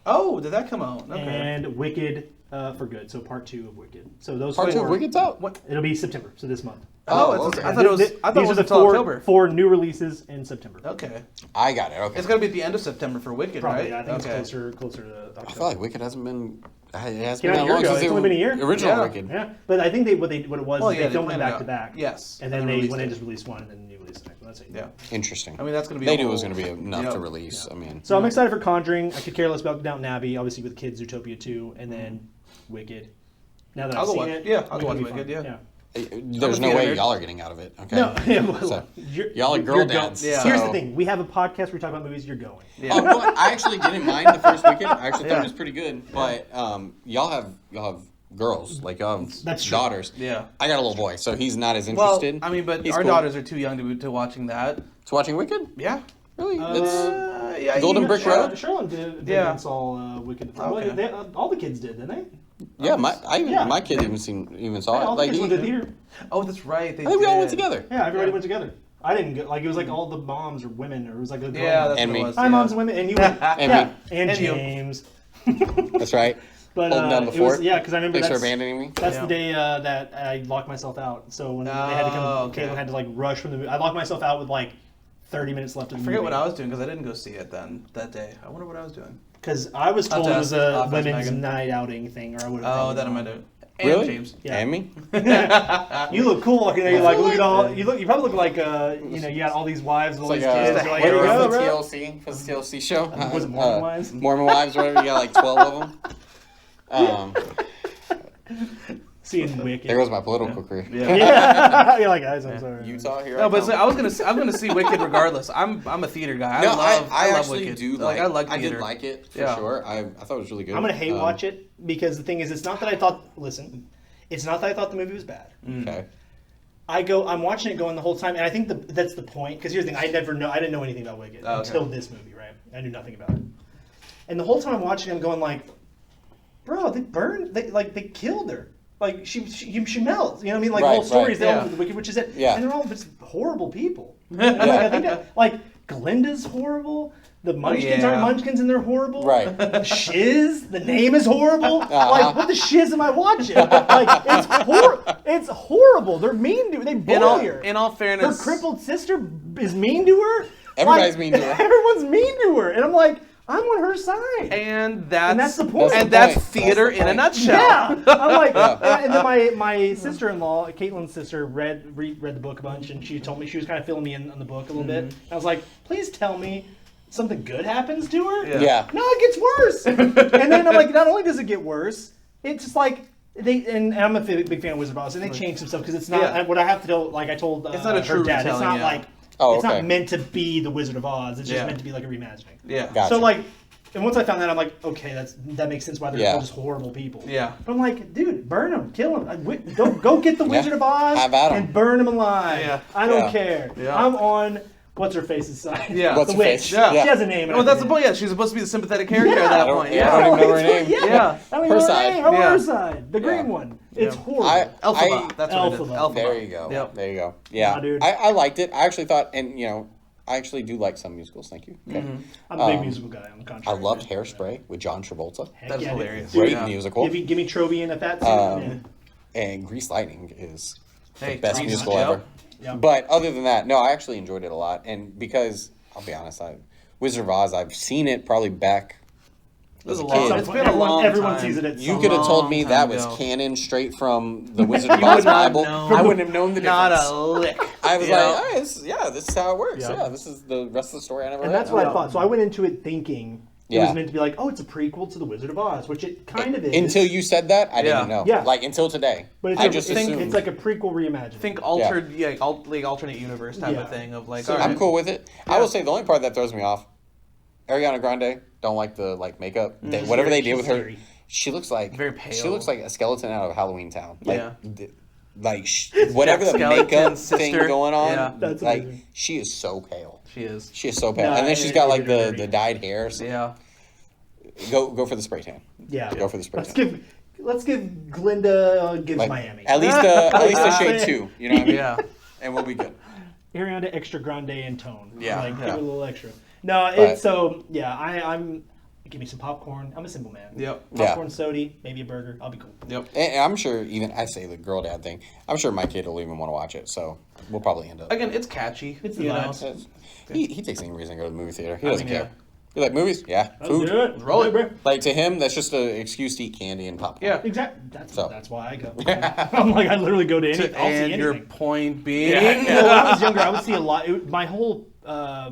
Oh, did that come out? Okay. and Wicked for Good. So part 2 of Wicked. So those Part 2 four- of Wicked's out. What? It'll be September. So this month. Oh, okay. I thought it was. I thought it These was are the until four, October. 4 new releases in September. Okay. I got it. Okay. It's gonna be at the end of September for Wicked, Probably. right? I think okay. it's closer to October. I feel like Wicked hasn't been. It hasn't Came been out a that year long ago. since It's only been a year. Original Yeah. Wicked. Yeah, but I think what it was Well, is yeah, they filmed them planned it back to out. back. Yes. And then they released went and it. just released one, and then you released the next one. That's it. Yeah. Interesting. I mean, that's gonna be. They a knew it whole- was going to be enough Yep. to release. I mean, So I'm excited for Conjuring. I could care less about Downton Abbey, obviously with kids, Zootopia 2, and then Wicked. Now that I'll I've go seen watch- it, yeah, I'll go watch will be Wicked, fun. yeah. There's no way y'all are getting out of it. Okay. No, So, y'all are girl dads. Yeah. So. Here's the thing: we have a podcast where we talk about movies. You're going. Yeah. Oh, well, I actually didn't mind the first weekend. I actually thought it was pretty good. But y'all have girls, like y'all have daughters. Yeah. I got a little boy, so he's not as interested. Well, I mean, but He's our cool. daughters are too young to watching that. To watching Wicked? Yeah. Really? Yeah. Golden Brick Road? Sherlin did Yeah. and saw Wicked. Okay. All the kids did, didn't they? Yeah, my kid even saw Yeah, it. all the Like kids went to the theater. Oh, that's right. I think we all went together. Yeah, everybody went together. I didn't go. Like, it was like all the moms or women, or it was like a girl. Yeah, that's And what me. it was. Hi, moms and women, and you went. And me. And And you. James. That's right. But Holding down the it was, fort. yeah, because I remember Thanks for that's abandoning me. the day that I locked myself out. So when they had to come, okay. Caitlin had to like rush from the movie. I locked myself out with like 30 minutes left of the I forget movie. what I was doing because I didn't go see it that day. I wonder what I was doing. Because I was told I'll it was ask- a I'll ask women's Megan. night outing thing, or I would have. Oh, that I might have. And Really? James. Yeah. And me? You look cool walking there. You're like, look at all. Yeah. You probably look like you got all these wives and all It's these like, kids. You're like, what here you was go, the bro. TLC? Was the TLC show? Was it Mormon Wives? Mormon Wives, whatever. You got like 12 of them. Seeing Wicked. There goes my political career. Yeah. You're like, guys, I'm sorry. Utah here. No, but come. so I'm gonna see Wicked regardless. I'm a theater guy. No, I love actually Wicked. do I like I theater. did like it for Yeah. sure. I thought it was really good. I'm gonna hate watch it because the thing is, it's not that I thought. Listen, it's not that I thought the movie was bad. Okay. I'm watching it going the whole time, and I think that's the point. Because here's the thing: I didn't know anything about Wicked until this movie, right? I knew nothing about it, and the whole time I'm watching, I'm going like, bro, they killed her. Like she melts, you know what I mean? Like the whole story is the element of the Wicked, which is it. Yeah. And they're all just horrible people. And like, I think that, like Glinda's horrible. The Munchkins aren't Munchkins and they're horrible. Right. Shiz, the name is horrible. Like, what the shiz am I watching? Like, it's horrible. They're mean to her. They bully her. In all fairness, Her crippled sister is mean to her. Everybody's mean to her. Everyone's mean to her. And I'm like, I'm on her side. and that's the point. And That's that's the theater point. in a nutshell. Yeah, I'm like, and then my sister-in-law, Caitlin's sister, read the book a bunch, and she told me she was kind of filling me in on the book a little bit. I was like, please tell me something good happens to her. Yeah. No, it gets worse. And then I'm like, not only does it get worse, it's just like and I'm a big fan of Wizard of Oz, and they changed some stuff because it's not what I have to tell. Like I told, It's not a her true dad. It's retelling, not yeah. like it's not meant to be the Wizard of Oz. It's just meant to be like a reimagining. Yeah. Gotcha. So like, and once I found that, I'm like, okay, that makes sense why they're all just horrible people. Yeah. But I'm like, dude, burn them, kill them. Go get the Wizard of Oz Have at 'em. and burn them alive. Yeah. I don't care. Yeah. I'm on what's her face's side. Yeah. The What's her witch. face? Yeah. She has a name. and Well, I that's the forget. point. Yeah, she's supposed to be the sympathetic character at that point. I Yeah. don't even know her name. Yeah. I don't even Her know side. name. I'm on Yeah. her side. The green one. It's horrible. Elphaba. That's what it is. Elphaba. Elphaba. There you go. Yep. There you go. Yeah. Nah, dude. I liked it. I actually thought, and I actually do like some musicals. Thank you. Okay. I'm a big musical guy. On the I contrary. loved Hairspray with John Travolta. Heck That's yeah, dude. hilarious. Great Yeah. musical. Give me Trovy in a fat suit. man. And Grease Lightning is Hey, the best Grease, musical yep. ever. Yep. But other than that, no, I actually enjoyed it a lot. And because, I'll be honest, Wizard of Oz, I've seen it probably back. It was a As a kid. long. It's been a long Everyone time. sees it at You some could have told long me time that was ago. canon straight from the Wizard of You Oz would not Bible. know. I wouldn't have known the Not difference. a lick. I was Yeah. like, oh, this is how it works. Yeah. Yeah, this is the rest of the story I never And read. that's what I thought. So I went into it thinking it Yeah. was meant to be like, oh, it's a prequel to The Wizard of Oz, which it kind of is. Until you said that, I didn't Yeah. know. Yeah. Like, until today. But it's, I just assumed. it's like a prequel reimagining. Think altered, like alternate universe type Yeah. of thing of like. So all right. I'm cool with it. I will say the only part that throws me off, Ariana Grande, don't like the makeup. Whatever they did with her, scary. she looks like Very pale. She looks like a skeleton out of Halloween Town. Like, Yeah. whatever the Skeleton makeup sister. thing going on, Yeah. That's like amazing. she is so pale. She is. She is so pale, No, and then she's got like it did her the dirty. dyed hair. So Yeah. go for the spray tan. Yeah. Go for the spray Let's tan. give Glinda gives Like, Miami. At least a shade 2. You know what I mean? Yeah. And we'll be good. Ariana extra grande in tone. Yeah. Like, Yeah. give it a little extra. No, But- it's so, yeah, I'm, give me some popcorn. I'm a simple man. Yep. Popcorn, soda, maybe a burger. I'll be cool. Yep. And I'm sure even I say the girl dad thing. I'm sure my kid will even want to watch it. So we'll probably end up. Again, it's catchy. It's you the know. vibes. He takes any reason to go to the movie theater. He I doesn't mean, care. You like movies? Yeah. Let's Food. do it. Roll it. bro. Like to him, that's just an excuse to eat candy and popcorn. Yeah. Exactly. So. That's why I go. I'm like, I literally go to any. I'll see And your anything. point being. You know, when I was younger, I would see a lot. My whole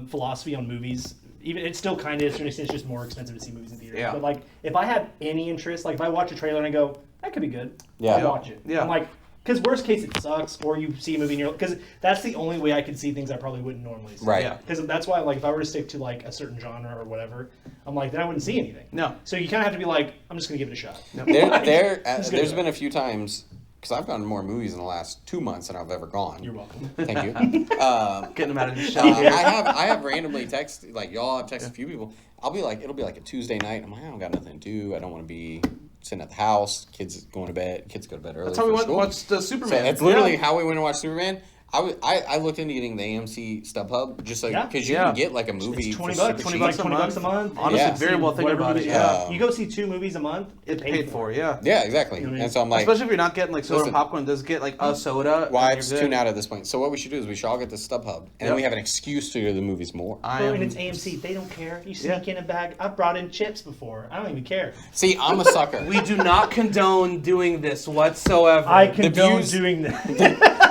philosophy on movies, even it still kind of is. It's just more expensive to see movies in theaters. Yeah. But like, if I have any interest, like if I watch a trailer and I go, that could be good, Yeah. I'll watch it. Yeah. I'm like, Because worst case it sucks, or you see a movie and you're because that's the only way I could see things I probably wouldn't normally see. Right. Because that's why like if I were to stick to like a certain genre or whatever, I'm like then I wouldn't see anything. No. So you kind of have to be like, I'm just gonna give it a shot. No. There's been a few times because I've gone to more movies in the last 2 months than I've ever gone. You're welcome. Thank you. Getting them out of the shop. I have randomly texted like y'all. I've texted a few people. I'll be like, it'll be like a Tuesday night. I'm like, I don't got nothing to do. I don't want to be sitting at the house. Kids going to bed. Kids go to bed early. That's how we went and watched Superman. So it's literally how we went and watched Superman. I looked into getting the AMC StubHub just so because you can get like a movie. It's $20. For $20 a month. Honestly, very well thinking about it. Yeah, you go see 2 movies a month. It's paid for. Yeah. Yeah, exactly. You know what I mean? And so I'm like, especially if you're not getting like soda and popcorn, just get like a soda. Wives tune out at this point. So what we should do is we should all get the StubHub, and then we have an excuse to go to the movies more. And it's AMC. They don't care. You sneak in a bag. I've brought in chips before. I don't even care. See, I'm a sucker. We do not condone doing this whatsoever. I condone doing this.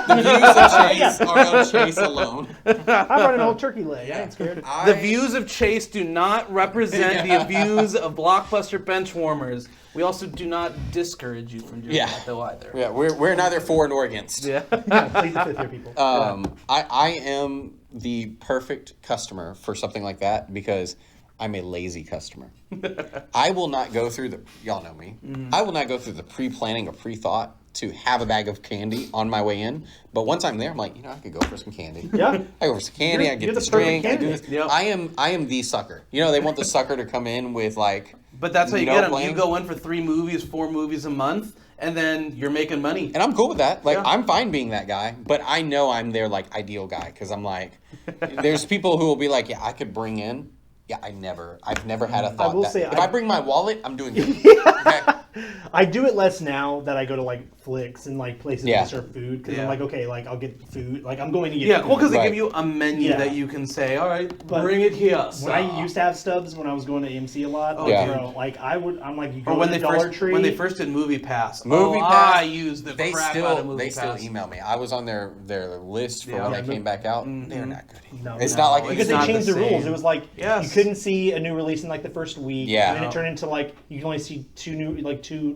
The views of Chase are on Chase alone. I brought an old turkey leg. I ain't scared. The views of Chase do not represent the views of Blockbuster Benchwarmers. We also do not discourage you from doing that, though, either. Yeah, we're neither for nor against. Yeah. Please the fifth here, people. I am the perfect customer for something like that because I'm a lazy customer. I will not go through y'all know me. Mm-hmm. I will not go through the pre-planning or pre-thought to have a bag of candy on my way in. But once I'm there, I'm like, I could go for some candy. Yeah. I go for some candy, I get this drink, I do this. Yep. I am the sucker. They want the sucker to come in with like But that's how you get them. You go in for 3 movies, 4 movies a month, and then you're making money. And I'm cool with that. Like, I'm fine being that guy, but I know I'm their like ideal guy because I'm like, there's people who will be like, I could bring in. Yeah, I've never had a thought. If I bring my wallet, I'm doing good. Okay? I do it less now that I go to like Flicks and like places that serve food because I'm like, okay, like I'll get food. Like I'm going to get food. Well, because they give you a menu that you can say, all right, bring it here. When I used to have stubs when I was going to AMC a lot, bro, like I'm like, you go to the Dollar Tree. When they first did Movie Pass, I used the crap out of Movie Pass. They still email me. I was on their list for when they came back out. Mm-hmm. They're not good anymore. No, it's not like because they changed the rules. It was like you couldn't see a new release in like the first week. Yeah, and then it turned into like you can only see 2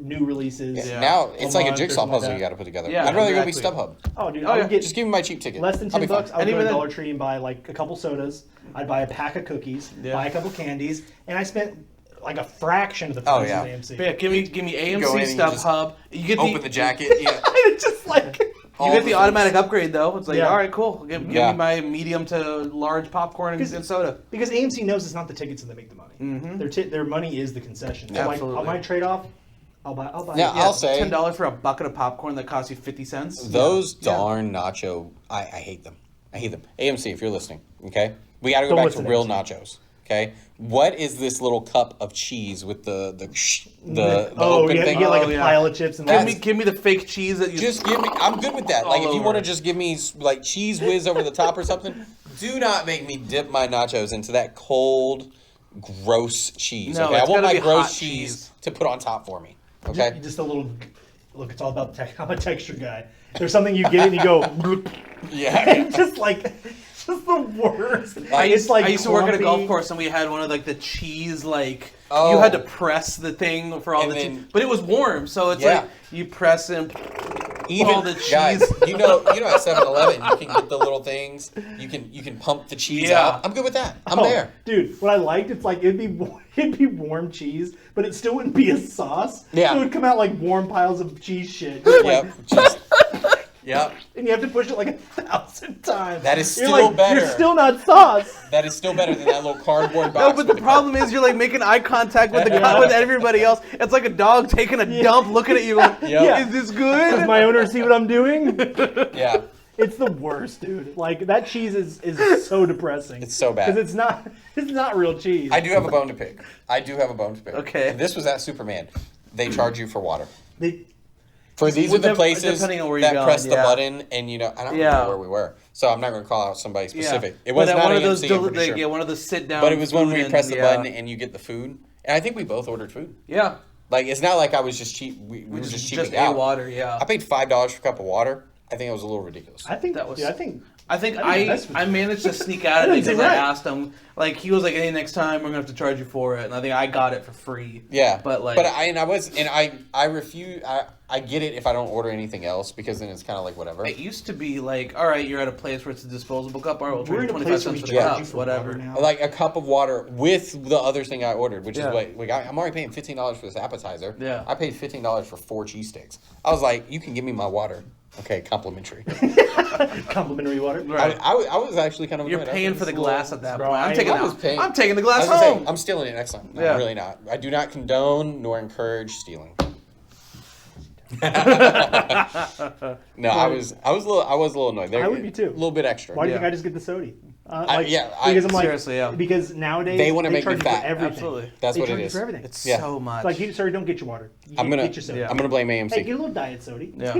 new releases. Yeah. Now it's like a jigsaw puzzle you got to put together. I'd rather go be StubHub. Oh, dude, I would get just give me my cheap ticket. Less than $10. I would go to Dollar Tree and buy like a couple sodas. I'd buy a pack of cookies, buy a couple candies, and I spent like a fraction of the price of AMC. But give me AMC StubHub. You get open the jacket. Yeah, just like. You get the automatic upgrade though. It's like, all right, cool. Give me my medium to large popcorn and soda. Because AMC knows it's not the tickets that make the money. Mm-hmm. Their money is the concession. So like, on my trade-off, I'll buy. Yeah, I'll say $10 for a bucket of popcorn that costs you 50 cents. Those darn nacho, I hate them. I hate them. AMC, if you're listening, okay, we got to go back to real nachos. Okay, what is this little cup of cheese with the open thing? You get like a pile of chips and give me the fake cheese that you just give me. I'm good with that. Like if you want to just give me like cheese whiz over the top or something, do not make me dip my nachos into that cold, gross cheese. No, okay, I want my gross cheese to put on top for me. Okay, just a little. Look, it's all about I'm a texture guy. There's something you get and you go. It's just like. Just the worst. I used to work at a golf course and we had one of like the cheese you had to press the thing for all but it was warm, so it's like you press and all the cheese. Guys, you know at 7-Eleven you can get the little things. You can pump the cheese out. I'm good with that. I'm there, dude. What I liked, it's like it'd be warm cheese, but it still wouldn't be a sauce. Yeah, so it would come out like warm piles of cheese shit. Yep. And you have to push it like 1,000 times. That is still better. You're still not sauce. That is still better than that little cardboard box. No, but the problem is you're like making eye contact with with everybody else. It's like a dog taking a dump, looking at you like, is this good? Does my owner see what I'm doing? Yeah. It's the worst, dude. Like that cheese is so depressing. It's so bad. Because it's not real cheese. I do have a bone to pick. Okay. And this was at Superman. They charge you for water. These are the places that press the button, and I don't know where we were, so I'm not going to call out somebody specific. It was not one of AMC, those. One of those sit down. But it was when we press the button and you get the food, and I think we both ordered food. Yeah. Like it's not like I was just cheap. We were just cheaping out. Water. Yeah. I paid $5 for a cup of water. I think it was a little ridiculous. I think that was. Yeah, I think I managed to sneak out of it because I asked him. Like he was like, "Hey, next time we're gonna have to charge you for it," and I think I got it for free. Yeah, but I refuse. I get it if I don't order anything else because then it's kind of like whatever. It used to be like, all right, you're at a place where it's a disposable cup. All right, we'll We're charge in a 25 place where we cents for the charge you cup, for whatever. water now. Like a cup of water with the other thing I ordered, which Yeah. is what we got. I'm already paying $15 for this appetizer. Yeah. I paid $15 for 4 cheese sticks. I was like, you can give me my water. Okay, complimentary. Complimentary water. Right. I was actually kind of You're annoyed. I paying was for the a little- glass at that Bro, point. I'm I taking was paying- I'm taking the I glass was gonna say, home. I'm stealing it next time. No, Yeah. I'm really not. I do not condone nor encourage stealing. No, I was a little annoyed. There, I would be too. A little bit extra. Why do you Yeah. think I just get the soda? Because I'm like, seriously, yeah. because nowadays They wanna make charge me you for fat. everything. Absolutely. That's they what it charge you is. for everything. It's Yeah. so much. It's like, sorry, don't get your water. I'm gonna get your soda. Yeah. I'm gonna blame AMC. Hey, get a little diet soda. Yeah.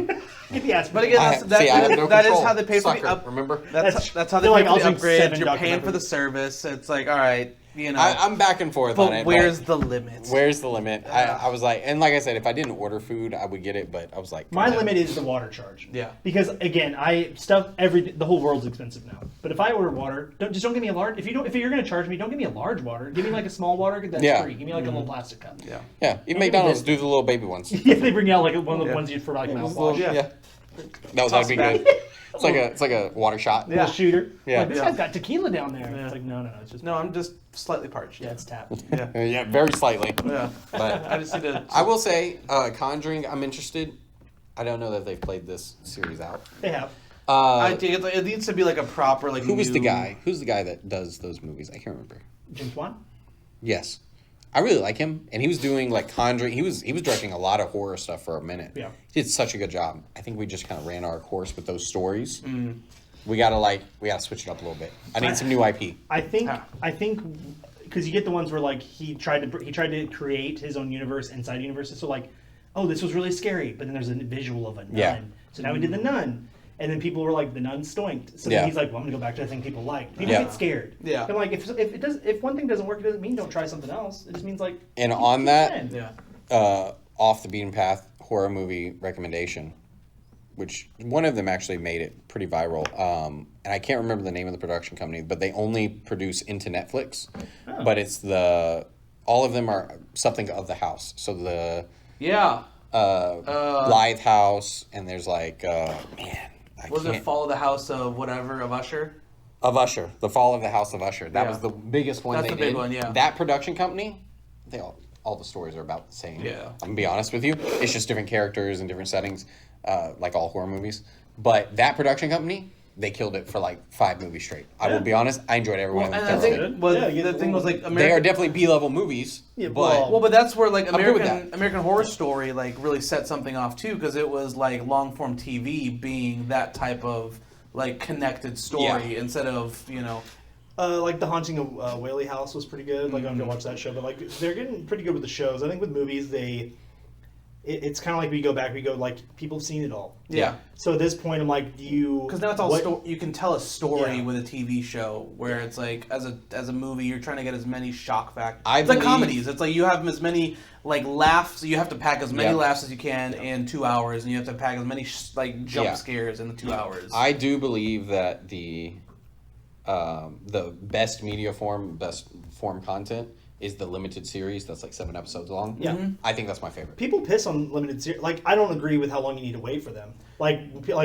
Get the ass. But again, I have no that is control. how they pay for the Sucker, remember? That's how they they're pay like, for I'll the drink upgrade. 7 You're Dr. paying for Peppers. the service. It's like, all right, you know. I'm back and forth on but it. where's the limit? Where's the limit? I was like, and like I said, if I didn't order food, I would get it. But I was like, My no. limit is the water charge. Yeah. Because again, the whole world's expensive now. But if I order water, don't give me a large. If you're gonna charge me, don't give me a large water. Give me like a small water that's Yeah. free. Give me like a little plastic cup. Yeah. Yeah, even give me McDonald's this. do the little baby ones. Yeah, they bring out like one of the Yeah. ones you for like Those mouthwash. little- Yeah. No, that'd be back. good. It's like a water shot. Yeah. Little shooter. Yeah. Like, this Yeah. guy's got tequila down there. Yeah. It's like no, it's just No, I'm just slightly parched. yeah, it's tap. Yeah. Yeah, very slightly. Yeah. But I just need to. I will say, Conjuring, I'm interested. I don't know that they've played this series out. They have. I think it needs to be like a proper like. Who was the new- guy? Who's the guy that does those movies? I can't remember. James Wan. Yes, I really like him, and he was doing like Conjuring. He was directing a lot of horror stuff for a minute. Yeah. He did such a good job. I think we just kind of ran our course with those stories. Mm. We gotta switch it up a little bit. I need some new IP. I think Ah. because you get the ones where like he tried to create his own universe inside universes. So like, oh, this was really scary, but then there's a visual of a nun. Yeah. So now we did the nun, and then people were like, the nun stoinked. So Yeah. then he's like, well, I'm gonna go back to the thing people like. People Yeah. get scared. Yeah. I'm like, if one thing doesn't work, it doesn't mean don't try something else. It just means like. And keep on that, trying. Yeah. off the beaten path horror movie recommendation, which one of them actually made it pretty viral. And I can't remember the name of the production company, but they only produce into Netflix. Oh. But it's all of them are something of the house. So the Yeah. Blythe House, and there's like I Was it can't- Follow the House of whatever of Usher? of Usher, the Fall of the House of Usher. That Yeah. was the biggest one That's they the big did. one, yeah. That production company, they all the stories are about the same. Yeah. I'm gonna be honest with you. It's just different characters and different settings, like all horror movies. But that production company, they killed it for like 5 movies straight. I will be honest, I enjoyed every one Well, of and them. I thoroughly. think was, Yeah, you get the thing was like American. They are definitely B-level movies, Yeah, but Well, but that's where like I'm good with American Horror Story like really set something off too, because it was like long form TV being that type of like connected story Yeah. instead of Like The Haunting of Whaley House was pretty good. Like I'm gonna watch that show, but like they're getting pretty good with the shows. I think with movies it's kind of like we go like people have seen it all. yeah. So at this point, I'm like, do you? Because now it's all you can tell a story Yeah. with a TV show where it's like as a movie you're trying to get as many shock factors. I It's like believe- comedies. It's like you have as many like laughs. You have to pack as many Yeah. laughs as you can in 2 hours, and you have to pack as many like jump Yeah. scares in the 2 hours. I do believe that the best media form, best form content is the limited series that's like 7 episodes long. Yeah. I think that's my favorite. People piss on limited series. Like I don't agree with how long you need to wait for them. Like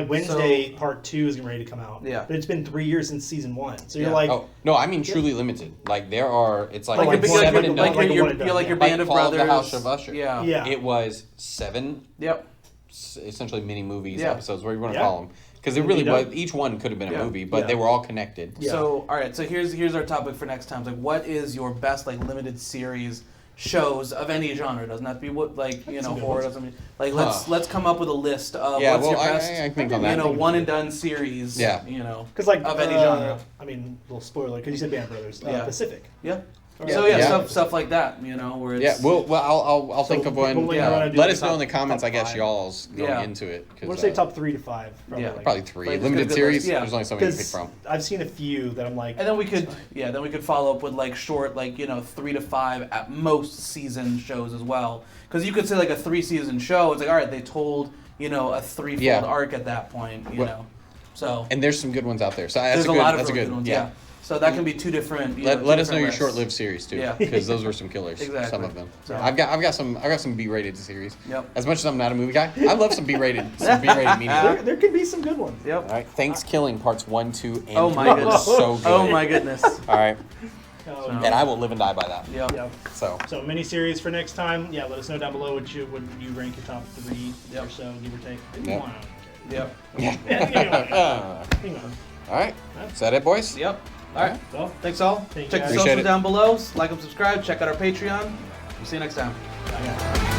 Wednesday Part 2 is getting ready to come out. Yeah. But it's been 3 years since season 1. So you're Yeah. like, Oh no, I mean truly limited. Like there are, it's like, Like your, one- like, seven your, and like, done. your, one and done, like yeah. your Like Band of Fall of the Brothers. House of Usher. Yeah. Yeah. It was 7 Yep. essentially mini movies, Yeah. episodes, whatever you want to Yeah. call them, because it really Indeed. was. Each one could have been a Yeah. movie, but Yeah. they were all connected. Yeah. So all right, so here's our topic for next time. Like, what is your best like limited series shows of any genre? It doesn't have to be what like some good horror. ones. Doesn't mean like let's come up with a list of Yeah, what's well, your best I think on that. one and done series. Yeah. because like of any genre. I mean, little spoiler because you said Band of Brothers. Yeah. Pacific. Yeah. Yeah. So yeah, Yeah. stuff like that. Where it's Yeah, well, I'll So think of we'll one. later on do Let the us know in the top- comments. top I guess 5. y'all's going Yeah. into it. I want to say top 3 to 5. Probably. Yeah. Probably 3. Like, it's Limited a good series. list, yeah. There's only so many to pick Because from. I've seen a few that I'm like, And then we could follow up with like short, like 3 to 5 at most season shows as well. Because you could say like a 3-season show. It's like all right, they told a 3-fold Yeah. arc at that point. Well- So And there's some good ones out there. So that's there's a good. a lot of That's a really good. good ones. Yeah. So that can be two different. Let us know your short-lived series too, Yeah. because those were some killers. Exactly. Some of them. So Yeah. I've got some B-rated series. Yep. As much as I'm not a movie guy, I love some B-rated media. There could be some good ones. Yep. All right, Thanks Killing parts 1, 2, and Oh 3 my are goodness. so good. Oh my goodness. All right, Um, and I will live and die by that. Yep. yeah. So So mini-series for next time. Yeah, let us know down below what you rank your top 3 or so, give or take. Maybe Yep. one. Yep. yeah. Hang on. All right, is that it, boys? Yep. All right. Well, Thanks all. Thank you, Check the guys. Appreciate socials it. down below. Like and subscribe. Check out our Patreon. We'll see you next time. bye, guys.